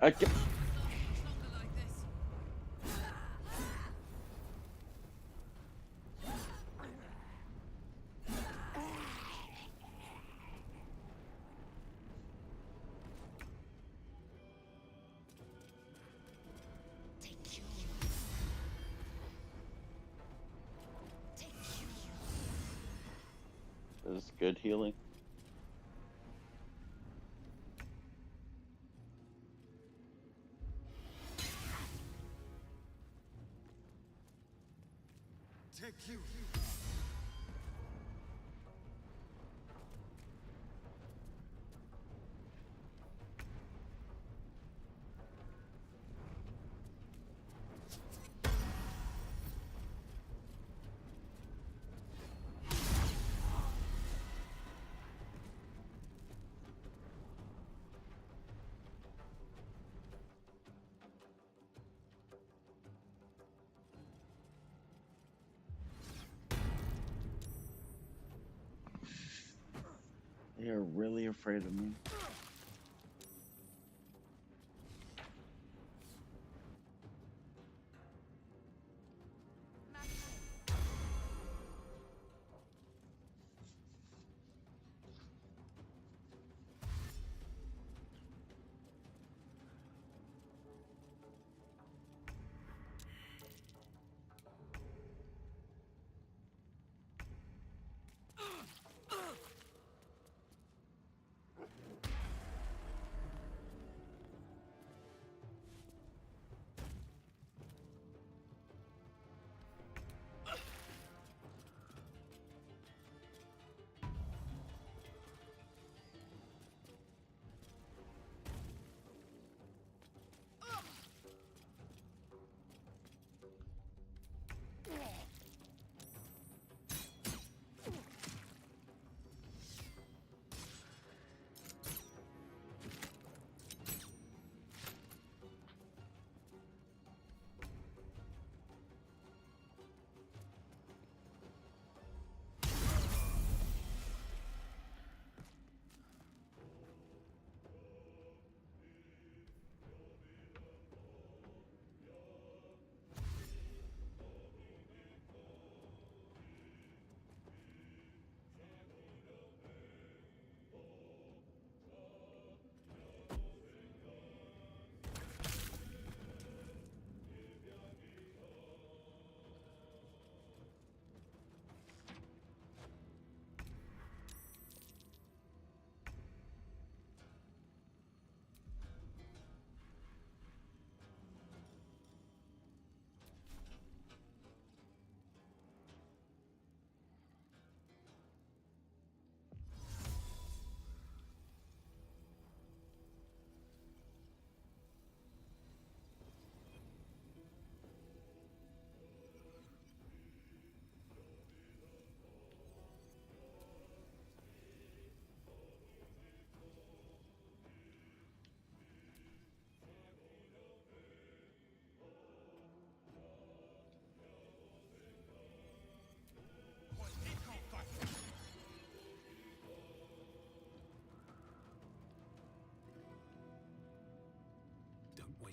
Speaker 1: I can... This is good healing.
Speaker 12: Take you.
Speaker 1: They are really afraid of me.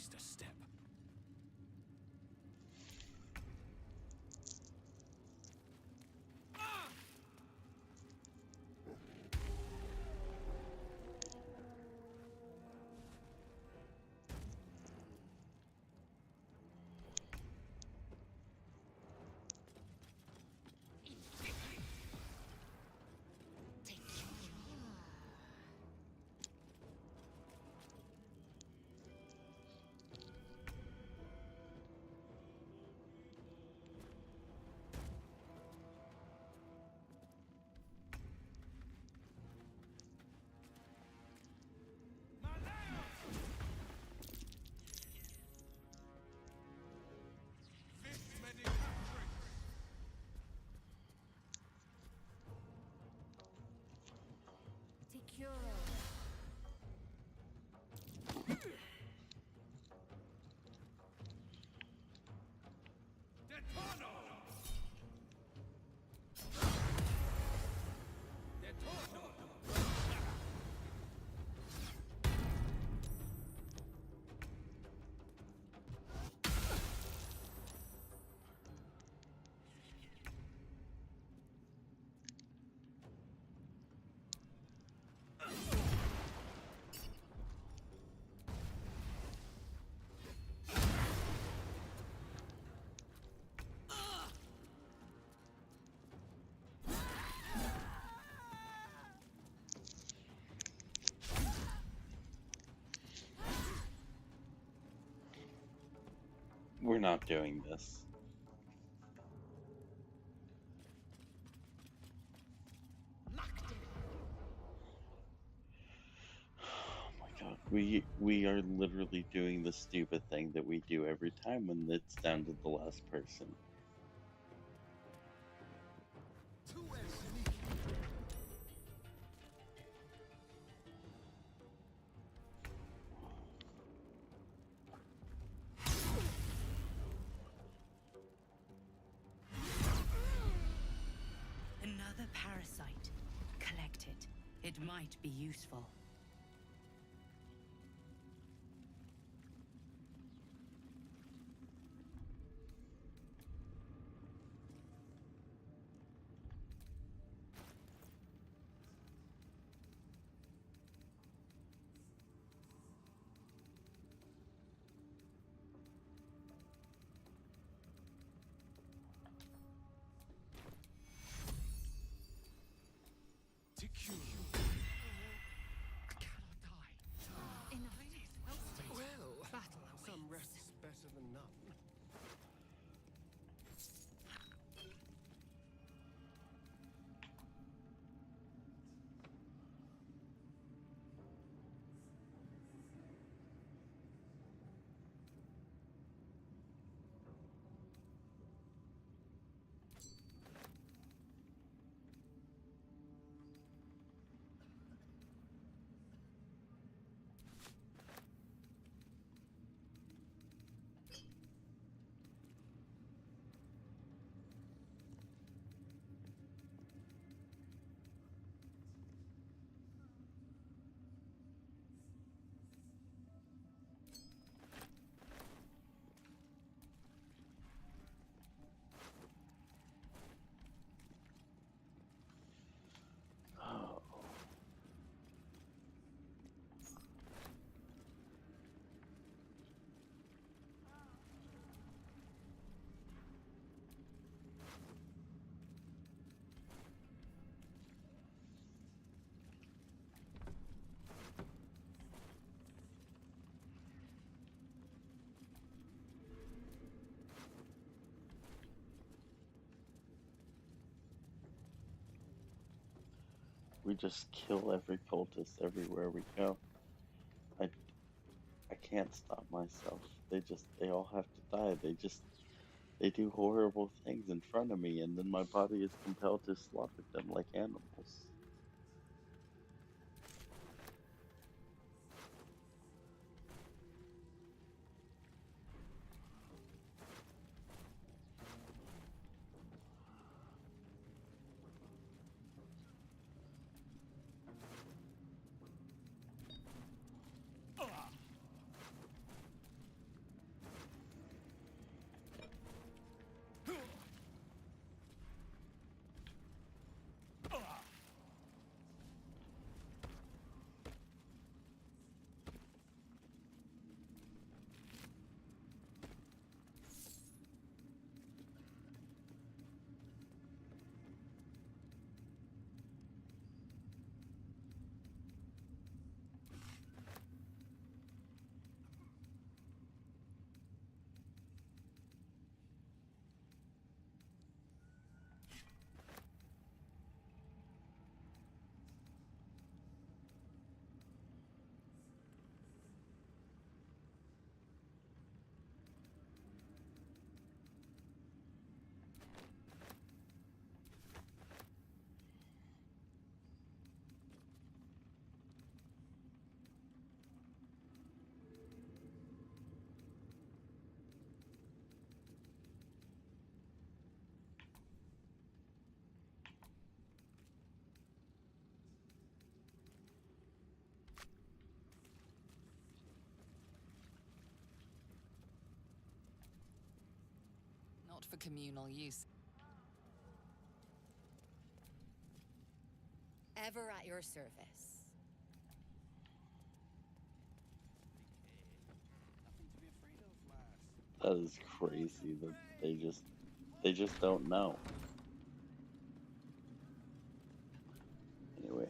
Speaker 15: missed a step.
Speaker 1: We're not doing this. Oh my god, we are literally doing the stupid thing that we do every time when it's down to the last person.
Speaker 5: Another parasite. Collect it. It might be useful.
Speaker 12: Some rest's better than none.
Speaker 1: We just kill every cultist everywhere we go. I can't stop myself. They all have to die. They do horrible things in front of me, and then my body is compelled to slaughter them like animals.
Speaker 3: not for communal use.
Speaker 14: Ever at your service.
Speaker 1: That is crazy that they just don't know. Anyway.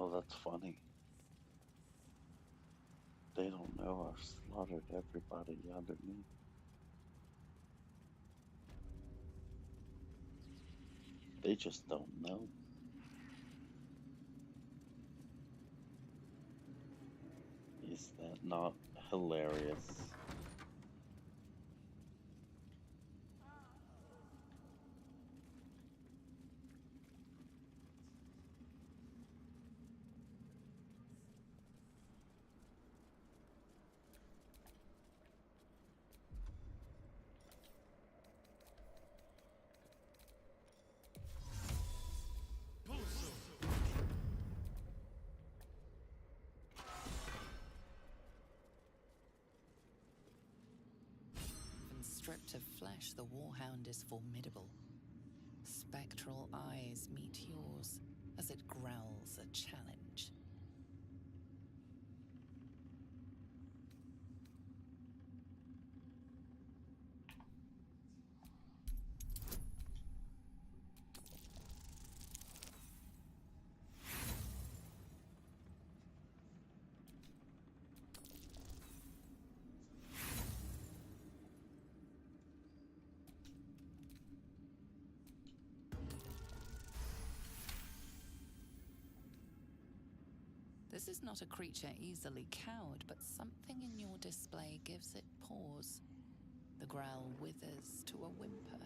Speaker 1: Oh, that's funny. They don't know I've slaughtered everybody underneath. They just don't know. Is that not hilarious?
Speaker 3: When stripped of flesh, the warhound is formidable. Spectral eyes meet yours as it growls a challenge. This is not a creature easily cowed, but something in your display gives it pause. The growl withers to a whimper.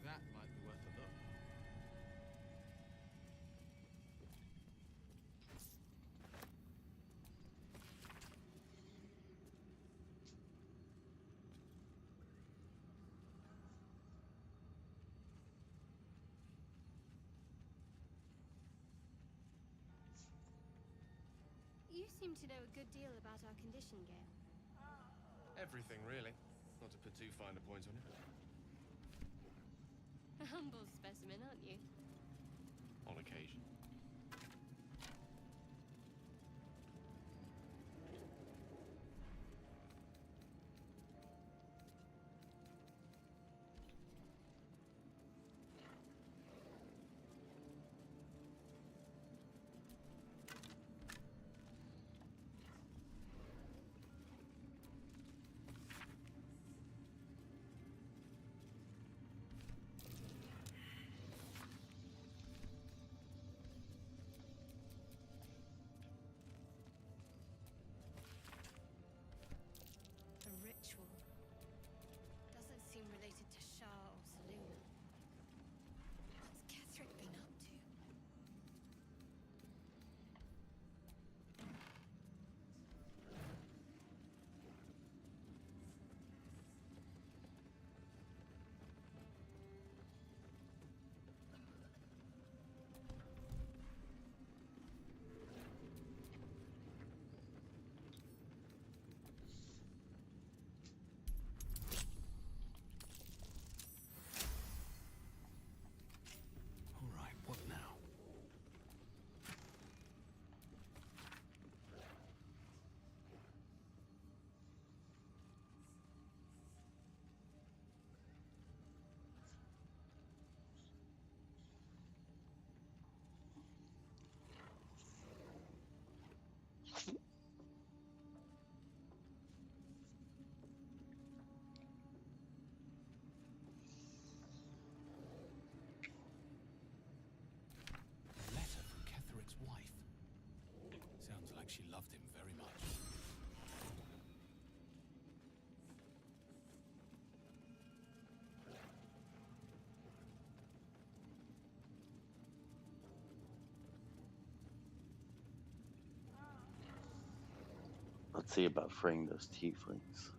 Speaker 15: That might be worth a look.
Speaker 2: You seem to know a good deal about our condition, Gale.
Speaker 8: Everything, really. Not to put too fine a point on it.
Speaker 2: A humble specimen, aren't you?
Speaker 8: On occasion.
Speaker 2: A ritual. Doesn't seem related to Shah or Saloon. What's Ketherick been up to?
Speaker 15: All right, what now? A letter from Ketherick's wife. Sounds like she loved him very much.
Speaker 1: Let's see about freeing those tieflings.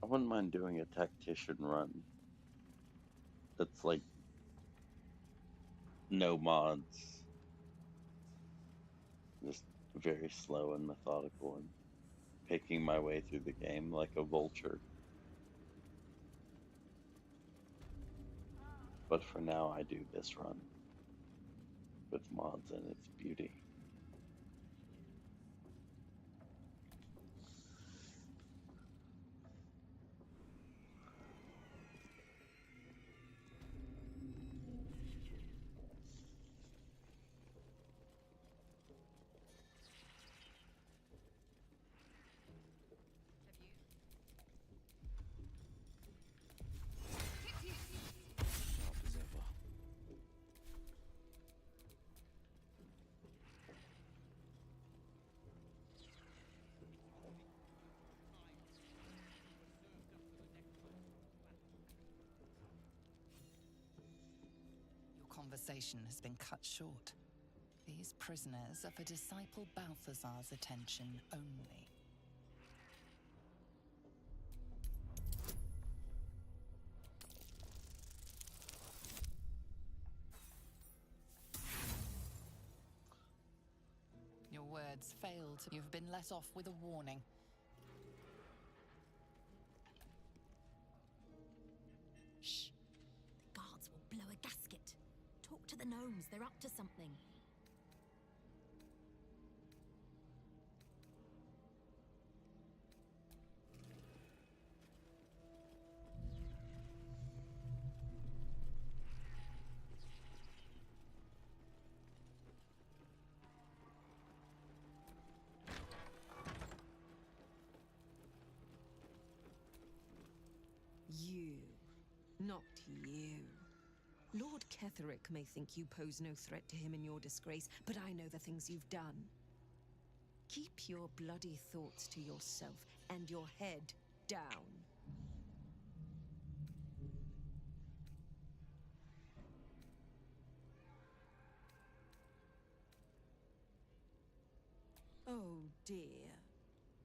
Speaker 1: I wouldn't mind doing a tactician run that's like no mods, just very slow and methodical and picking my way through the game like a vulture. But for now, I do this run with mods and its beauty.
Speaker 21: Sharp as ever.
Speaker 3: Your conversation has been cut short. These prisoners are for Disciple Balthazar's attention only. Your words failed. You've been let off with a warning.
Speaker 4: Shh. The guards will blow a gasket. Talk to the gnomes. They're up to something.
Speaker 5: You. Not you. Lord Ketherick may think you pose no threat to him in your disgrace, but I know the things you've done. Keep your bloody thoughts to yourself and your head down. Oh dear.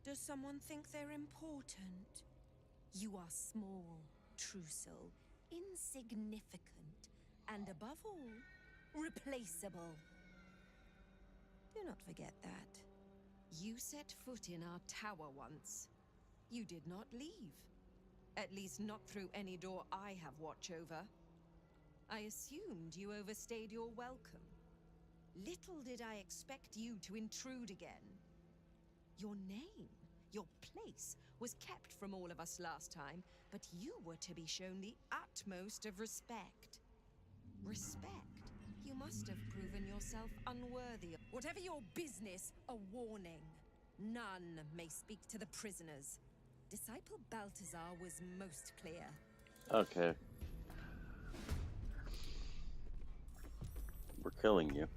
Speaker 5: Does someone think they're important? You are small, Trusil, insignificant, and above all, replaceable. Do not forget that. You set foot in our tower once. You did not leave. At least not through any door I have watch over. I assumed you overstayed your welcome. Little did I expect you to intrude again. Your name, your place, was kept from all of us last time, but you were to be shown the utmost of respect. Respect? You must have proven yourself unworthy. Whatever your business, a warning. None may speak to the prisoners. Disciple Balthazar was most clear.
Speaker 1: Okay. We're killing you.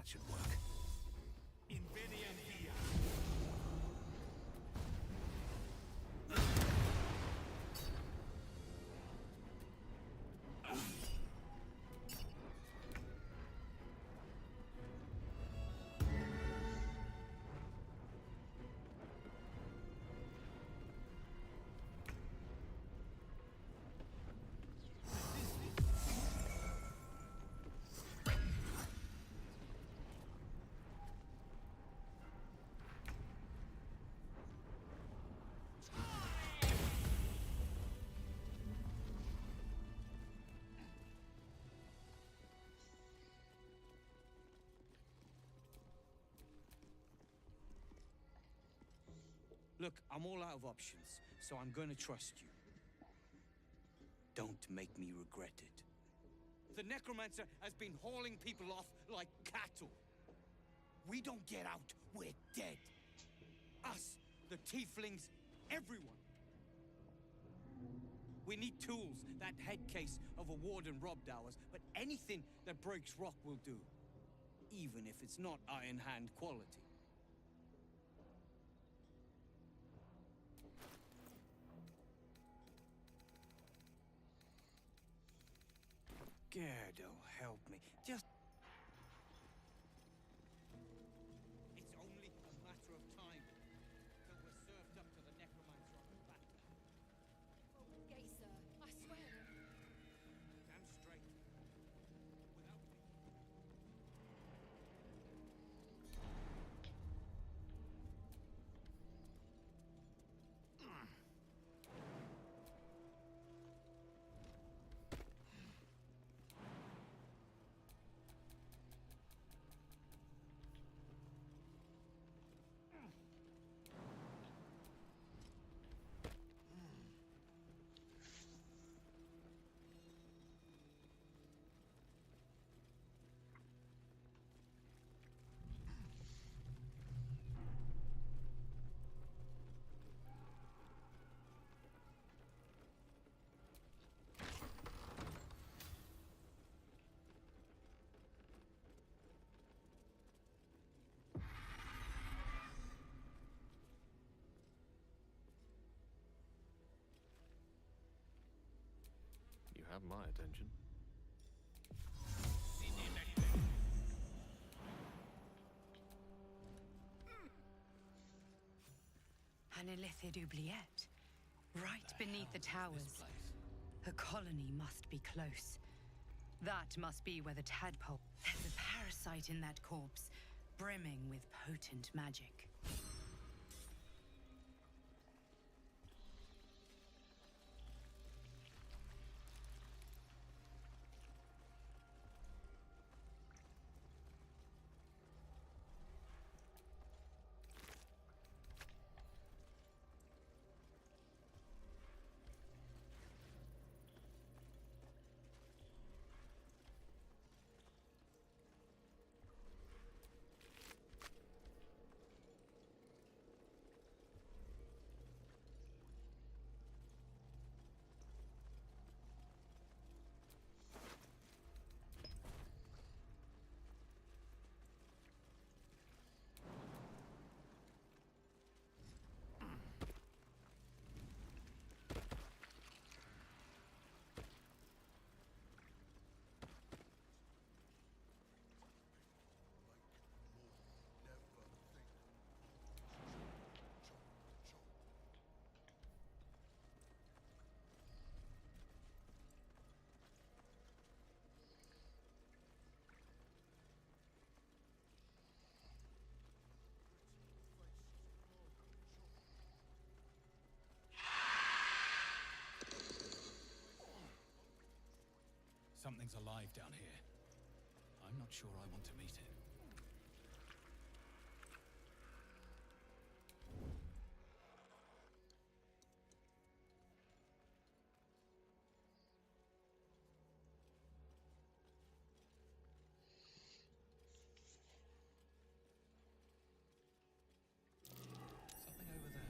Speaker 16: should work. Inveniam via.
Speaker 19: Look, I'm all out of options, so I'm going to trust you. Don't make me regret it. The necromancer has been hauling people off like cattle. We don't get out, we're dead. Us, the tieflings, everyone. We need tools. That head case of a warden robbed ours, but anything that breaks rock will do. Even if it's not Iron Hand quality. Gerdo, help me. Just... It's only a matter of time till we're served up to the necromancer on the back.
Speaker 2: Gay, sir. I swear.
Speaker 19: Damn straight. Without me.
Speaker 8: You have my attention.
Speaker 7: An illithid oubliette. Right beneath the towers. A colony must be close. That must be where the tadpole... There's a parasite in that corpse, brimming with potent magic.
Speaker 15: Something's alive down here. I'm not sure I want to meet it. Something over there.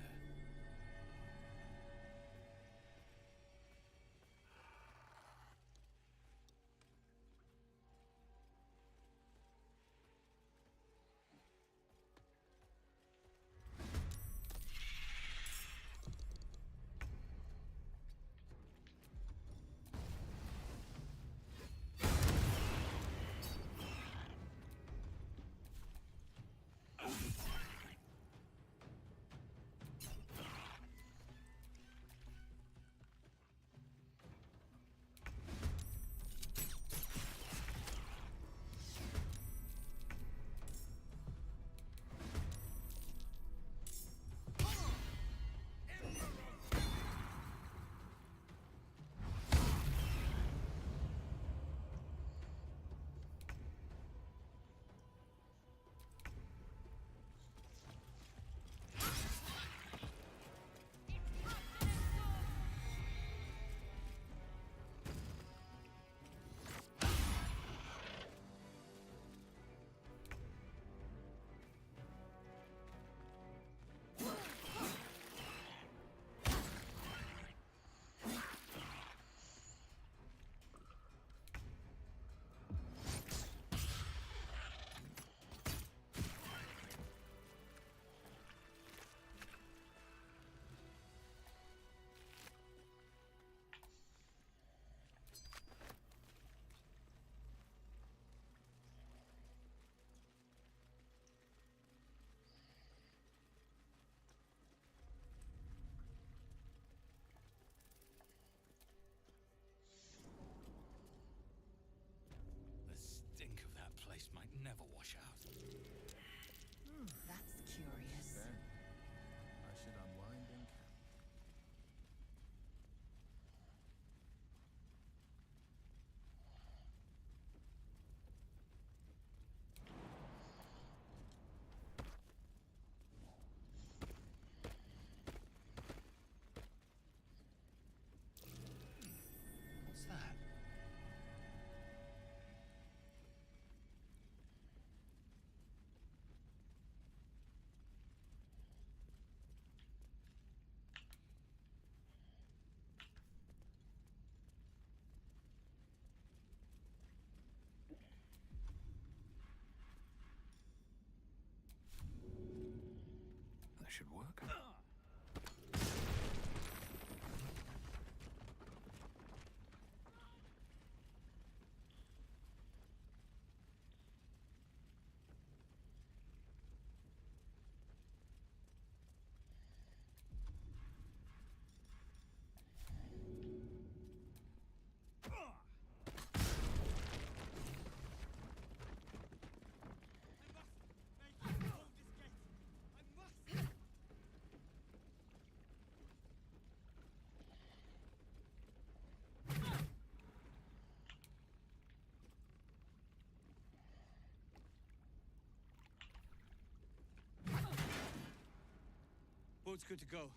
Speaker 19: boat's good to go.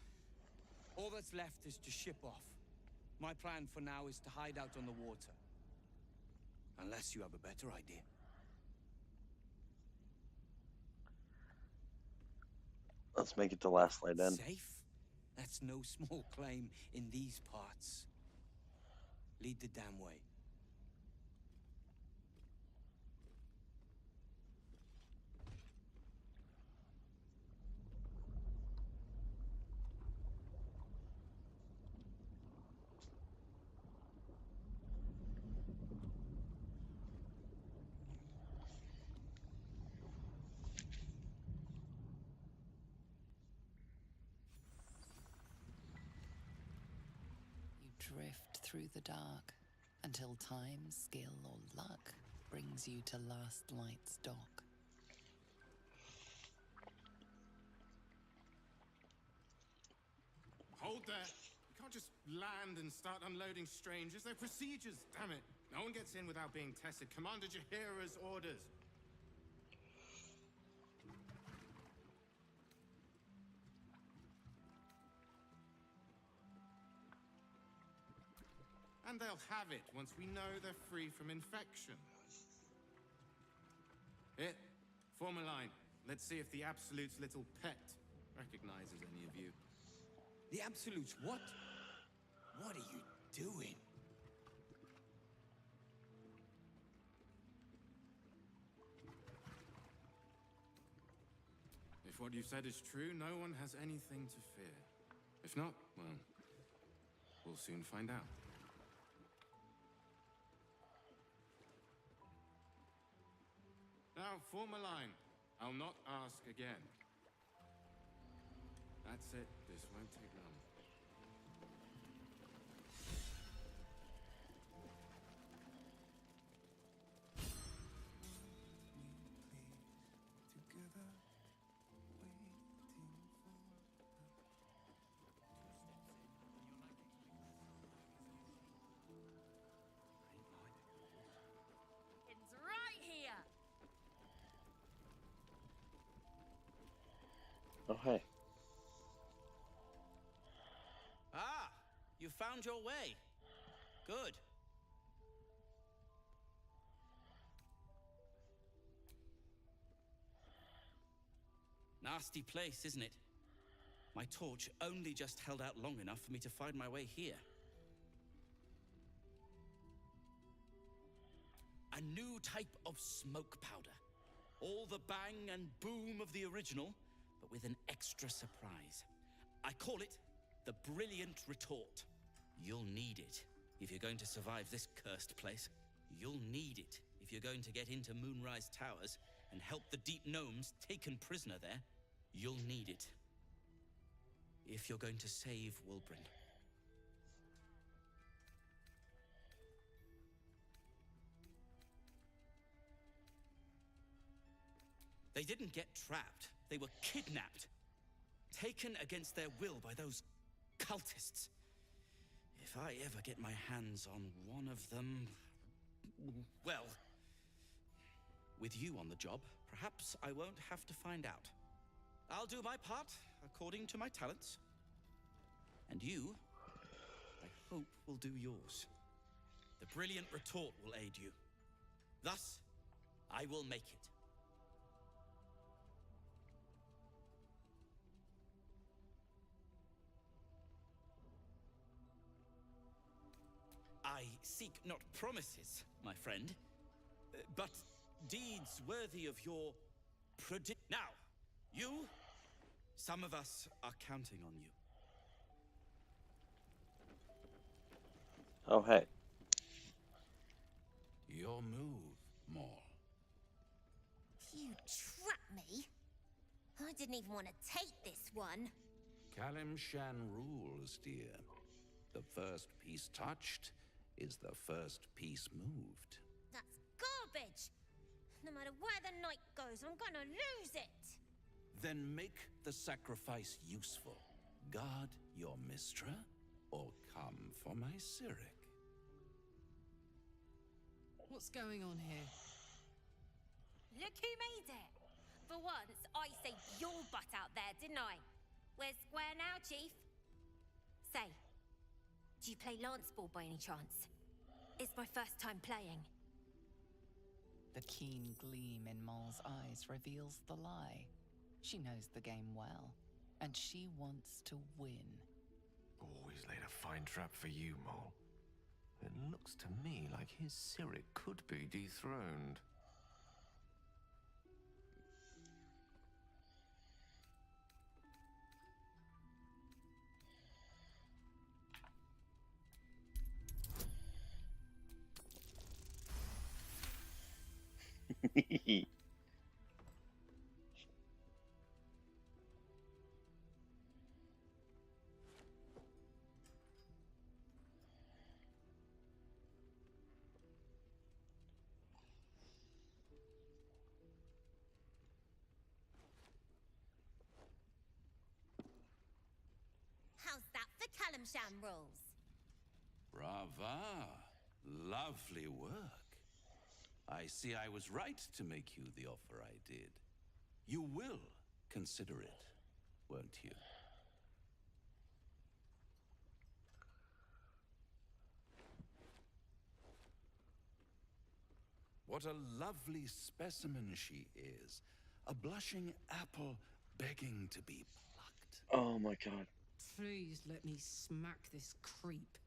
Speaker 19: All that's left is to ship off. My plan for now is to hide out on the water. Unless you have a better idea.
Speaker 1: Let's make it to last light in.
Speaker 19: Safe? That's no small claim in these parts. Lead the damn way.
Speaker 3: You drift through the dark until time, skill, or luck brings you to Last Light's dock.
Speaker 11: Hold there. You can't just land and start unloading strangers. They're procedures, damn it. No one gets in without being tested. Commander Jaheira's orders. And they'll have it once we know they're free from infection. Here, form a line. Let's see if the Absolute's little pet recognizes any of you.
Speaker 19: The Absolutes what? What are you doing?
Speaker 11: If what you've said is true, no one has anything to fear. If not, well, we'll soon find out. Now, form a line. I'll not ask again. That's it. This won't take long.
Speaker 14: It's right here.
Speaker 1: Oh, hey.
Speaker 22: Ah, you found your way. Good. Nasty place, isn't it? My torch only just held out long enough for me to find my way here. A new type of smoke powder. All the bang and boom of the original, but with an extra surprise. I call it the Brilliant Retort. You'll need it if you're going to survive this cursed place. You'll need it if you're going to get into Moonrise Towers and help the Deep Gnomes taken prisoner there. You'll need it if you're going to save Wilbryn. They didn't get trapped. They were kidnapped. Taken against their will by those cultists. If I ever get my hands on one of them... well... with you on the job, perhaps I won't have to find out. I'll do my part according to my talents. And you, I hope, will do yours. The Brilliant Retort will aid you. Thus, I will make it. I seek not promises, my friend, but deeds worthy of your Now, you, some of us are counting on you.
Speaker 1: Oh, hey.
Speaker 17: Your move, Maul.
Speaker 14: You trapped me? I didn't even want to take this one.
Speaker 17: Kalimshan rules, dear. The first piece touched is the first piece moved.
Speaker 14: That's garbage. No matter where the night goes, I'm gonna lose it.
Speaker 17: Then make the sacrifice useful. Guard your Mistra, or come for my Cyric.
Speaker 13: What's going on here?
Speaker 14: Look who made it. For once, I saved your butt out there, didn't I?
Speaker 4: We're square now, Chief. Say, do you play lance ball by any chance? It's my first time playing.
Speaker 3: The keen gleam in Moll's eyes reveals the lie. She knows the game well, and she wants to win.
Speaker 6: Always laid a fine trap for you, Moll. It looks to me like his Cyric could be dethroned.
Speaker 4: How's that for Calamsham rules?
Speaker 18: Brava! Lovely work. I see I was right to make you the offer I did. You will consider it, won't you? What a lovely specimen she is. A blushing apple begging to be plucked.
Speaker 1: Oh my god.
Speaker 13: Please let me smack this creep.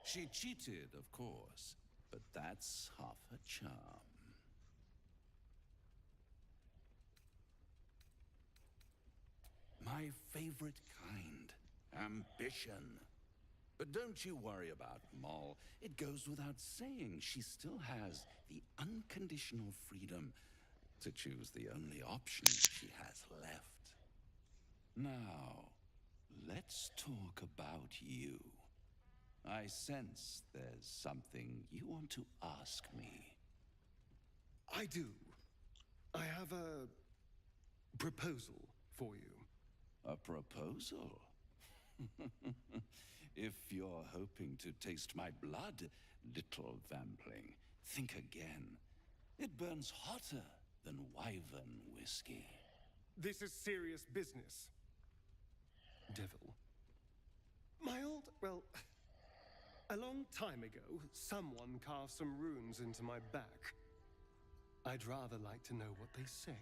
Speaker 18: She cheated, of course, but that's half her charm. My favorite kind, ambition. But don't you worry about Moll. It goes without saying she still has the unconditional freedom to choose the only option she has left. Now, let's talk about you. I sense there's something you want to ask me.
Speaker 12: I do. I have a proposal for you.
Speaker 18: A proposal? If you're hoping to taste my blood, little vampling, think again. It burns hotter than wyvern whiskey.
Speaker 12: This is serious business. Devil. My old, well, a long time ago, someone carved some runes into my back. I'd rather like to know what they say.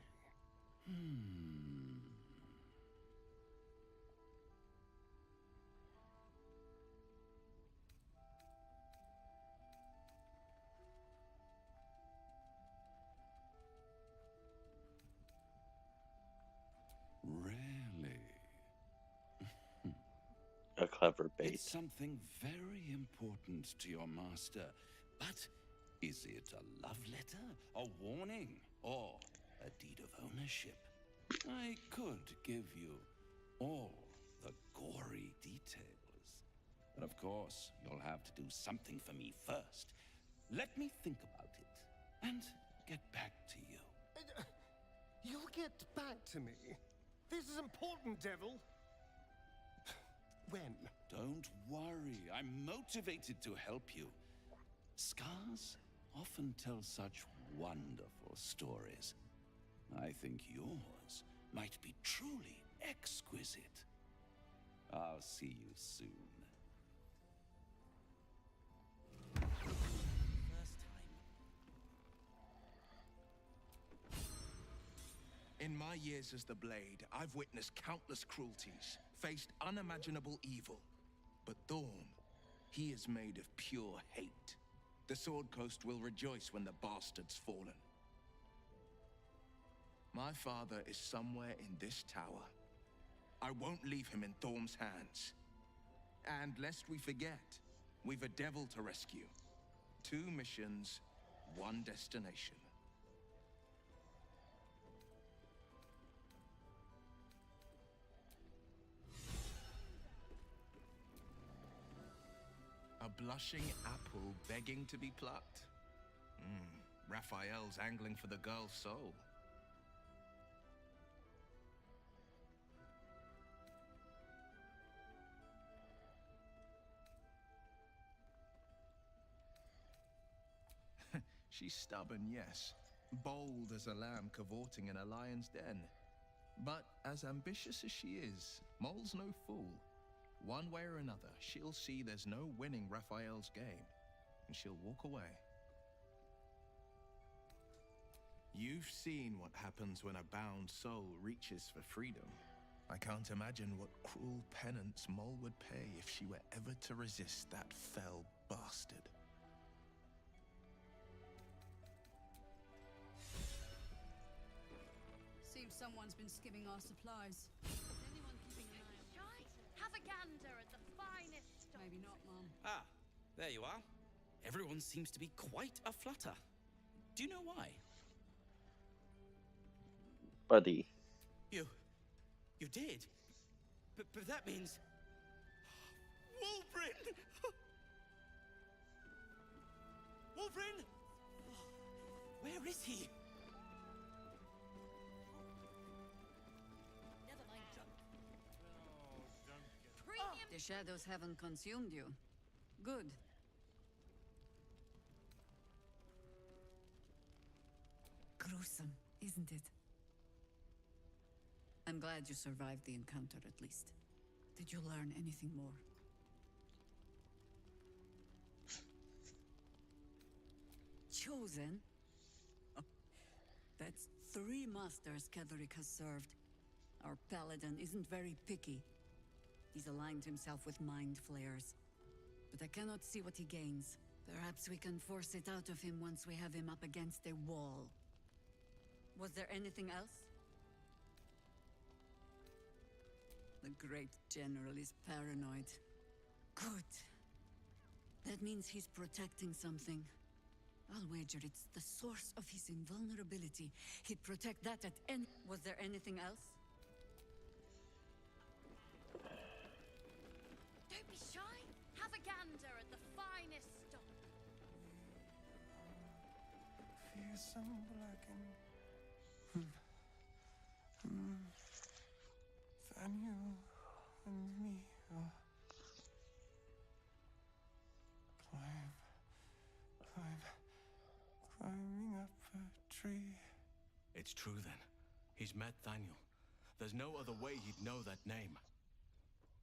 Speaker 18: Really?
Speaker 1: A clever bait.
Speaker 18: It's something very important to your master. But is it a love letter, a warning, or a deed of ownership? I could give you all the gory details. But of course, you'll have to do something for me first. Let me think about it and get back to you.
Speaker 12: You'll get back to me. This is important, Devil. When?
Speaker 18: Don't worry, I'm motivated to help you. Scars often tell such wonderful stories. I think yours might be truly exquisite. I'll see you soon.
Speaker 21: In my years as the Blade, I've witnessed countless cruelties, faced unimaginable evil. But Thorn, he is made of pure hate. The Sword Coast will rejoice when the bastard's fallen. My father is somewhere in this tower. I won't leave him in Thorn's hands. And lest we forget, we've a devil to rescue. 2 missions, 1 destination. A blushing apple begging to be plucked? Raphael's angling for the girl's soul. She's stubborn, yes. Bold as a lamb cavorting in a lion's den. But as ambitious as she is, Mole's no fool. One way or another, she'll see there's no winning Raphael's game, and she'll walk away. You've seen what happens when a bound soul reaches for freedom. I can't imagine what cruel penance Mole would pay if she were ever to resist that fell bastard.
Speaker 10: Seems someone's been skimming our supplies. Is anyone keeping an eye on
Speaker 4: Right, have a gander at the finest stock.
Speaker 10: Maybe not, Mum.
Speaker 22: Ah, there you are. Everyone seems to be quite a flutter. Do you know why?
Speaker 1: Buddy.
Speaker 22: You did? But that means... Wolverine! Wolverine! Where is he?
Speaker 4: Never mind, drunk.
Speaker 10: The shadows haven't consumed you. Good. Gruesome, isn't it? I'm glad you survived the encounter, at least. Did you learn anything more? Chosen? Oh, that's 3 masters Ketherick has served. Our paladin isn't very picky. He's aligned himself with mind flayers. But I cannot see what he gains. Perhaps we can force it out of him once we have him up against a wall. Was there anything else? The great general is paranoid. Good. That means he's protecting something. I'll wager it's the source of his invulnerability. He'd protect that at any... Was there anything else?
Speaker 4: Don't be shy. Have a gander at the finest stock.
Speaker 12: Fearsome blacken. Daniel and me are climbing up a tree.
Speaker 21: It's true then. He's met Daniel. There's no other way he'd know that name.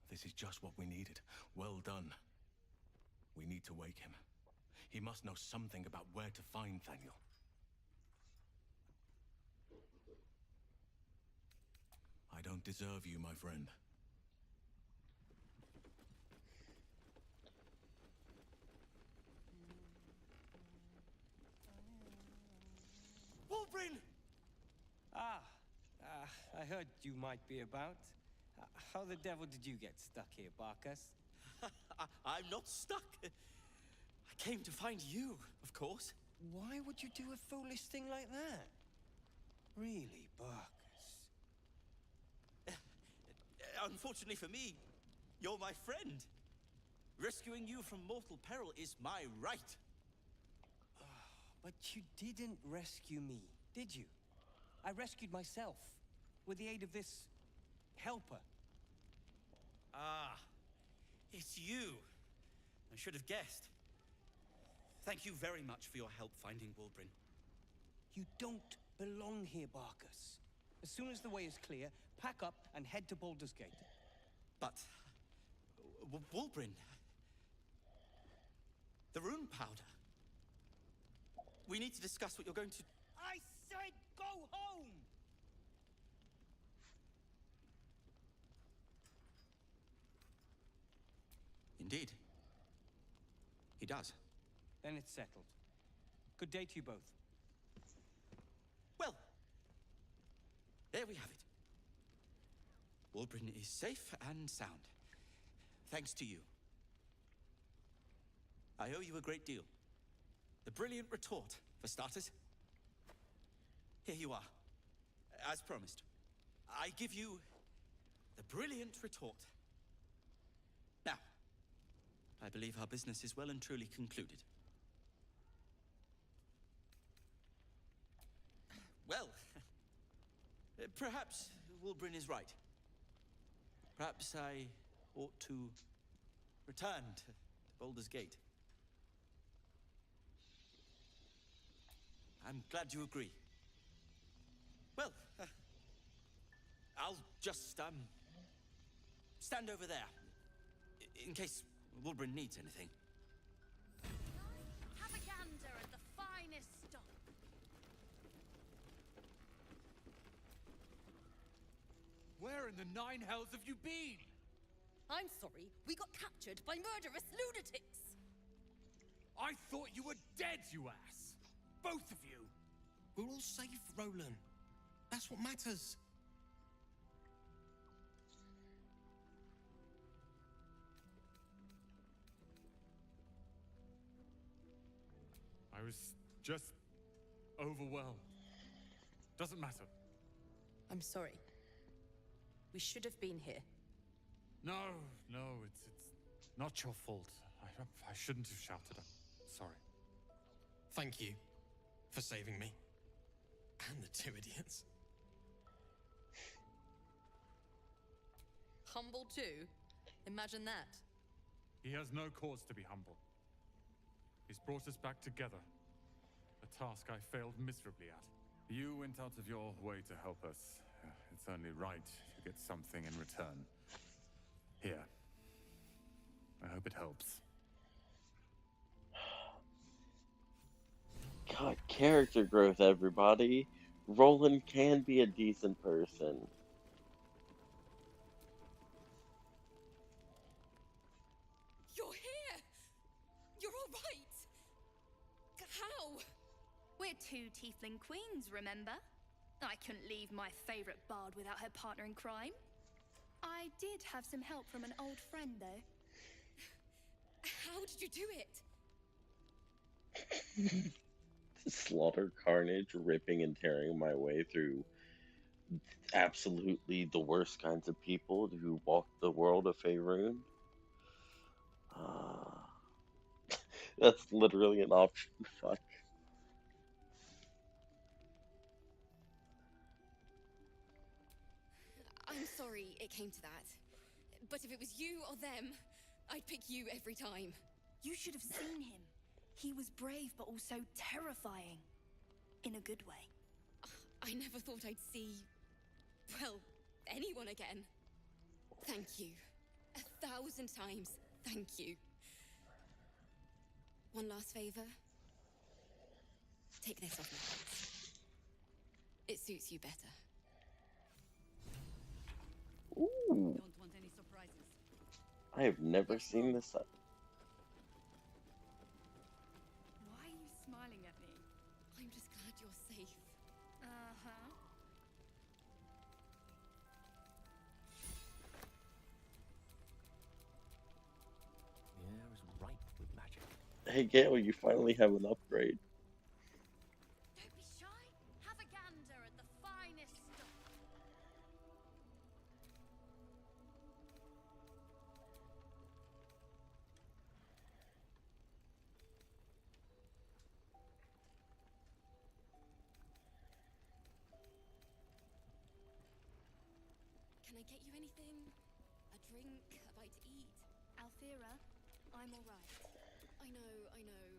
Speaker 21: This is just what we needed. Well done. We need to wake him. He must know something about where to find Daniel. I don't deserve you, my friend.
Speaker 19: Wolverine! I heard you might be about. How the devil did you get stuck here, Barkus?
Speaker 22: I'm not stuck. I came to find you, of course.
Speaker 19: Why would you do a foolish thing like that? Really, Barkus?
Speaker 22: Unfortunately for me, you're my friend. Rescuing you from mortal peril is my right.
Speaker 19: But you didn't rescue me, did you? I rescued myself, with the aid of this... helper.
Speaker 22: Ah, it's you. I should have guessed. Thank you very much for your help finding Wolverine.
Speaker 19: You don't belong here, Barkus. As soon as the way is clear, pack up and head to Baldur's Gate.
Speaker 22: But... Wolverine... The rune powder... We need to discuss what you're going to...
Speaker 19: I said go home!
Speaker 22: Indeed. He does.
Speaker 19: Then it's settled. Good day to you both.
Speaker 22: Well, there we have it. Wolverine is safe and sound. Thanks to you. I owe you a great deal. The brilliant retort, for starters. Here you are. As promised. I give you the brilliant retort. Now, I believe our business is well and truly concluded. Well, perhaps Wolverine is right. Perhaps I ought to return to Baldur's Gate. I'm glad you agree. Well,
Speaker 9: Just, stand over there. In case Wilburn needs anything.
Speaker 2: Have a gander at the finest stock.
Speaker 19: Where in the nine hells have you been?
Speaker 14: I'm sorry, we got captured by murderous lunatics.
Speaker 19: I thought you were dead, you ass! Both of you!
Speaker 15: We're all safe, Roland. That's what matters.
Speaker 11: I was just overwhelmed. Doesn't matter.
Speaker 13: I'm sorry. We should have been here.
Speaker 11: No, it's not your fault. I shouldn't have shouted. I'm sorry.
Speaker 15: Thank you for saving me. And the two idiots.
Speaker 14: Humble too? Imagine that.
Speaker 11: He has no cause to be humble. He's brought us back together. A task I failed miserably at. You went out of your way to help us. It's only right to get something in return. Here. I hope it helps.
Speaker 1: God, character growth, everybody. Roland can be a decent person.
Speaker 14: You're here! You're all right! How?
Speaker 20: We're two tiefling queens, remember? I couldn't leave my favorite bard without her partner in crime. I did have some help from an old friend, though.
Speaker 14: How did you do it?
Speaker 1: Slaughter, carnage, ripping and tearing my way through absolutely the worst kinds of people who walk the world of Faerun. That's literally an option. Fuck.
Speaker 14: I'm sorry it came to that. But if it was you or them, I'd pick you every time.
Speaker 20: You should have seen him. He was brave, but also terrifying. In a good way.
Speaker 14: I never thought I'd see... well, anyone again. Thank you. 1,000 times, thank you. One last favor. Take this off my hands. It suits you better.
Speaker 1: Ooh.
Speaker 10: Don't want any surprises.
Speaker 1: I have never seen this.
Speaker 20: Why are you smiling at me?
Speaker 14: I'm just glad you're safe.
Speaker 20: Uh-huh.
Speaker 6: The air is ripe with magic.
Speaker 1: Hey Gale, you finally have an upgrade.
Speaker 2: Don't be shy. Have a gander at the finest stock.
Speaker 14: Can I get you anything? A drink? A bite to eat?
Speaker 20: Althera, I'm all right.
Speaker 14: I know.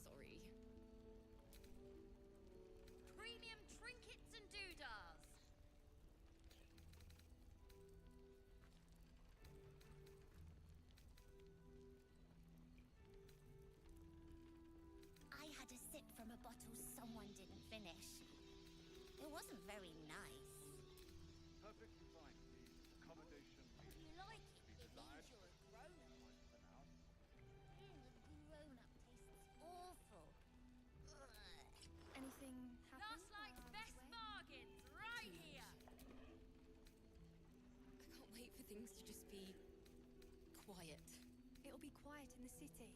Speaker 14: Sorry.
Speaker 2: Premium trinkets and doodahs.
Speaker 4: I had a sip from a bottle someone didn't finish. It wasn't very nice.
Speaker 11: Perfectly fine. The accommodation
Speaker 4: If you like it, it means you're a grown-up. Grown-up tastes awful. Ugh.
Speaker 20: Anything happen?
Speaker 2: Last best bargains right here.
Speaker 14: I can't wait for things to just be quiet.
Speaker 20: It'll be quiet in the city.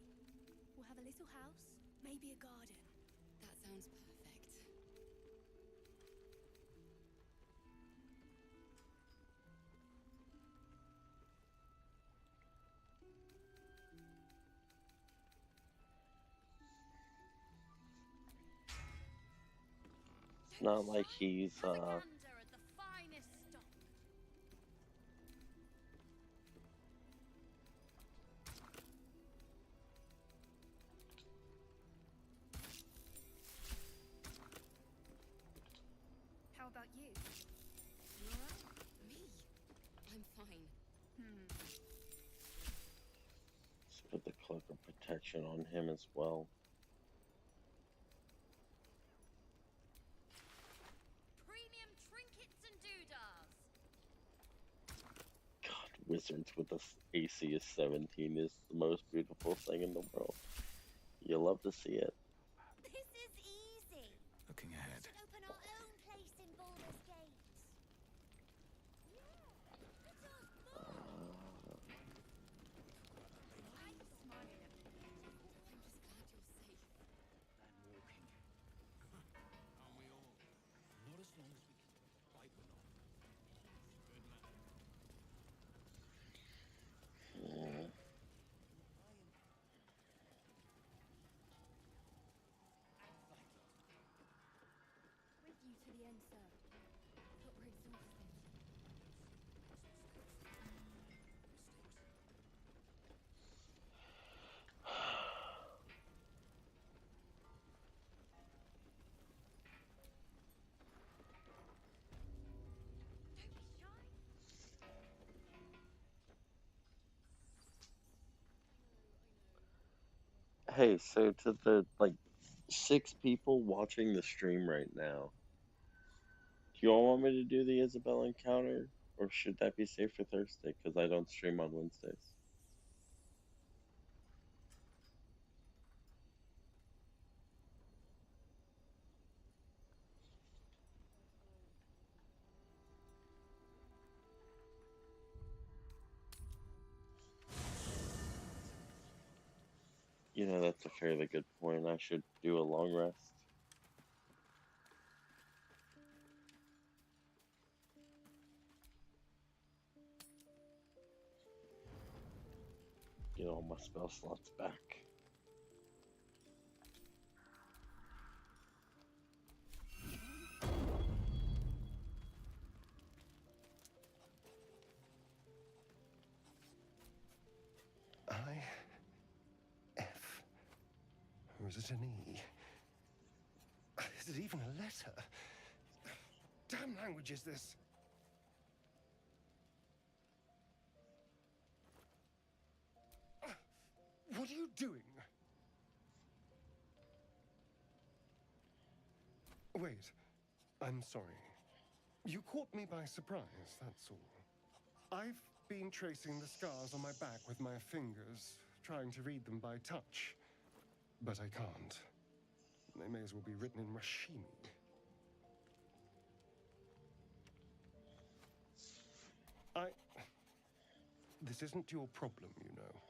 Speaker 20: We'll have a little house, maybe a garden.
Speaker 14: That sounds perfect.
Speaker 1: It's not like he's
Speaker 2: Have a gander at the finest stock.
Speaker 20: How about you? You all right?
Speaker 14: I'm fine.
Speaker 1: Let's put the cloak of protection on him as well.
Speaker 4: Premium trinkets and doodahs.
Speaker 1: God, wizards with a AC of 17 is the most beautiful thing in the world. You love to see it.
Speaker 4: This is easy.
Speaker 15: Looking ahead.
Speaker 4: We should open our own place in Baldur's Gate.
Speaker 6: Not as long as we can fight or not.
Speaker 1: Yeah.
Speaker 20: With you to the end, sir. But we're exhausted.
Speaker 1: Hey, so to the like 6 people watching the stream right now, do you all want me to do the Isabel encounter, or should that be saved for Thursday? Because I don't stream on Wednesdays. You know, that's a fairly good point. I should do a long rest. Get all my spell slots back.
Speaker 12: F. Or is it an E? Is it even a letter? Damn language is this? What are you doing? Wait. I'm sorry. You caught me by surprise, that's all. I've been tracing the scars on my back with my fingers, trying to read them by touch. But I can't. They may as well be written in Rashimi. This isn't your problem, you know.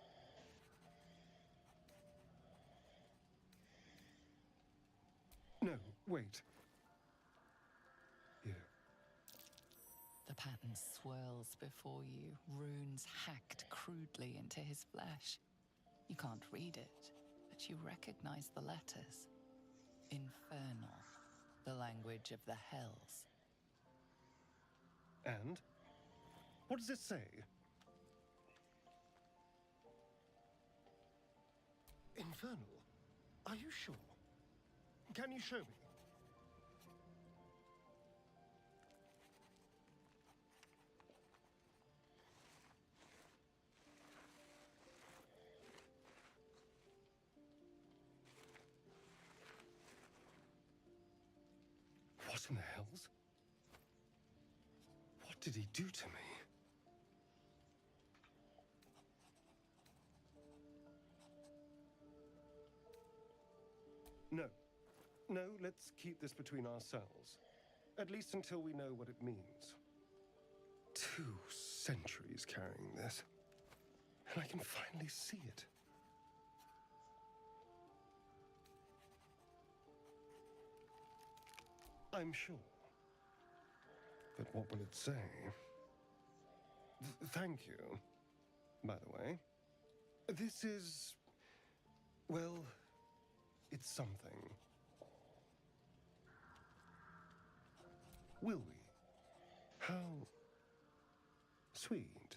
Speaker 12: No, wait. Here.
Speaker 3: The pattern swirls before you, runes hacked crudely into his flesh. You can't read it, but you recognize the letters. Infernal, the language of the hells.
Speaker 12: And? What does it say? Infernal? Are you sure? Can you show me? What in the hells? What did he do to me? No. No, let's keep this between ourselves. At least until we know what it means. 2 centuries carrying this. And I can finally see it. I'm sure. But what will it say? Thank you, by the way. This is... well, it's something. Will we? How sweet.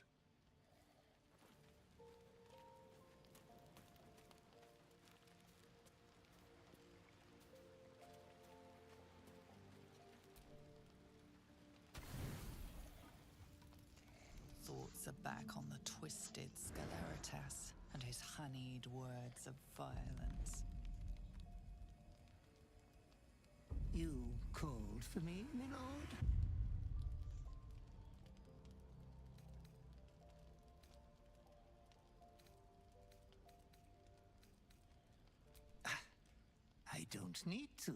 Speaker 3: are back on the twisted Scaleritas and his honeyed words of violence.
Speaker 5: You called for me, my lord? I don't need to.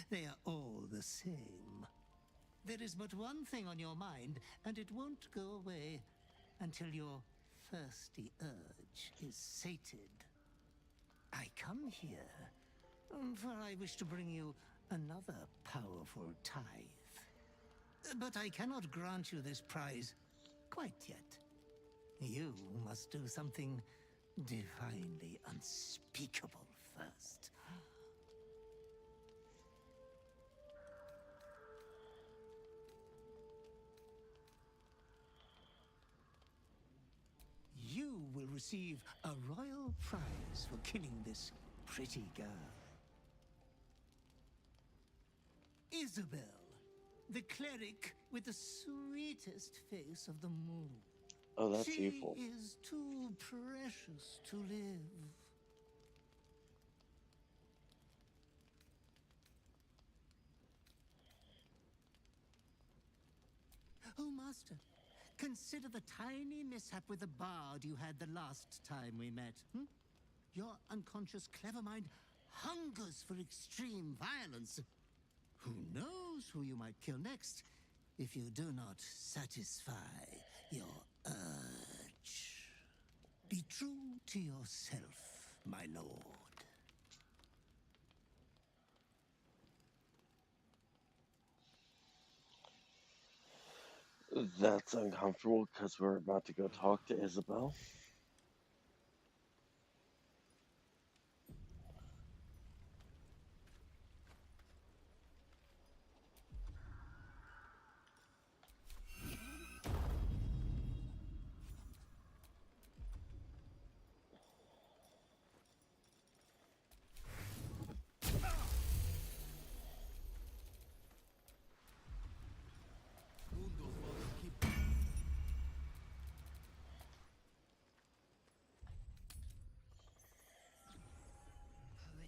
Speaker 5: They are all the same. There is but one thing on your mind, and it won't go away until your thirsty urge is sated. I come here, for I wish to bring you another powerful tithe. But I cannot grant you this prize quite yet. You must do something divinely unspeakable first. You will receive a royal prize for killing this pretty girl. Isabel, the cleric with the sweetest face of them all.
Speaker 1: Oh, that's
Speaker 5: She
Speaker 1: evil.
Speaker 5: is too precious to live. Oh, Master, consider the tiny mishap with the bard you had the last time we met. Your unconscious clever mind hungers for extreme violence. Who knows who you might kill next if you do not satisfy your urge. Be true to yourself, my lord.
Speaker 1: That's uncomfortable because we're about to go talk to Isabel.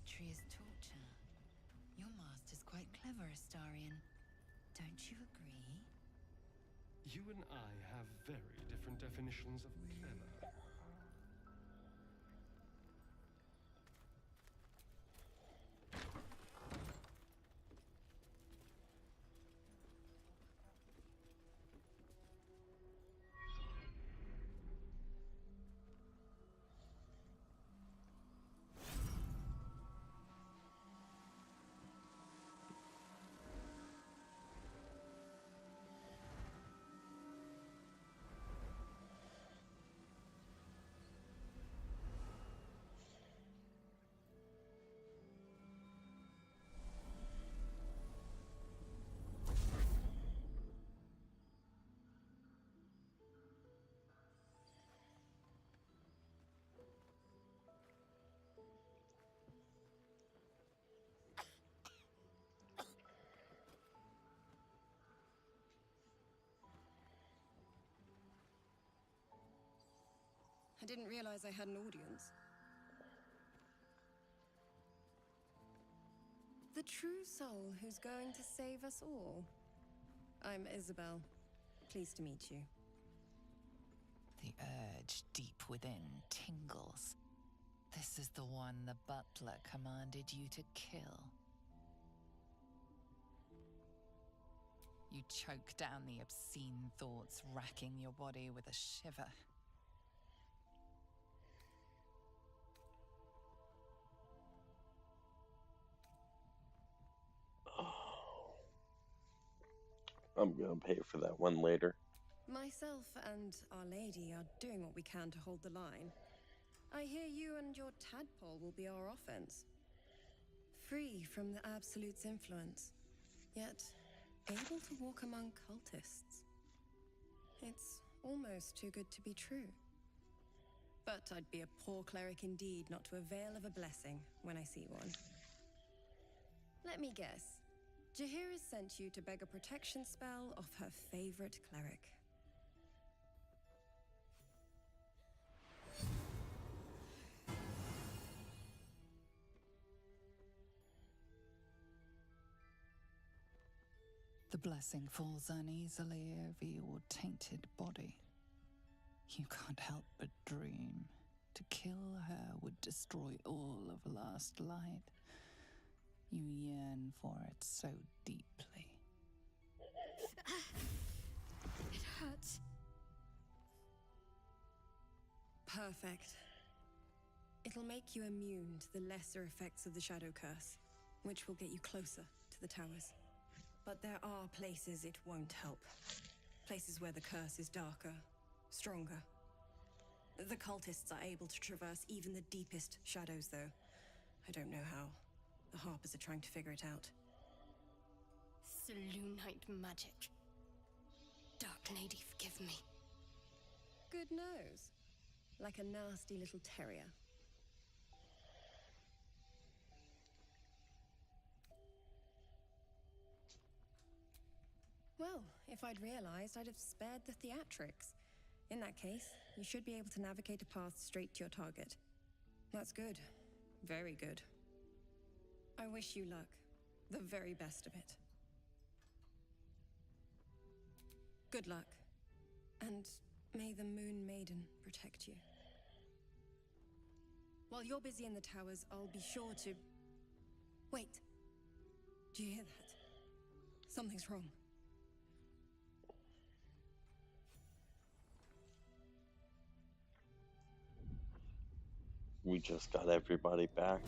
Speaker 7: Poetry is torture. Your master's quite clever, Astarion. Don't you agree?
Speaker 12: You and I have very different definitions of clever.
Speaker 16: I didn't realize I had an audience. The true soul who's going to save us all. I'm Isabel. Pleased to meet you.
Speaker 3: The urge deep within tingles. This is the one the butler commanded you to kill. You choke down the obscene thoughts racking your body with a shiver.
Speaker 1: I'm gonna pay for that one later.
Speaker 16: Myself and Our Lady are doing what we can to hold the line. I hear you and your tadpole will be our offense. Free from the Absolute's influence, yet able to walk among cultists. It's almost too good to be true. But I'd be a poor cleric indeed not to avail of a blessing when I see one. Let me guess. Jaheira's sent you to beg a protection spell off her favorite cleric.
Speaker 3: The blessing falls uneasily over your tainted body. You can't help but dream. To kill her would destroy all of last light. You yearn for it so deeply.
Speaker 16: It hurts. Perfect. It'll make you immune to the lesser effects of the Shadow Curse, which will get you closer to the towers. But there are places it won't help. Places where the curse is darker, stronger. The cultists are able to traverse even the deepest shadows, though. I don't know how. The Harpers are trying to figure it out.
Speaker 2: Selûnite magic. Dark Lady, forgive me.
Speaker 16: Good nose. Like a nasty little terrier. Well, if I'd realized, I'd have spared the theatrics. In that case, you should be able to navigate a path straight to your target. That's good. Very good. I wish you luck. The very best of it. Good luck. And may the Moon Maiden protect you. While you're busy in the towers, I'll be sure to... Wait. Do you hear that? Something's wrong.
Speaker 1: We just got everybody back.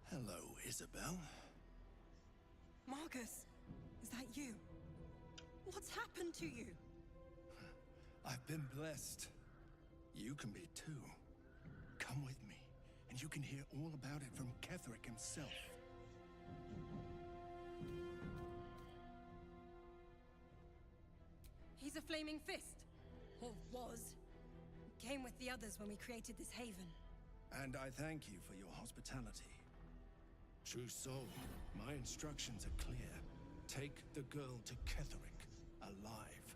Speaker 21: Hello, Isabel.
Speaker 16: Marcus, is that you? What's happened to you?
Speaker 21: I've been blessed. You can be too. Come with me, and you can hear all about it from Ketheric himself.
Speaker 16: He's a flaming fist. Or was. Came with the others when we created this haven.
Speaker 21: And I thank you for your hospitality. True soul, my instructions are clear. Take the girl to Ketheric, alive.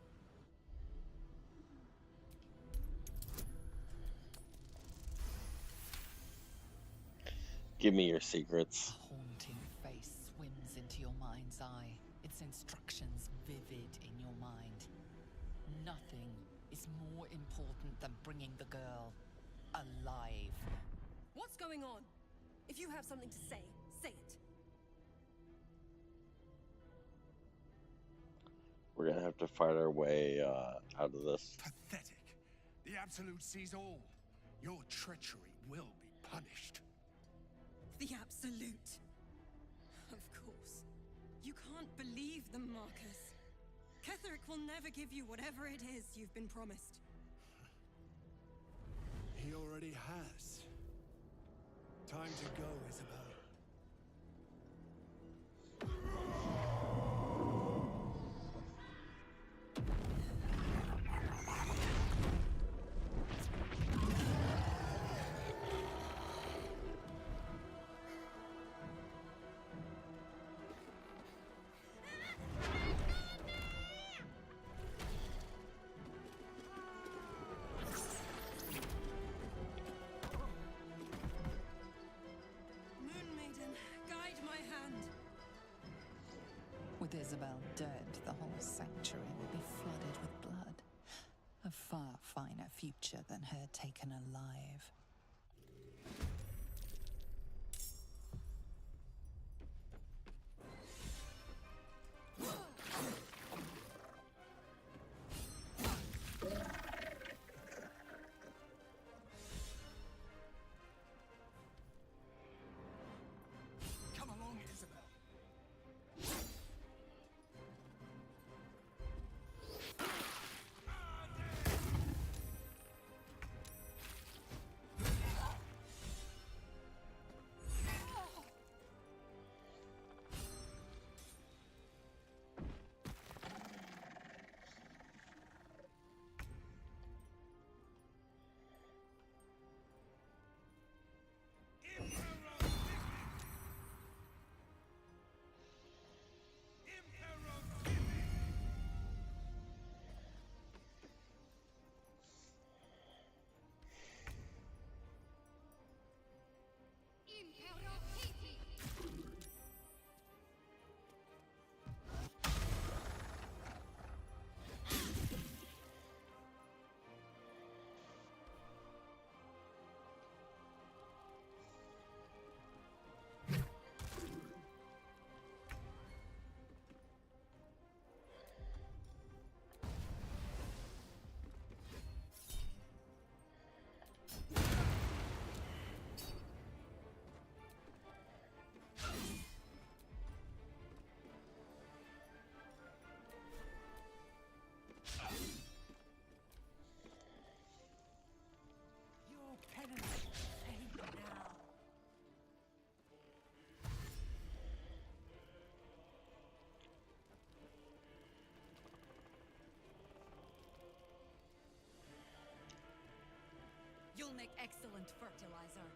Speaker 1: Give me your secrets.
Speaker 3: A haunting face swims into your mind's eye, its instructions vivid in your mind. Nothing is more important than bringing the girl alive.
Speaker 16: What's going on? If you have something to say, say it.
Speaker 1: We're gonna have to fight our way out of this.
Speaker 21: Pathetic. The Absolute sees all. Your treachery will be punished.
Speaker 16: The Absolute. Of course. You can't believe them, Marcus. Ketheric will never give you whatever it is you've been promised.
Speaker 21: He already has. Time to go, Isabel.
Speaker 3: With Isabel dead, the whole sanctuary will be flooded with blood. A far finer future than her taken alive.
Speaker 21: Come along, Isabel.
Speaker 10: You'll make excellent fertilizer.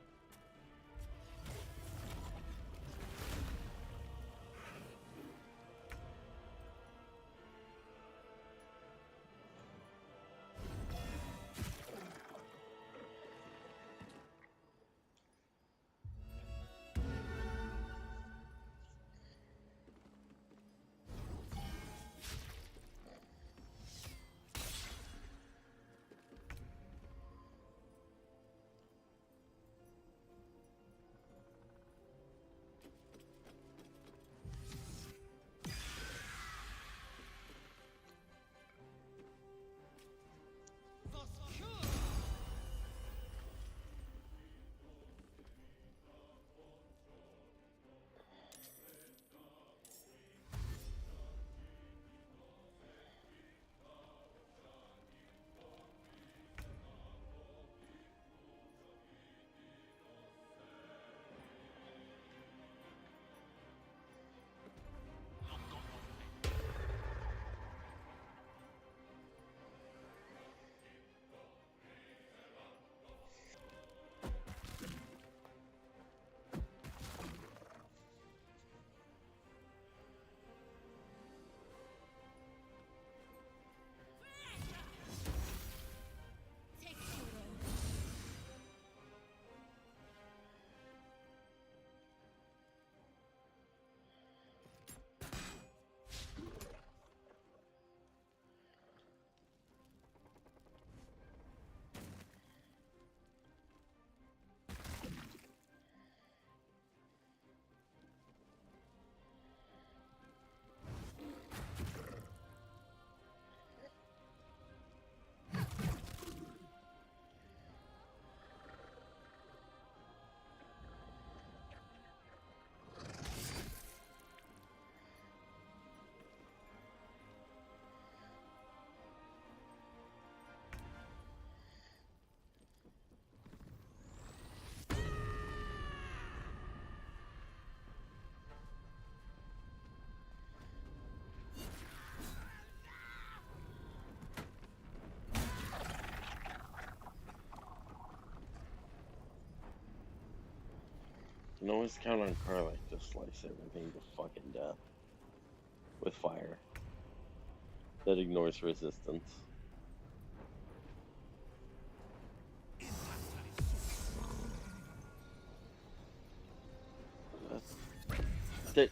Speaker 1: You can always count on Karlach to slice everything to fucking death with fire that ignores resistance. That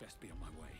Speaker 8: best be on my way.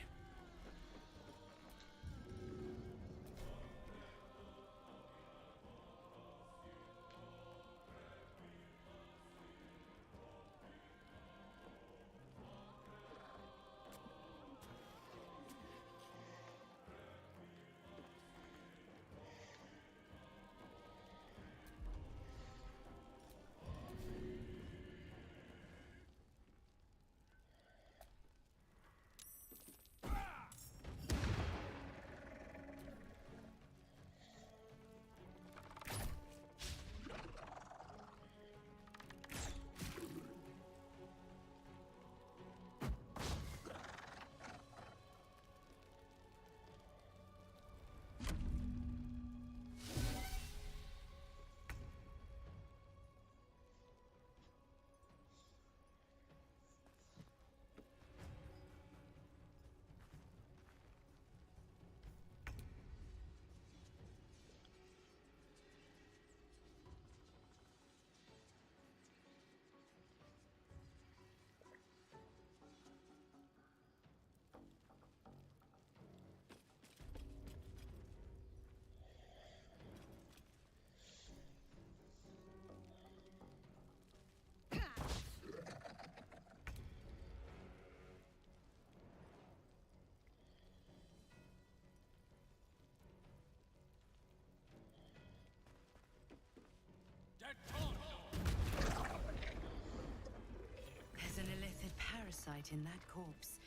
Speaker 7: There's an illithid parasite in that corpse.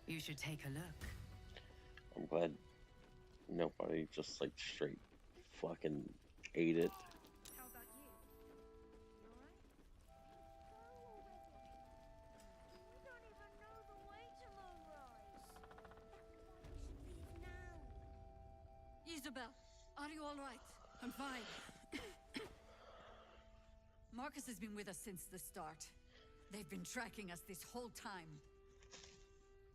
Speaker 7: You should take a look.
Speaker 1: I'm glad nobody just like straight fucking ate it.
Speaker 20: How about you? You alright?
Speaker 4: We don't even know the way to Moonrise. That's why we should leave now.
Speaker 10: Isabel, are you all right? I'm fine. Marcus has been with us since the start. They've been tracking us this whole time.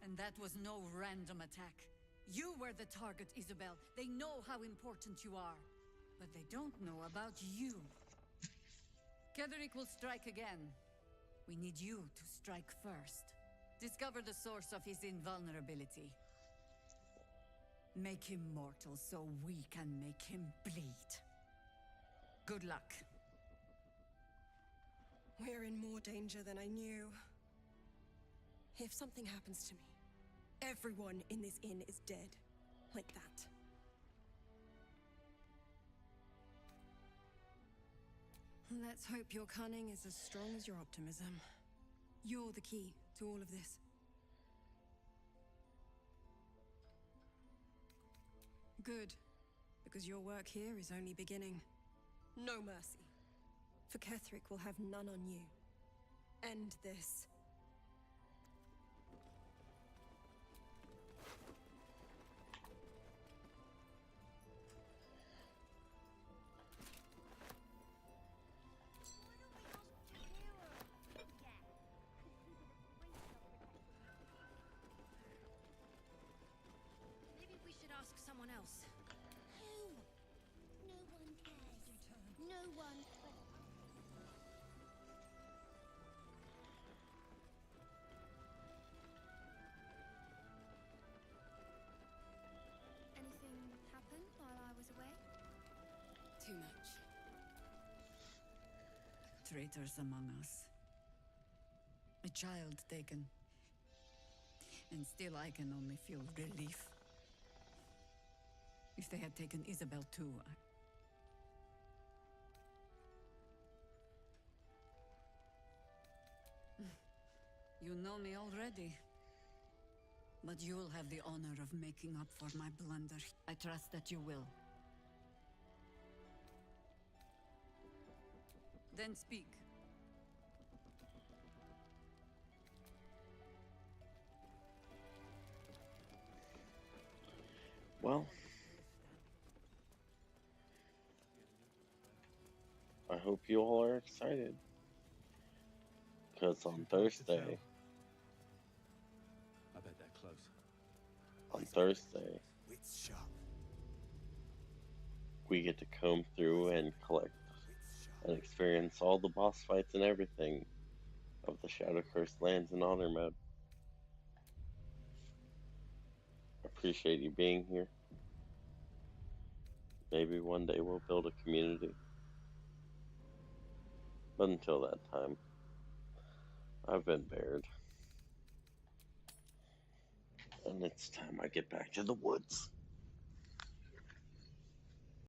Speaker 10: And that was no random attack. You were the target, Isabel. They know how important you are. But they don't know about you. Ketheric will strike again. We need you to strike first. Discover the source of his invulnerability. Make him mortal so we can make him bleed. Good luck.
Speaker 16: We're in more danger than I knew. If something happens to me, everyone in this inn is dead. Like that. Let's hope your cunning is as strong as your optimism. You're the key to all of this. Good, because your work here is only beginning. No mercy. For Ketheric will have none on you. End this.
Speaker 4: Maybe we should ask someone else. Who? No one cares. No one cares.
Speaker 20: Anything happen while I was away?
Speaker 10: Too much. Traitors among us. A child taken. And still I can only feel relief. If they had taken Isabel too, You know me already. But you'll have the honor of making up for my blunder. I trust that you will. Then speak.
Speaker 1: Well, I hope you all are excited. Because on Thursday,
Speaker 9: I bet they're close.
Speaker 1: on Thursday, we get to comb through and collect and experience all the boss fights and everything of the Shadow Cursed Lands in Honor mode. appreciate you being here. Maybe one day we'll build a community. But until that time, I've been Baird. And it's time I get back to the woods.